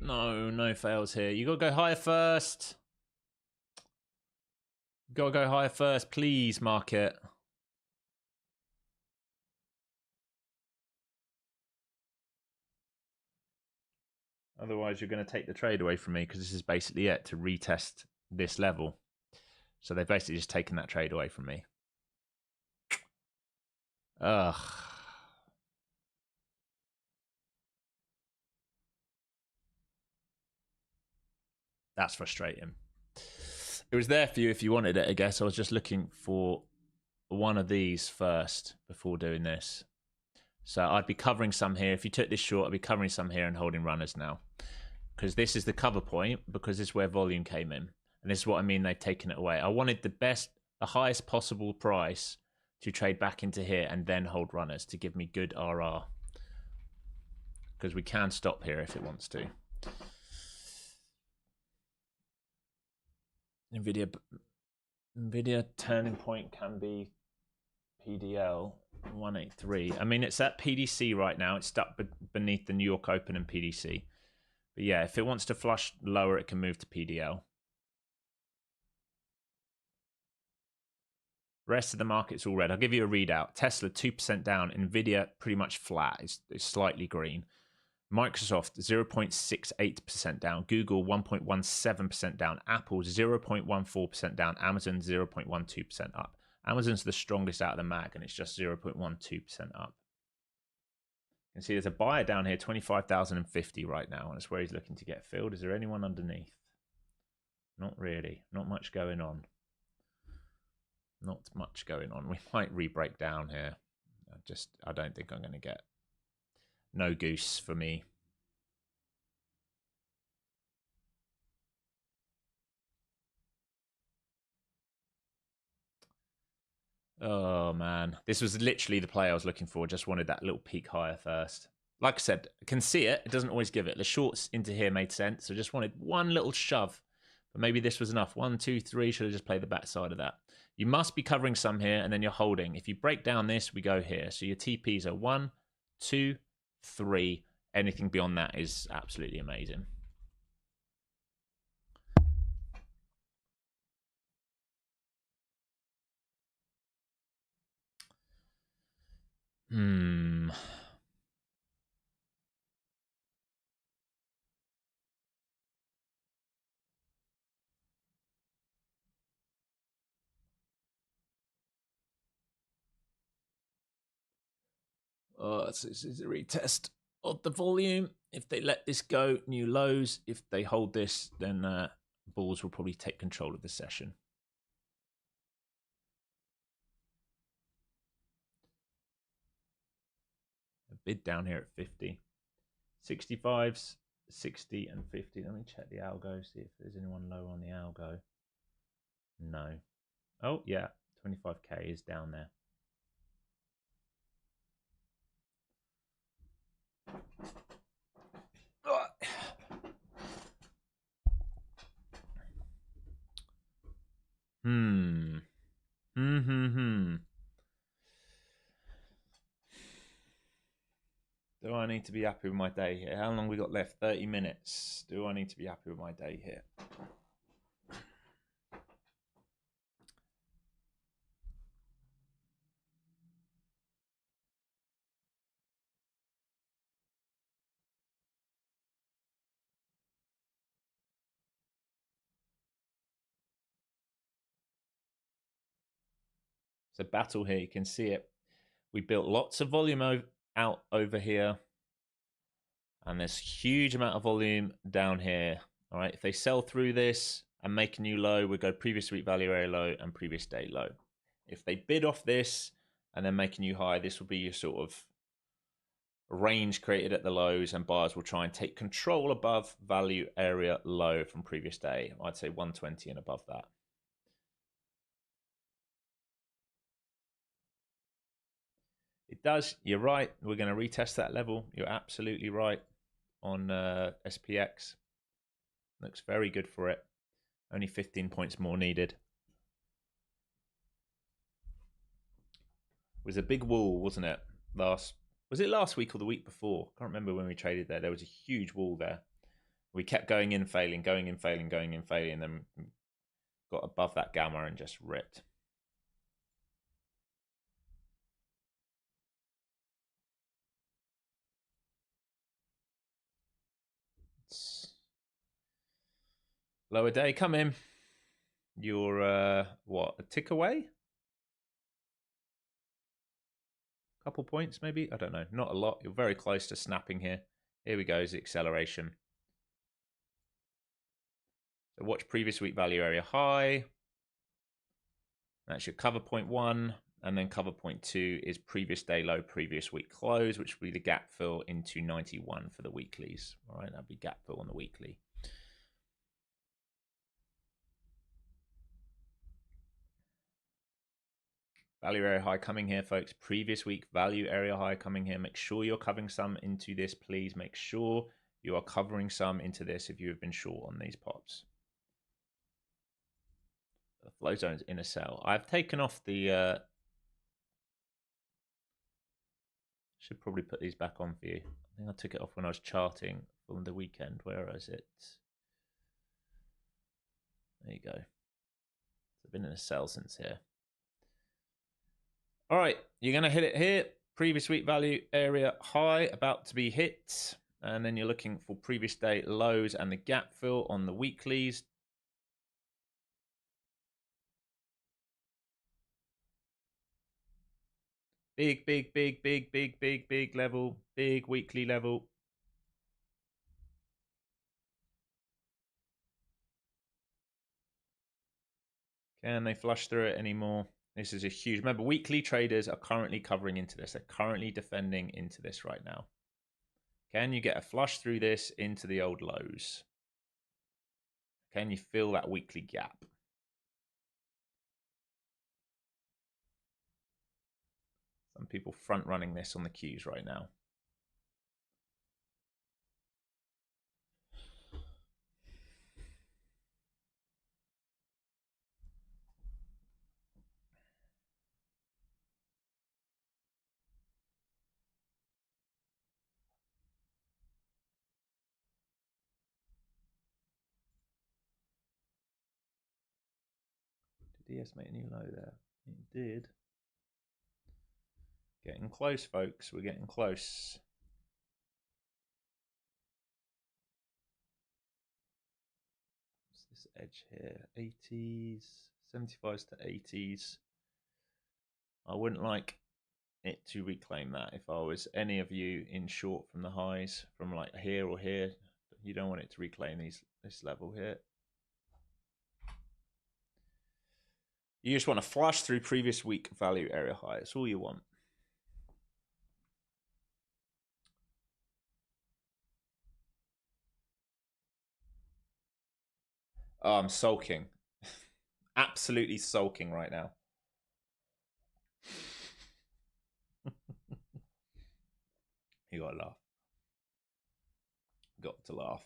No fails here. You gotta go higher first. You gotta go higher first, please, market. Otherwise, you're going to take the trade away from me because this is basically it to retest this level. So they've basically just taken that trade away from me. Ugh. That's frustrating. It was there for you if you wanted it, I guess. I was just looking for one of these first before doing this. So I'd be covering some here. If you took this short, I'd be covering some here and holding runners now. Because this is the cover point, because this is where volume came in. And this is what I mean, they've taken it away. I wanted the highest possible price to trade back into here and then hold runners to give me good RR. Because we can stop here if it wants to. Nvidia turning point can be PDL 183. I mean, it's at PDC right now. It's stuck beneath the New York Open and PDC. But yeah, if it wants to flush lower, it can move to PDL. Rest of the market's all red. I'll give you a readout. Tesla 2% down. Nvidia pretty much flat. It's slightly green. Microsoft 0.68% down. Google 1.17% down. Apple 0.14% down. Amazon 0.12% up. Amazon's the strongest out of the mag, and it's just 0.12% up. You can see there's a buyer down here, 25,050 right now, and it's where he's looking to get filled. Is there anyone underneath? Not really. Not much going on. Not much going on. We might re-break down here. I don't think I'm going to get no goose for me. Oh, man. This was literally the play I was looking for. Just wanted that little peak higher first. Like I said, I can see it. It doesn't always give it. The shorts into here made sense. So just wanted one little shove. But maybe this was enough. 1, 2, 3. Should have just played the backside of that. You must be covering some here, and then you're holding. If you break down this, we go here. So your TPs are 1, 2, 3. Anything beyond that is absolutely amazing. Oh, it's a retest of the volume. If they let this go, new lows. If they hold this, then bulls will probably take control of the session. A bid down here at 50. 65s, 60 and 50. Let me check the algo, see if there's anyone low on the algo. No. Oh, yeah. 25k is down there. Do I need to be happy with my day here? How long we got left? 30 minutes. Do I need to be happy with my day here? It's a battle here. You can see it. We built lots of volume out over here. And there's huge amount of volume down here. All right. If they sell through this and make a new low, we go previous week value area low and previous day low. If they bid off this and then make a new high, this will be your sort of range created at the lows, and buyers will try and take control above value area low from previous day. I'd say 120 and above that. It does. You're right. We're going to retest that level. You're absolutely right on SPX. Looks very good for it. Only 15 points more needed. It was a big wall, wasn't it? Was it last week or the week before? I can't remember when we traded there. There was a huge wall there We kept going in, failing, going in, failing, going in, failing, and then got above that gamma and just ripped. Lower day, come in. You're what, a tick away? Couple points maybe? I don't know. Not a lot. You're very close to snapping here. Here we go, is the acceleration. So watch previous week value area high. That's your cover point 1. And then cover point 2 is previous day low, previous week close, which will be the gap fill into 91 for the weeklies. All right, that'll be gap fill on the weekly. Value area high coming here, folks. Previous week value area high coming here. Make sure you're covering some into this, please. Make sure you are covering some into this if you have been short on these pops. The flow zone's in a cell. I've taken off the... should probably put these back on for you. I think I took it off when I was charting from the weekend. Where is it? There you go. I've been in a cell since here. All right, you're going to hit it here. Previous week value area high about to be hit. And then you're looking for previous day lows and the gap fill on the weeklies. Big, big, big, big, big, big, big level. Big weekly level. Can they flush through it anymore? This is a huge... Remember, weekly traders are currently covering into this. They're currently defending into this right now. Can you get a flush through this into the old lows? Can you fill that weekly gap? Some people front running this on the queues right now. Did ES make a new low there? It did. Getting close, folks. We're getting close. What's this edge here? 80s, 75s to 80s. I wouldn't like it to reclaim that. If I was any of you in short from the highs, from like here or here, you don't want it to reclaim this level here. You just want to flush through previous week value area high. That's all you want. Oh, I'm sulking. Absolutely sulking right now. You gotta laugh. Got to laugh.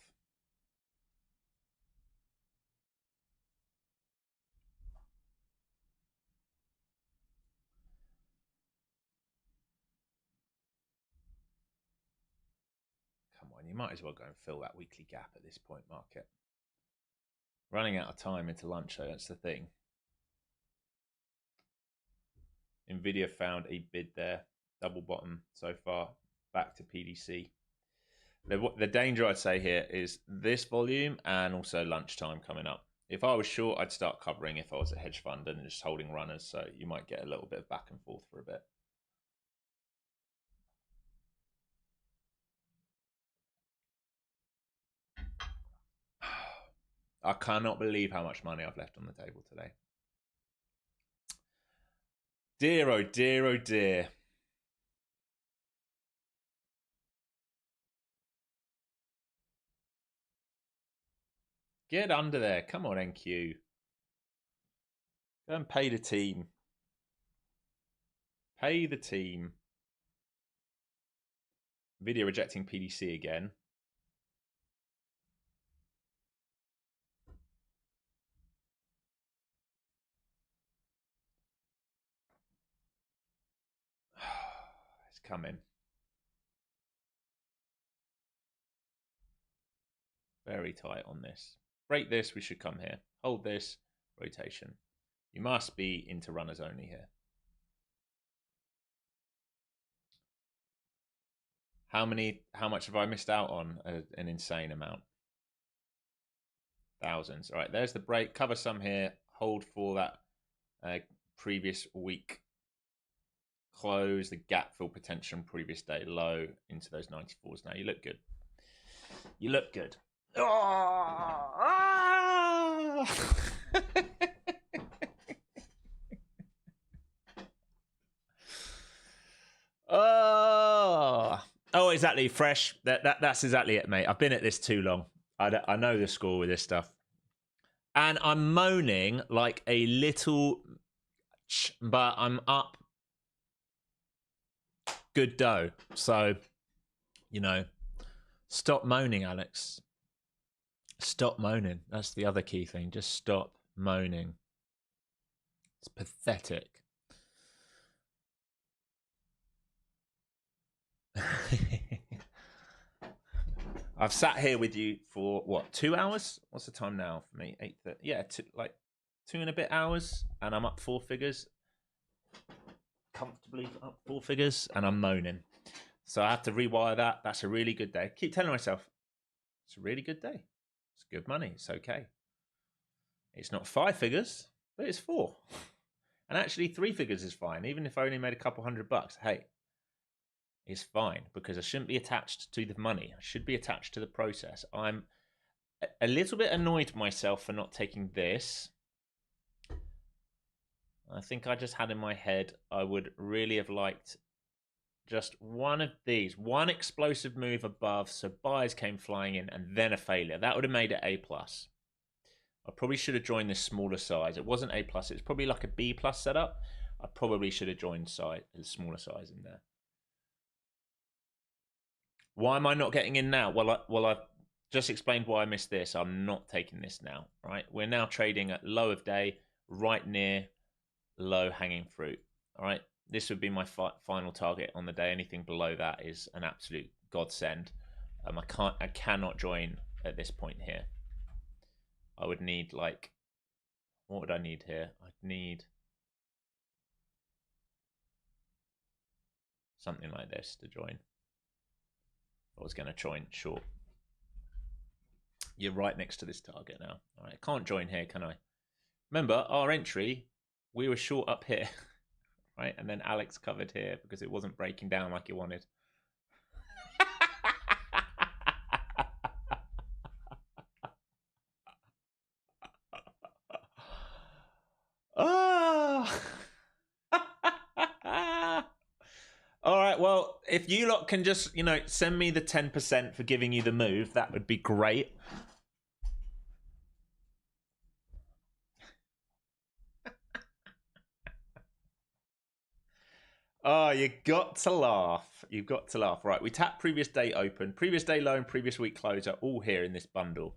Come on, you might as well go and fill that weekly gap at this point, market. Running out of time into lunch, though, that's the thing. Nvidia found a bid there, double bottom so far, back to PDC. The danger I'd say here is this volume and also lunchtime coming up. If I was short, I'd start covering if I was a hedge fund and just holding runners, so you might get a little bit of back and forth for a bit. I cannot believe how much money I've left on the table today. Dear, oh dear, oh dear. Get under there. Come on, NQ. Go and pay the team. Pay the team. Video rejecting PDC again. It's coming. Very tight on this. Break this, we should come here. Hold this, rotation. You must be into runners only here. How much have I missed out on? An insane amount. Thousands. All right, there's the break. Cover some here. Hold for that previous week close. The gap fill potential previous day low into those 94s. Now you look good. You look good. Oh! Oh, exactly. Fresh. That's exactly it, mate. I've been at this too long. I know the score with this stuff. And I'm moaning like a little, but I'm up good dough. So, you know, stop moaning, Alex. Stop moaning. That's the other key thing. Just stop moaning. It's pathetic. I've sat here with you for what, 2 hours? What's the time now for me? 8:30. Yeah, like 2 and a bit hours, and I'm up 4 figures. Comfortably up 4 figures, and I'm moaning. So I have to rewire that. That's a really good day. Keep telling myself it's a really good day. It's good money. It's okay. It's not 5 figures, but it's 4. And actually 3 figures is fine. Even if I only made a couple $100, hey, it's fine, because I shouldn't be attached to the money. I should be attached to the process. I'm a little bit annoyed with myself for not taking this. I think I just had in my head I would really have liked just one of these, one explosive move above, so buyers came flying in, and then a failure. That would have made it A+. I probably should have joined this smaller size. It wasn't A+, it's probably like a B+ setup. I probably should have joined the smaller size in there. Why am I not getting in now? Well, I've just explained why I missed this. I'm not taking this now, right? We're now trading at low of day, right near low hanging fruit, all right? This would be my final target on the day. Anything below that is an absolute godsend. I cannot join at this point here. I would need, like, what would I need here? I'd need something like this to join. I was going to join short. You're right next to this target now. All right, I can't join here, can I? Remember, our entry, we were short up here, right? And then Alex covered here because it wasn't breaking down like he wanted. Oh. All right, well, if you lot can just, send me the 10% for giving you the move, that would be great. Oh, you got to laugh. You've got to laugh. Right, we tap previous day open. Previous day low and previous week close are all here in this bundle.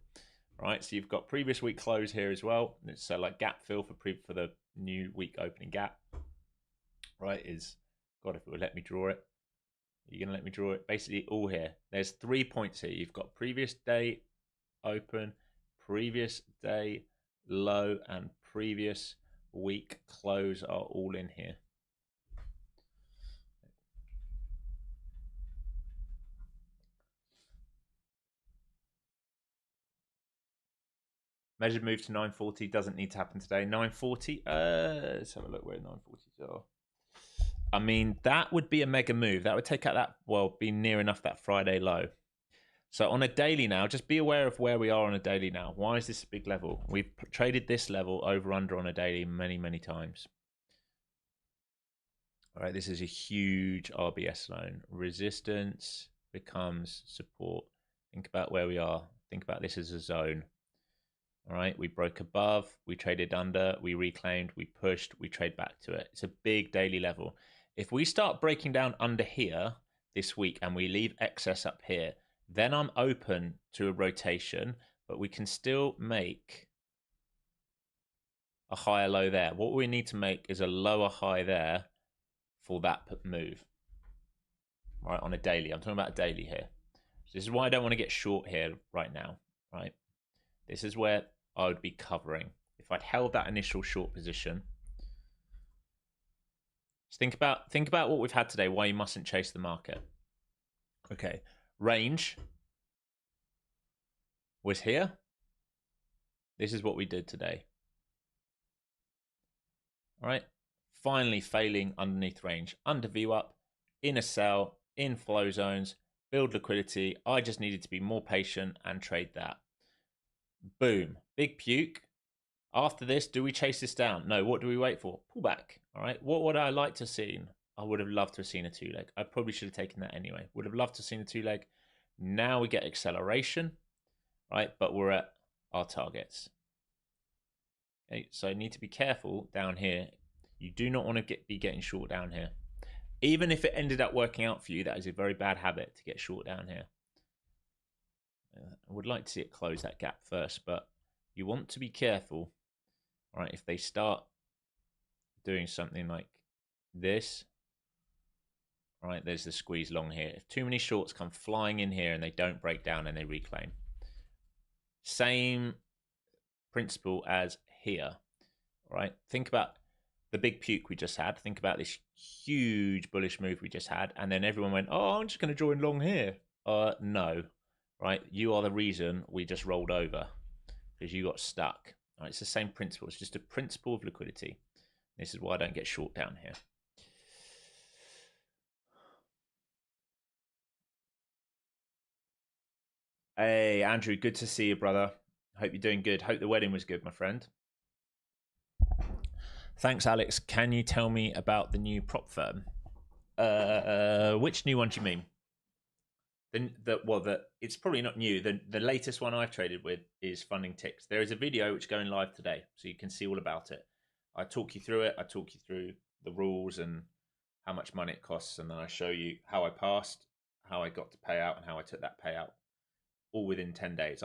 Right, so you've got previous week close here as well. It's like gap fill for the new week opening gap. Right, God, if it would let me draw it. You're going to let me draw it? Basically all here. There's 3 points here. You've got previous day open, previous day low, and previous week close are all in here. Measured move to 940 doesn't need to happen today. 940, let's have a look where 940s are. I mean, that would be a mega move. That would take out that, well, be near enough that Friday low. So on a daily now, just be aware of where we are on a daily now. Why is this a big level? We've traded this level over under on a daily many, many times. All right, this is a huge RBS zone. Resistance becomes support. Think about where we are. Think about this as a zone. All right, we broke above, we traded under, we reclaimed, we pushed, we trade back to it. It's a big daily level. If we start breaking down under here this week and we leave excess up here, then I'm open to a rotation, but we can still make a higher low there. What we need to make is a lower high there for that move. All right, on a daily. I'm talking about a daily here. So this is why I don't want to get short here right now. right? This is where I would be covering. If I'd held that initial short position, just think about what we've had today, why you mustn't chase the market. Okay, range was here. This is what we did today. All right, finally failing underneath range, under view up, in a sell, in flow zones, build liquidity. I just needed to be more patient and trade that. Boom, big puke. After this, do we chase this down? No, what do we wait for? Pullback. All right, what would I like to have seen? I would have loved to have seen a two leg. I probably should have taken that anyway. Would have loved to have seen a two leg. Now we get acceleration, right? But we're at our targets. Okay, so I need to be careful down here. You do not want to be getting short down here. Even if it ended up working out for you, that is a very bad habit to get short down here. I would like to see it close that gap first, but you want to be careful, right? If they start doing something like this, right, there's the squeeze long here. If too many shorts come flying in here and they don't break down and they reclaim. Same principle as here, right? Think about the big puke we just had. Think about this huge bullish move we just had. And then everyone went, oh, I'm just going to join long here. No, right? You are the reason we just rolled over because you got stuck. Right? It's the same principle. It's just a principle of liquidity. This is why I don't get short down here. Hey, Andrew, good to see you, brother. Hope you're doing good. Hope the wedding was good, my friend. Thanks, Alex. Can you tell me about the new prop firm? Which new one do you mean? It's probably not new. The latest one I've traded with is Funding Ticks. There is a video which is going live today, so you can see all about it. I talk you through it. I talk you through the rules and how much money it costs, and then I show you how I passed, how I got to payout, and how I took that payout, all within 10 days.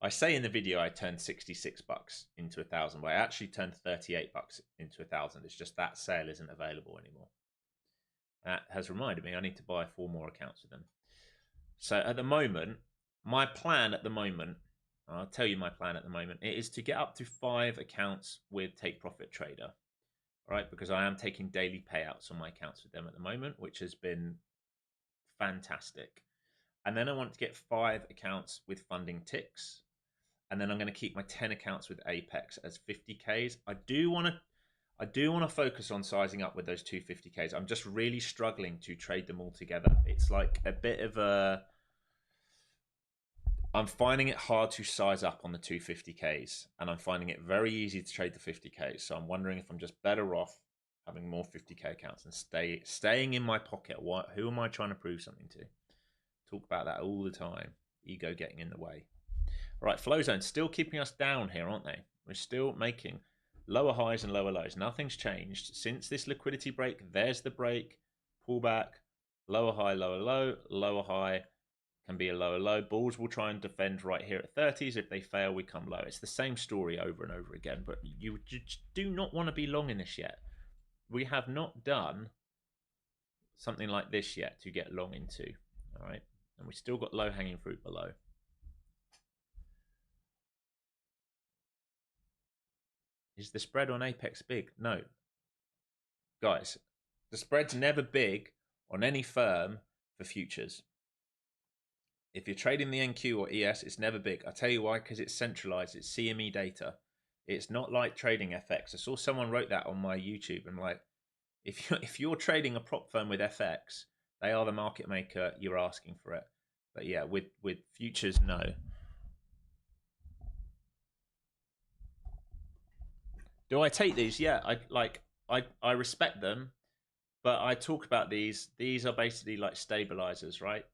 I say in the video I turned 66 bucks into 1,000, but I actually turned 38 bucks into 1,000. It's just that sale isn't available anymore. That has reminded me I need to buy 4 more accounts with them. So at the moment, my plan at the moment, I'll tell you my plan at the moment, it is to get up to 5 accounts with Take Profit Trader, right? Because I am taking daily payouts on my accounts with them at the moment, which has been fantastic. And then I want to get 5 accounts with Funding Ticks. And then I'm going to keep my 10 accounts with Apex as 50Ks. I do want to focus on sizing up with those 250Ks. I'm just really struggling to trade them all together. It's like a bit of a... I'm finding it hard to size up on the 250Ks, and I'm finding it very easy to trade the 50Ks. So I'm wondering if I'm just better off having more 50K accounts and staying in my pocket. Who am I trying to prove something to? Talk about that all the time. Ego getting in the way. All right, flow zones still keeping us down here, aren't they? We're still making lower highs and lower lows. Nothing's changed since this liquidity break. There's the break, pullback, lower high, lower low, lower high can be a lower low. Bulls will try and defend right here at 30s. If they fail, we come low. It's the same story over and over again, but you do not want to be long in this yet. We have not done something like this yet to get long into, all right? And we still got low-hanging fruit below. Is the spread on Apex big? No. Guys, the spread's never big on any firm for futures. If you're trading the NQ or ES, it's never big. I'll tell you why, because it's centralized. It's CME data. It's not like trading FX. I saw someone wrote that on my YouTube, and like, if you're trading a prop firm with FX, they are the market maker. You're asking for it. But yeah, with futures, no. Do I take these? Yeah, I respect them, but I talk about these. These are basically like stabilizers, right?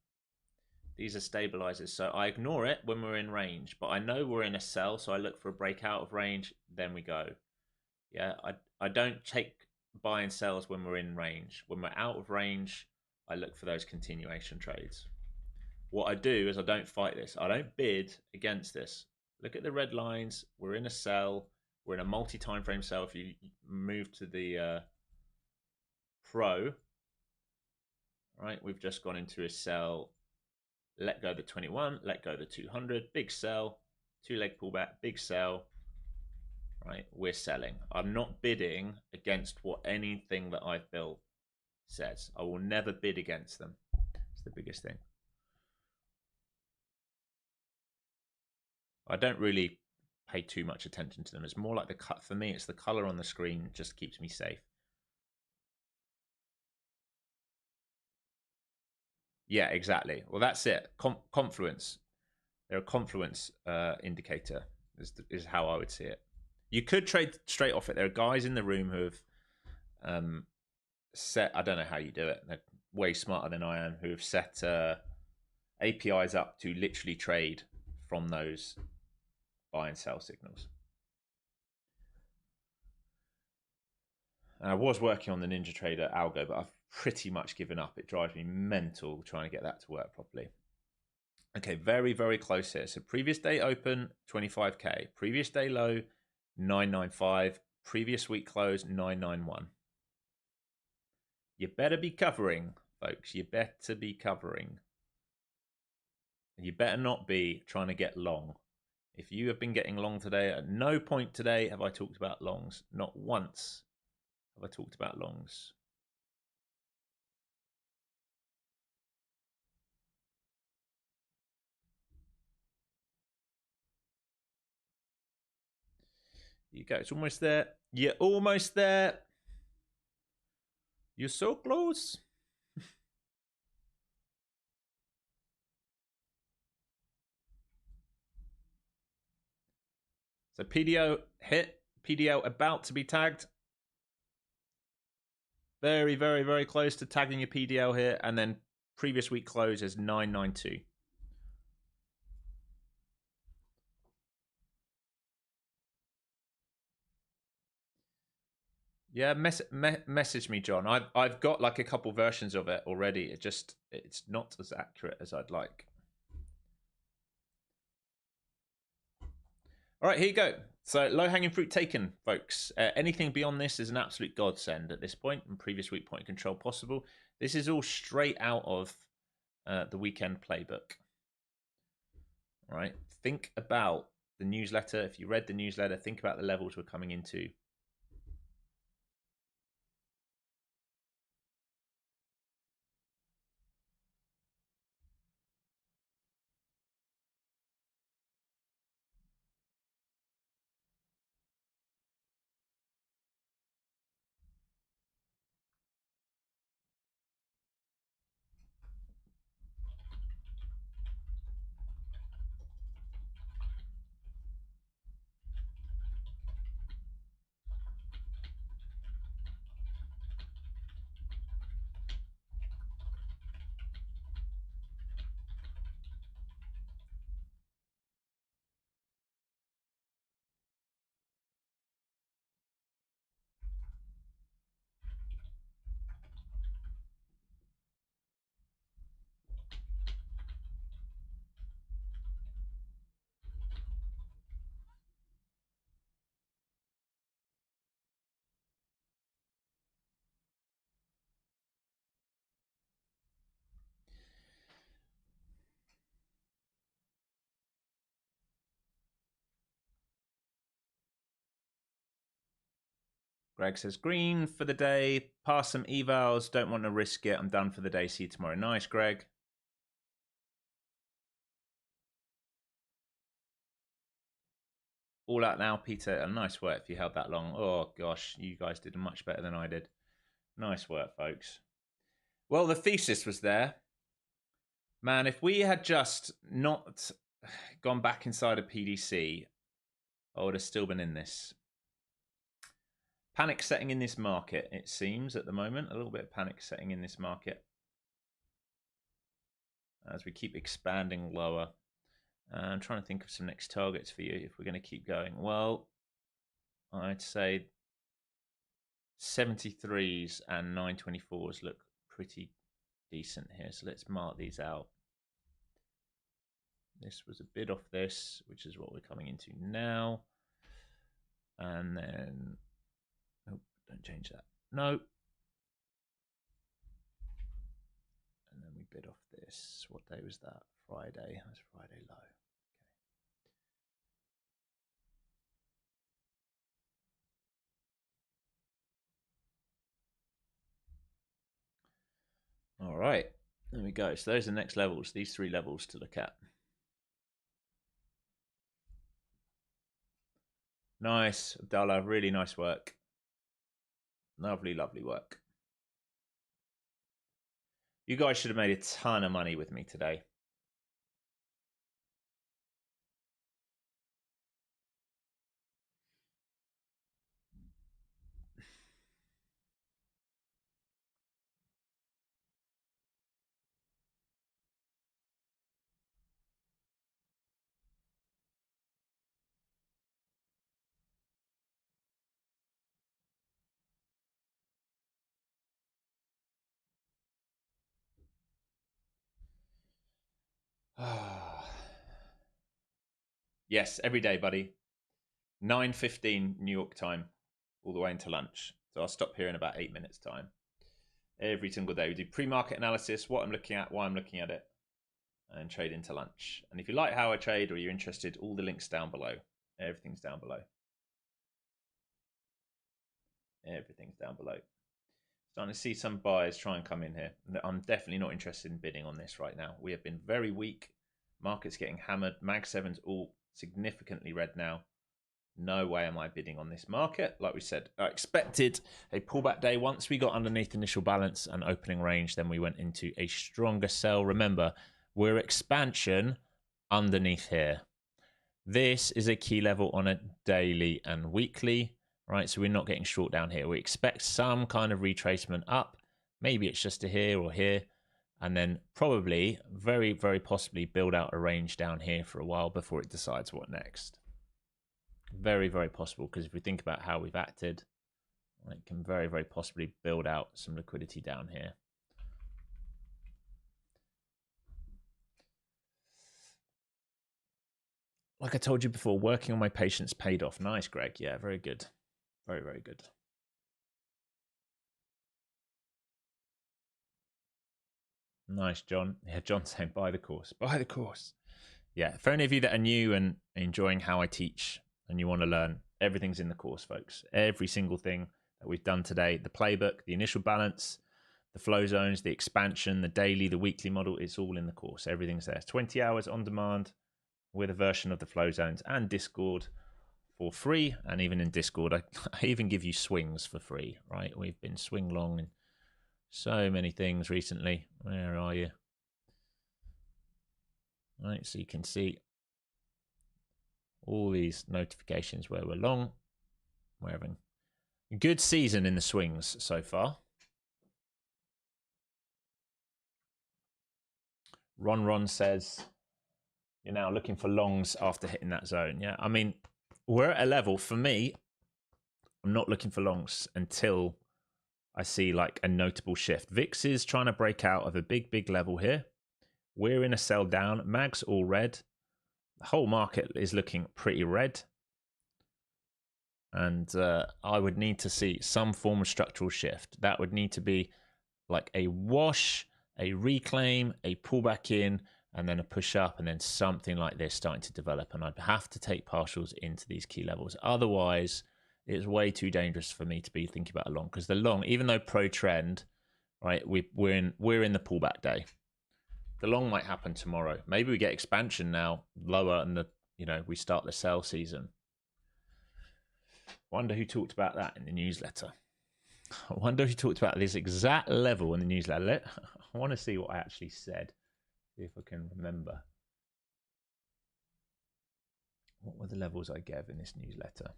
These are stabilizers. So I ignore it when we're in range, but I know we're in a sell, so I look for a breakout of range, then we go. Yeah, I don't take buy and sells when we're in range. When we're out of range, I look for those continuation trades. What I do is I don't fight this. I don't bid against this. Look at the red lines. We're in a sell. We're in a multi-time frame sell. If you move to the pro, right, we've just gone into a sell let go the 21, let go the 200, big sell, 2-leg pullback, big sell, right? We're selling. I'm not bidding against what anything that I've built says. I will never bid against them. It's the biggest thing. I don't really pay too much attention to them. It's more like the cut for me. It's the color on the screen just keeps me safe. Yeah, exactly. Well, that's it. Confluence. They're a confluence indicator is how I would see it. You could trade straight off it. There are guys in the room who have set, I don't know how you do it. They're way smarter than I am, who have set APIs up to literally trade from those buy and sell signals. And I was working on the NinjaTrader algo, but I've pretty much given up. It drives me mental trying to get that to work properly. Okay, very, very close here. So previous day open, 25K. Previous day low, 995. Previous week close, 991. You better be covering, folks. You better be covering. You better not be trying to get long. If you have been getting long today, at no point today have I talked about longs. Not once have I talked about longs. You go. It's almost there. You're almost there. You're so close. So PDO hit. PDL about to be tagged. Very, very, very close to tagging your PDL here. And then previous week close is 992. Yeah, message me, John. I've got like a couple versions of it already. It's not as accurate as I'd like. All right, here you go. So low hanging fruit taken, folks. Anything beyond this is an absolute godsend at this point. And previous week point of control possible. This is all straight out of the weekend playbook. All right. Think about the newsletter. If you read the newsletter, think about the levels we're coming into. Greg says, green for the day. Pass some evals. Don't want to risk it. I'm done for the day. See you tomorrow. Nice, Greg. All out now, Peter. A nice work if you held that long. Oh, gosh. You guys did much better than I did. Nice work, folks. Well, the thesis was there. Man, if we had just not gone back inside a PDC, I would have still been in this. Panic setting in this market, it seems, at the moment. A little bit of panic setting in this market as we keep expanding lower. I'm trying to think of some next targets for you if we're going to keep going. Well, I'd say 73s and 924s look pretty decent here. So let's mark these out. This was a bid off this, which is what we're coming into now. And then, oh, don't change that. No. And then we bid off this. What day was that? Friday. That's Friday low. Okay. All right. There we go. So those are the next levels. These 3 levels to look at. Nice, Abdallah. Really nice work. Lovely, lovely work. You guys should have made a ton of money with me today. Yes, every day, buddy. 9:15 New York time, all the way into lunch. So I'll stop here in about 8 minutes' time. Every single day we do pre-market analysis, what I'm looking at, why I'm looking at it, and trade into lunch. And if you like how I trade or you're interested, all the links down below. Everything's down below. Everything's down below. Starting to see some buyers try and come in here. I'm definitely not interested in bidding on this right now. We have been very weak. Market's getting hammered. Mag 7's all significantly red now. No way am I bidding on this market. Like we said, I expected a pullback day. Once we got underneath initial balance and opening range, then we went into a stronger sell. Remember, we're expansion underneath here. This is a key level on a daily and weekly, right? So we're not getting short down here. We expect some kind of retracement up. Maybe it's just to here or here. And then probably, very, very possibly build out a range down here for a while before it decides what next. Very, very possible, because if we think about how we've acted, it can very, very possibly build out some liquidity down here. Like I told you before, working on my patience paid off. Nice, Greg. Yeah, very good. Very, very good. Nice, John. Yeah, John's saying buy the course. Buy the course. Yeah, for any of you that are new and enjoying how I teach and you want to learn, everything's in the course, folks. Every single thing that we've done today, the playbook, the initial balance, the flow zones, the expansion, the daily, the weekly model, it's all in the course. Everything's there. 20 hours on demand with a version of the flow zones and Discord for free. And even in Discord, I even give you swings for free, right? We've been swing long in so many things recently. Where are you? All right, so you can see all these notifications where we're long. We're having a good season in the swings so far. Ron says you're now looking for longs after hitting that zone. Yeah, I mean, we're at a level, for me, I'm not looking for longs until I see like a notable shift. VIX is trying to break out of a big, big level here. We're in a sell down. Mag's all red. The whole market is looking pretty red. And I would need to see some form of structural shift. That would need to be like a wash, a reclaim, a pullback in, and then a push up, and then something like this starting to develop. And I'd have to take partials into these key levels. Otherwise, it's way too dangerous for me to be thinking about a long, because the long, even though pro trend, right, we're in the pullback day. The long might happen tomorrow. Maybe we get expansion now lower, and we start the sell season. Wonder who talked about that in the newsletter. I wonder who talked about this exact level in the newsletter. I want to see what I actually said. See if I can remember. What were the levels I gave in this newsletter?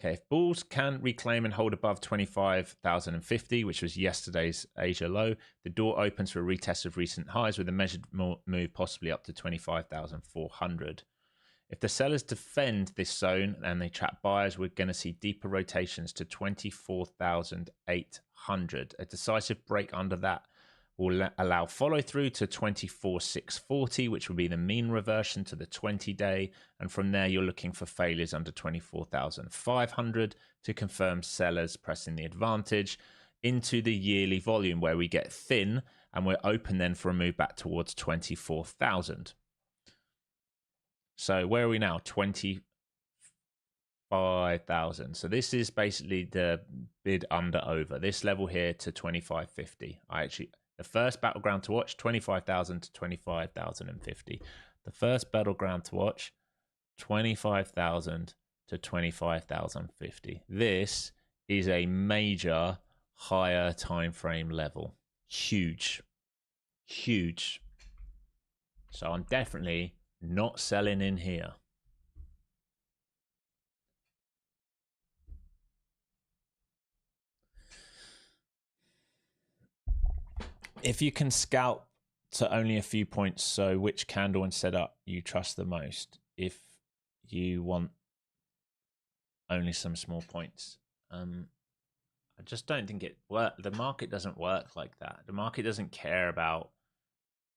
Okay, if bulls can reclaim and hold above 25,050, which was yesterday's Asia low, the door opens for a retest of recent highs with a measured move possibly up to 25,400. If the sellers defend this zone and they trap buyers, we're going to see deeper rotations to 24,800. A decisive break under that will allow follow through to 24,640, which would be the mean reversion to the 20-day. And from there, you're looking for failures under 24,500 to confirm sellers pressing the advantage into the yearly volume where we get thin and we're open then for a move back towards 24,000. So where are we now? 25,000. So this is basically the bid under over this level here to 2550. The first battleground to watch, 25,000 to 25,050. The first battleground to watch, 25,000 to 25,050. This is a major higher time frame level. Huge. So I'm definitely not selling in here. If you can scalp to only a few points, so which candle and setup you trust the most if you want only some small points? I just don't think it works. The market doesn't work like that. The market doesn't care about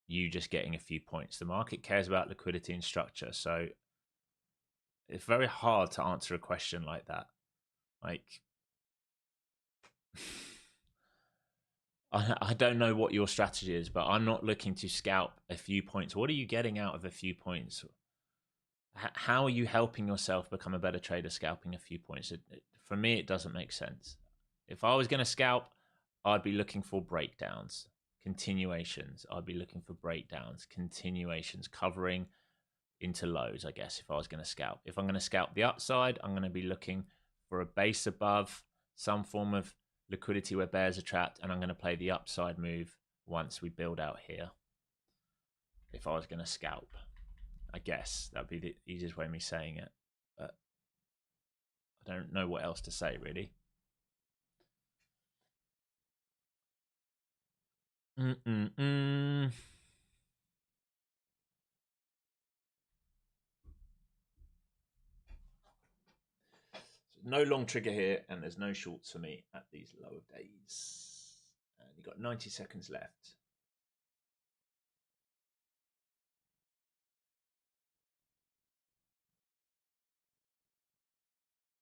you just getting a few points. The market cares about liquidity and structure. So it's very hard to answer a question like that. Like, I don't know what your strategy is, but I'm not looking to scalp a few points. What are you getting out of a few points? How are you helping yourself become a better trader scalping a few points? For me, it doesn't make sense. If I was going to scalp, I'd be looking for breakdowns, continuations. I'd be looking for breakdowns, continuations, covering into lows, I guess, if I was going to scalp. If I'm going to scalp the upside, I'm going to be looking for a base above, some form of liquidity where bears are trapped, and I'm going to play the upside move once we build out here. If I was going to scalp, I guess that'd be the easiest way of me saying it, but I don't know what else to say really. No long trigger here, and there's no shorts for me at these lower days. And you've got 90 seconds left.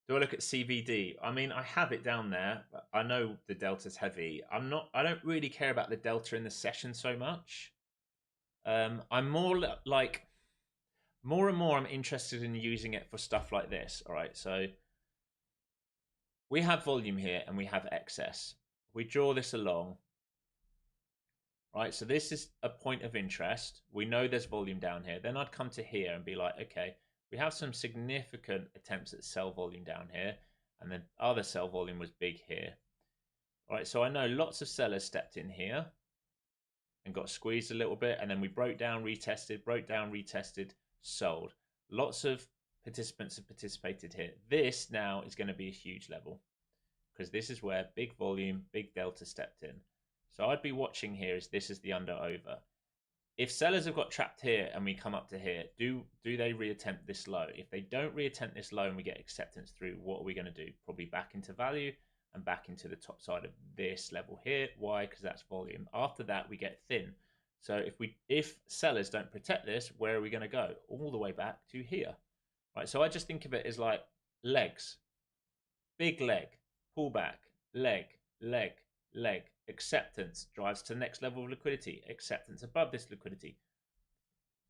Do I look at CVD? I mean, I have it down there. But I know the delta's heavy. I don't really care about the delta in the session so much. I'm more like more and more I'm interested in using it for stuff like this. All right, so we have volume here and we have excess. We draw this along. Right, so this is a point of interest. We know there's volume down here. Then I'd come to here and be like, okay, we have some significant attempts at sell volume down here, and then other sell volume was big here. All right, so I know lots of sellers stepped in here and got squeezed a little bit, and then we broke down, retested, sold. Lots of participants have participated here. This now is going to be a huge level because this is where big volume, big delta stepped in. So I'd be watching here as this is the under over. If sellers have got trapped here and we come up to here, do they reattempt this low? If they don't reattempt this low and we get acceptance through, what are we going to do? Probably back into value and back into the top side of this level here. Why? Because that's volume. After that, we get thin. So if sellers don't protect this, where are we going to go? All the way back to here. Right. So I just think of it as like legs. Big leg, pull back, leg, leg, leg. Acceptance drives to the next level of liquidity. Acceptance above this liquidity.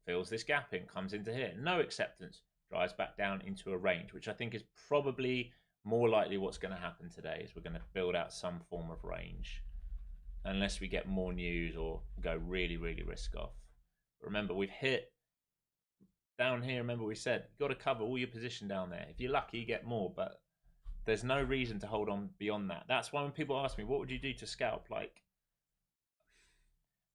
Fills this gap in, comes into here. No acceptance, drives back down into a range, which I think is probably more likely what's going to happen today is we're going to build out some form of range. Unless we get more news or go really, really risk off. But remember, we've hit down here. Remember we said, you've got to cover all your position down there. If you're lucky, you get more, but there's no reason to hold on beyond that. That's why when people ask me, what would you do to scalp? Like,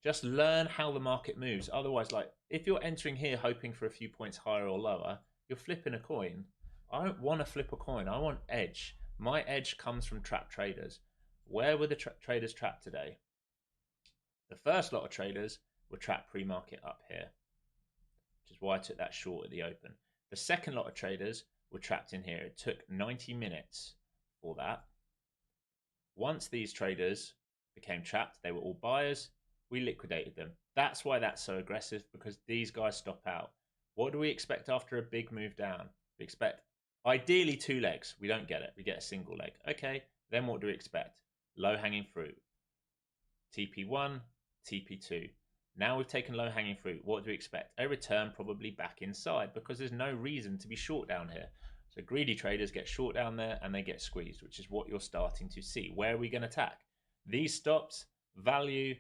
just learn how the market moves. Otherwise, like, if you're entering here hoping for a few points higher or lower, you're flipping a coin. I don't want to flip a coin. I want edge. My edge comes from trap traders. Where were the traders trapped today? The first lot of traders were trapped pre-market up here, which is why I took that short at the open. The second lot of traders were trapped in here. It took 90 minutes for that. Once these traders became trapped, they were all buyers. we liquidated them. That's why that's so aggressive, because these guys stop out. What do we expect after a big move down? We expect ideally two legs. We don't get it. We get a single leg. Okay, then what do we expect? Low hanging fruit. TP1, TP2. Now we've taken low hanging fruit. What do we expect? A return probably back inside, because there's no reason to be short down here. So greedy traders get short down there and they get squeezed, which is what you're starting to see. Where are we going to attack? These stops, value,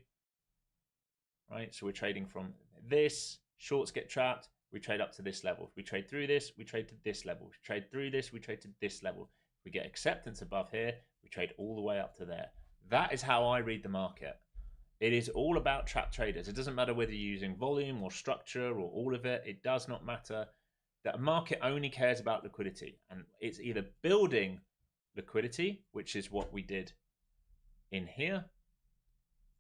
right? So we're trading from this, shorts get trapped, we trade up to this level. If we trade through this, we trade to this level. If we trade through this, we trade to this level. If we get acceptance above here, we trade all the way up to there. That is how I read the market. It is all about trap traders. It doesn't matter whether you're using volume or structure or all of it. It does not matter. That market only cares about liquidity. And it's either building liquidity, which is what we did in here,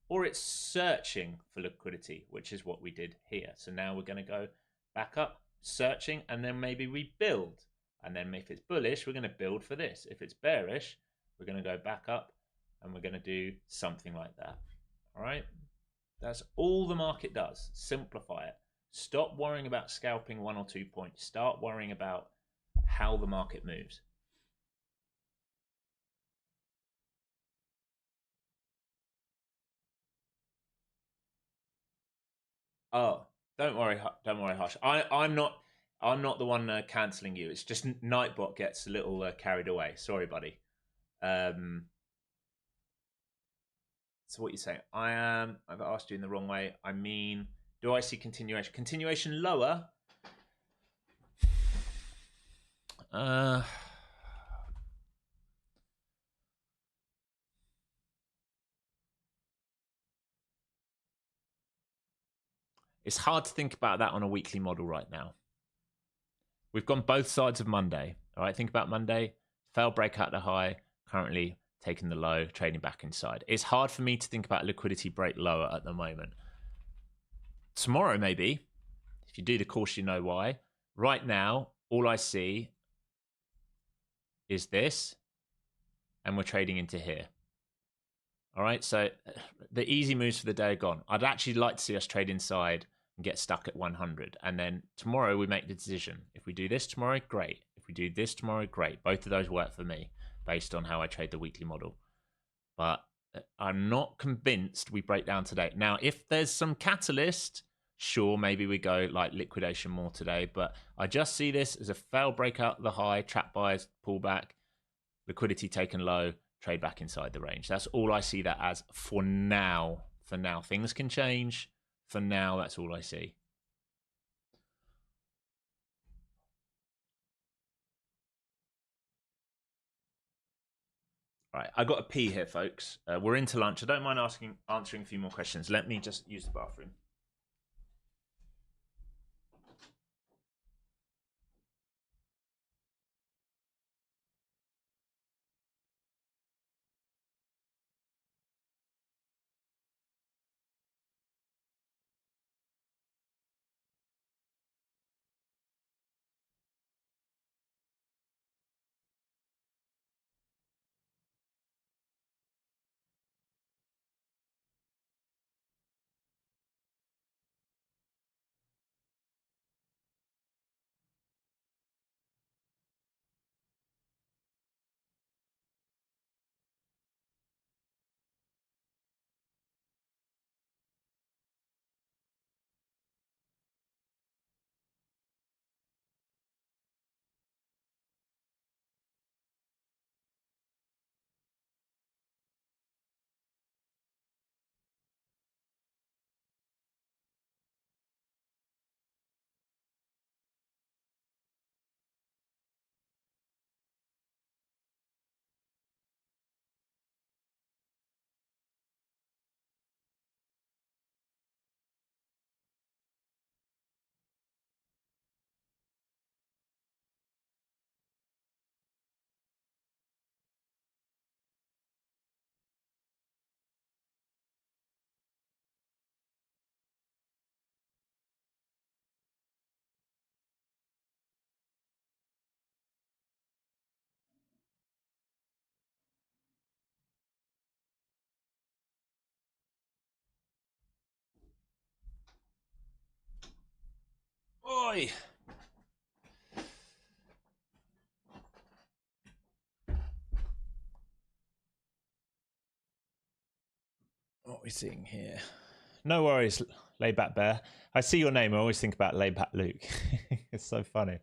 or it's searching for liquidity, which is what we did here. So now we're going to go back up, searching, and then maybe we build. And then if it's bullish, we're going to build for this. If it's bearish, we're going to go back up and we're going to do something like that. All right? That's all the market does. Simplify it. Stop worrying about scalping 1 or 2 points. Start worrying about how the market moves. Oh, don't worry, Hush. I'm not the one cancelling you. It's just Nightbot gets a little carried away. Sorry, buddy. So what you say? I've asked you in the wrong way. I mean, do I see continuation? Continuation lower? It's hard to think about that on a weekly model right now. We've gone both sides of Monday. All right, think about Monday. Failed breakout the high, currently taking the low, trading back inside. It's hard for me to think about liquidity break lower at the moment. Tomorrow, maybe. If you do the course, you know why. Right now, all I see is this, and we're trading into here. All right, so the easy moves for the day are gone. I'd actually like to see us trade inside and get stuck at 100. And then tomorrow we make the decision. If we do this tomorrow, great. If we do this tomorrow, great. Both of those work for me based on how I trade the weekly model. But I'm not convinced we break down today. Now, if there's some catalyst, sure, maybe we go like liquidation more today. But I just see this as a failed breakout of the high, trap buys, pullback, liquidity taken low, trade back inside the range. That's all I see that as for now. For now, things can change. For now, that's all I see. All right, I got a pee here, folks. We're into lunch. I don't mind answering a few more questions. Let me just use the bathroom. Oi! What are we seeing here? No worries, Laid Back Bear. I see your name. I always think about Laid Back Luke. It's so funny.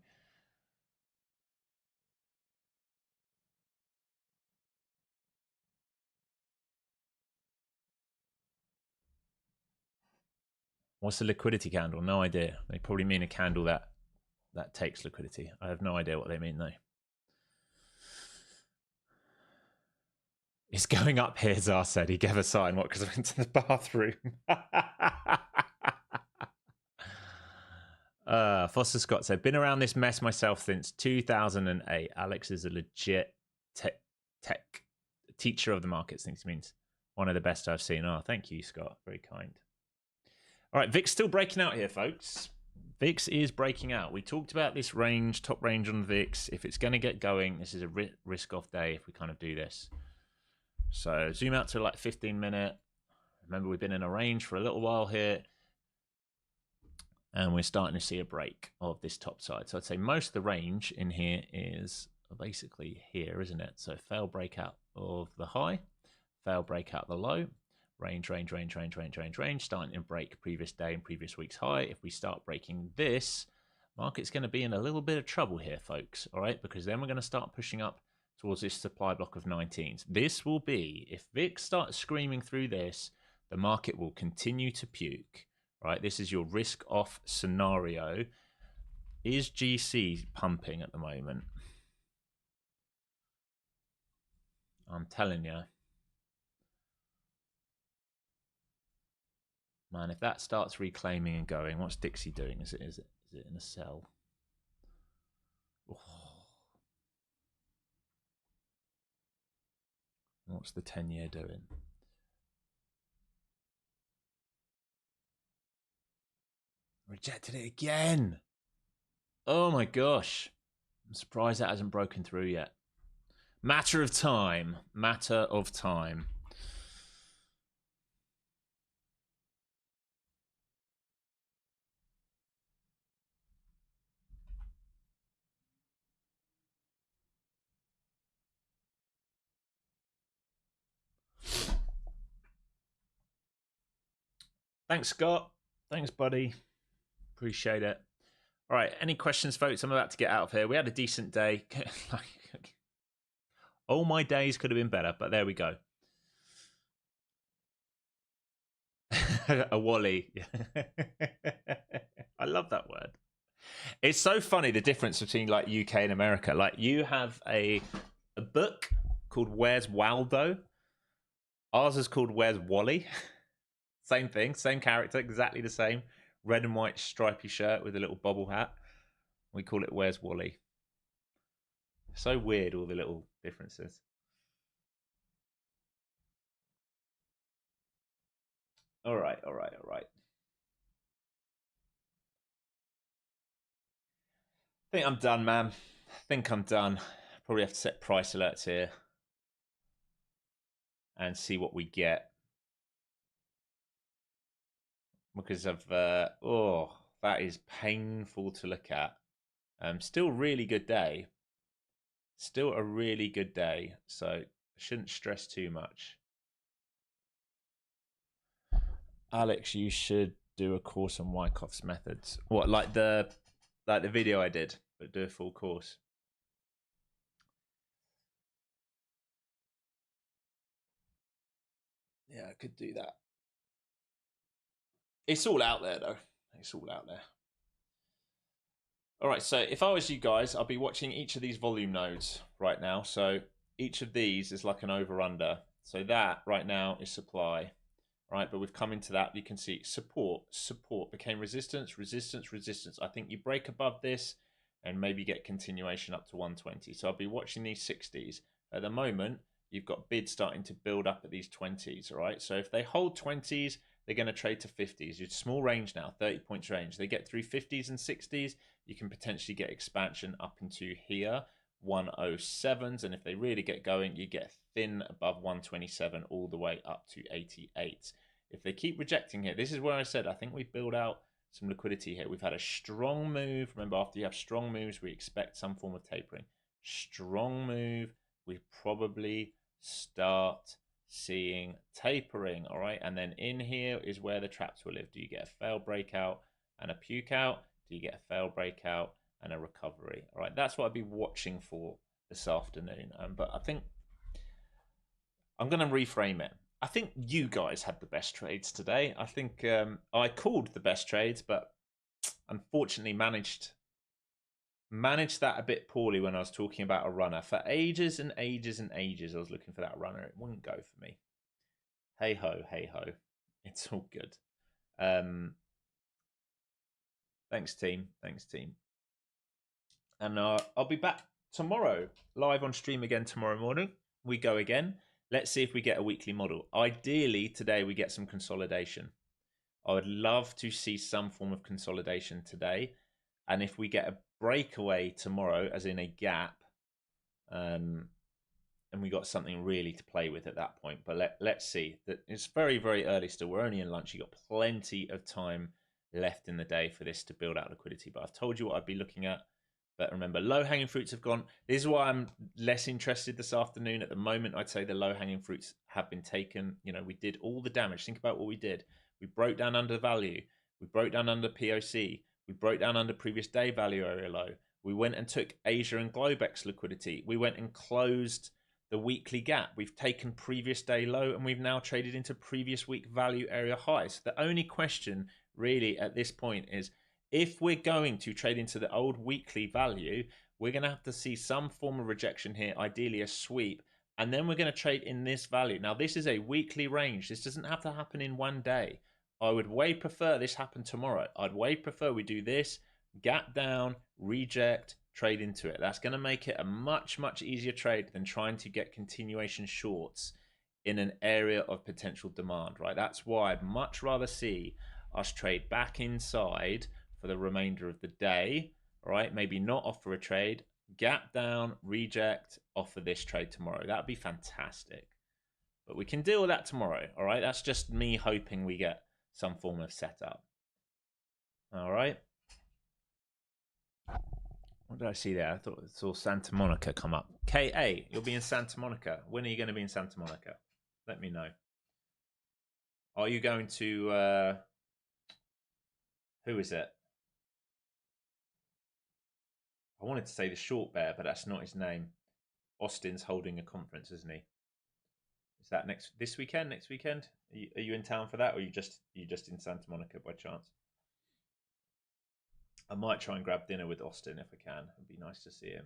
What's a liquidity candle? No idea. They probably mean a candle that takes liquidity. I have no idea what they mean though. He's going up here, Zar said. He gave a sign. What? Because I went to the bathroom. Foster Scott said, been around this mess myself since 2008. Alex is a legit tech teacher of the markets. Thinks he means one of the best I've seen. Oh, thank you, Scott. Very kind. All right, VIX still breaking out here, folks. VIX is breaking out. We talked about this range, top range on the VIX. If it's going to get going, this is a risk-off day if we kind of do this. So zoom out to like 15-minute. Remember, we've been in a range for a little while here. And we're starting to see a break of this top side. So I'd say most of the range in here is basically here, isn't it? So fail breakout of the high, fail breakout the low, range, starting to break previous day and previous week's high. If we start breaking this, market's going to be in a little bit of trouble here, folks, all right? Because then we're going to start pushing up towards this supply block of 19s. This will be, if VIX starts screaming through this, the market will continue to puke. Right, this is your risk-off scenario. Is GC pumping at the moment? I'm telling you. Man, if that starts reclaiming and going, what's Dixie doing? Is it in a sell? Oh. What's the 10-year doing? Rejected it again. Oh my gosh. I'm surprised that hasn't broken through yet. Matter of time. Matter of time. Thanks, Scott. Thanks, buddy. Appreciate it. All right, any questions, folks? I'm about to get out of here. We had a decent day. All my days could have been better, but there we go. A wally. I love that word. It's so funny, the difference between like UK and America. Like you have a book called Where's Waldo? Ours is called Where's Wally? Same thing, same character, exactly the same. Red and white stripy shirt with a little bobble hat. We call it Where's Wally? So weird, all the little differences. All right. I think I'm done, man. I think I'm done. Probably have to set price alerts here and see what we get. Because of, oh, that is painful to look at. Still really good day. Still a really good day. So shouldn't stress too much. Alex, you should do a course on Wyckoff's methods. What, like the video I did, but do a full course. Yeah, I could do that. It's all out there, though. It's all out there. All right, so if I was you guys, I'll be watching each of these volume nodes right now. So each of these is like an over-under. So that right now is supply, right? But we've come into that. You can see support became resistance. I think you break above this and maybe get continuation up to 120. So I'll be watching these 60s. At the moment, you've got bids starting to build up at these 20s, all right? So if they hold 20s, they're going to trade to 50s. It's small range now, 30 points range. They get through 50s and 60s, you can potentially get expansion up into here, 107s. And if they really get going, you get thin above 127 all the way up to 88. If they keep rejecting here, this is where I said I think we build out some liquidity here. We've had a strong move. Remember, after you have strong moves, we expect some form of tapering. Strong move, we probably start seeing tapering, all right? And then in here is where the traps will live. Do you get a failed breakout and a puke out? Do you get a failed breakout and a recovery? All right, that's what I'd be watching for this afternoon. But I think I'm going to reframe it. I think you guys had the best trades today. I think I called the best trades, but unfortunately managed that a bit poorly when I was talking about a runner. For ages and ages and ages, I was looking for that runner. It wouldn't go for me. Hey ho, hey ho. It's all good. Thanks, team. Thanks, team. And I'll be back tomorrow, live on stream again tomorrow morning. We go again. Let's see if we get a weekly model. Ideally, today we get some consolidation. I would love to see some form of consolidation today. And if we get a breakaway tomorrow, as in a gap, and we got something really to play with at that point. But let's see. It's very, very early still. We're only in lunch. You've got plenty of time left in the day for this to build out liquidity. But I've told you what I'd be looking at. But remember, low-hanging fruits have gone. This is why I'm less interested this afternoon. At the moment, I'd say the low-hanging fruits have been taken. You know, we did all the damage. Think about what we did. We broke down under value. We broke down under POC. We broke down under previous day value area low. We went and took Asia and Globex liquidity. We went and closed the weekly gap. We've taken previous day low and we've now traded into previous week value area high. So the only question really at this point is, if we're going to trade into the old weekly value, we're going to have to see some form of rejection here, ideally a sweep, and then we're going to trade in this value. Now, this is a weekly range. This doesn't have to happen in one day. I would way prefer this happen tomorrow. I'd way prefer we do this, gap down, reject, trade into it. That's going to make it a much, much easier trade than trying to get continuation shorts in an area of potential demand, right? That's why I'd much rather see us trade back inside for the remainder of the day, all right? Maybe not offer a trade, gap down, reject, offer this trade tomorrow. That'd be fantastic. But we can deal with that tomorrow, all right? That's just me hoping we get some form of setup. All right. What did I see there? I thought I saw Santa Monica come up. KA, you'll be in Santa Monica. When are you going to be in Santa Monica? Let me know. Are you going to... who is it? I wanted to say the Short Bear, but that's not his name. Austin's holding a conference, isn't he? Is that this weekend? Next weekend? Are you in town for that, or are you just in Santa Monica by chance? I might try and grab dinner with Austin if I can. It'd be nice to see him.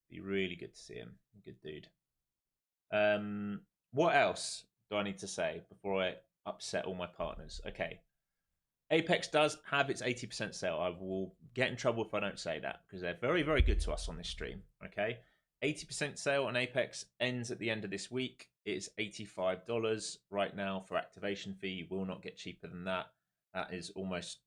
Be really good to see him. Good dude. What else do I need to say before I upset all my partners? Okay. Apex does have its 80% sale. I will get in trouble if I don't say that because they're very, very good to us on this stream. Okay. 80% sale on Apex ends at the end of this week. It's $85 right now for activation fee. You will not get cheaper than that. That is almost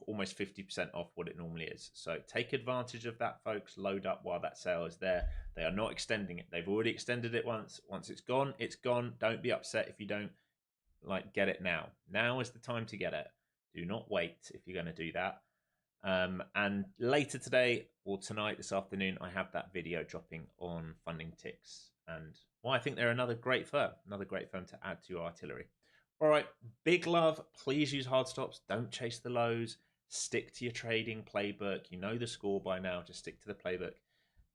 50% off what it normally is. So take advantage of that, folks. Load up while that sale is there. They are not extending it. They've already extended it once. Once it's gone, it's gone. Don't be upset if you don't get it now. Now is the time to get it. Do not wait if you're going to do that. And later today or tonight, this afternoon, I have that video dropping on funding ticks and why I think they're another great firm to add to your artillery. All right, big love. Please use hard stops. Don't chase the lows. Stick to your trading playbook. You know the score by now. Just stick to the playbook.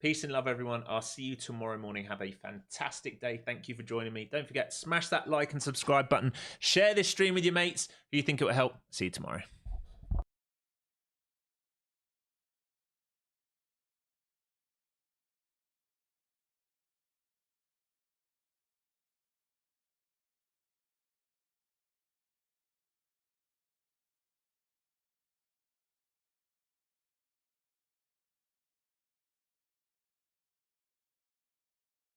Peace and love, everyone. I'll see you tomorrow morning. Have a fantastic day. Thank you for joining me. Don't forget, smash that like and subscribe button. Share this stream with your mates who you think it will help. See you tomorrow.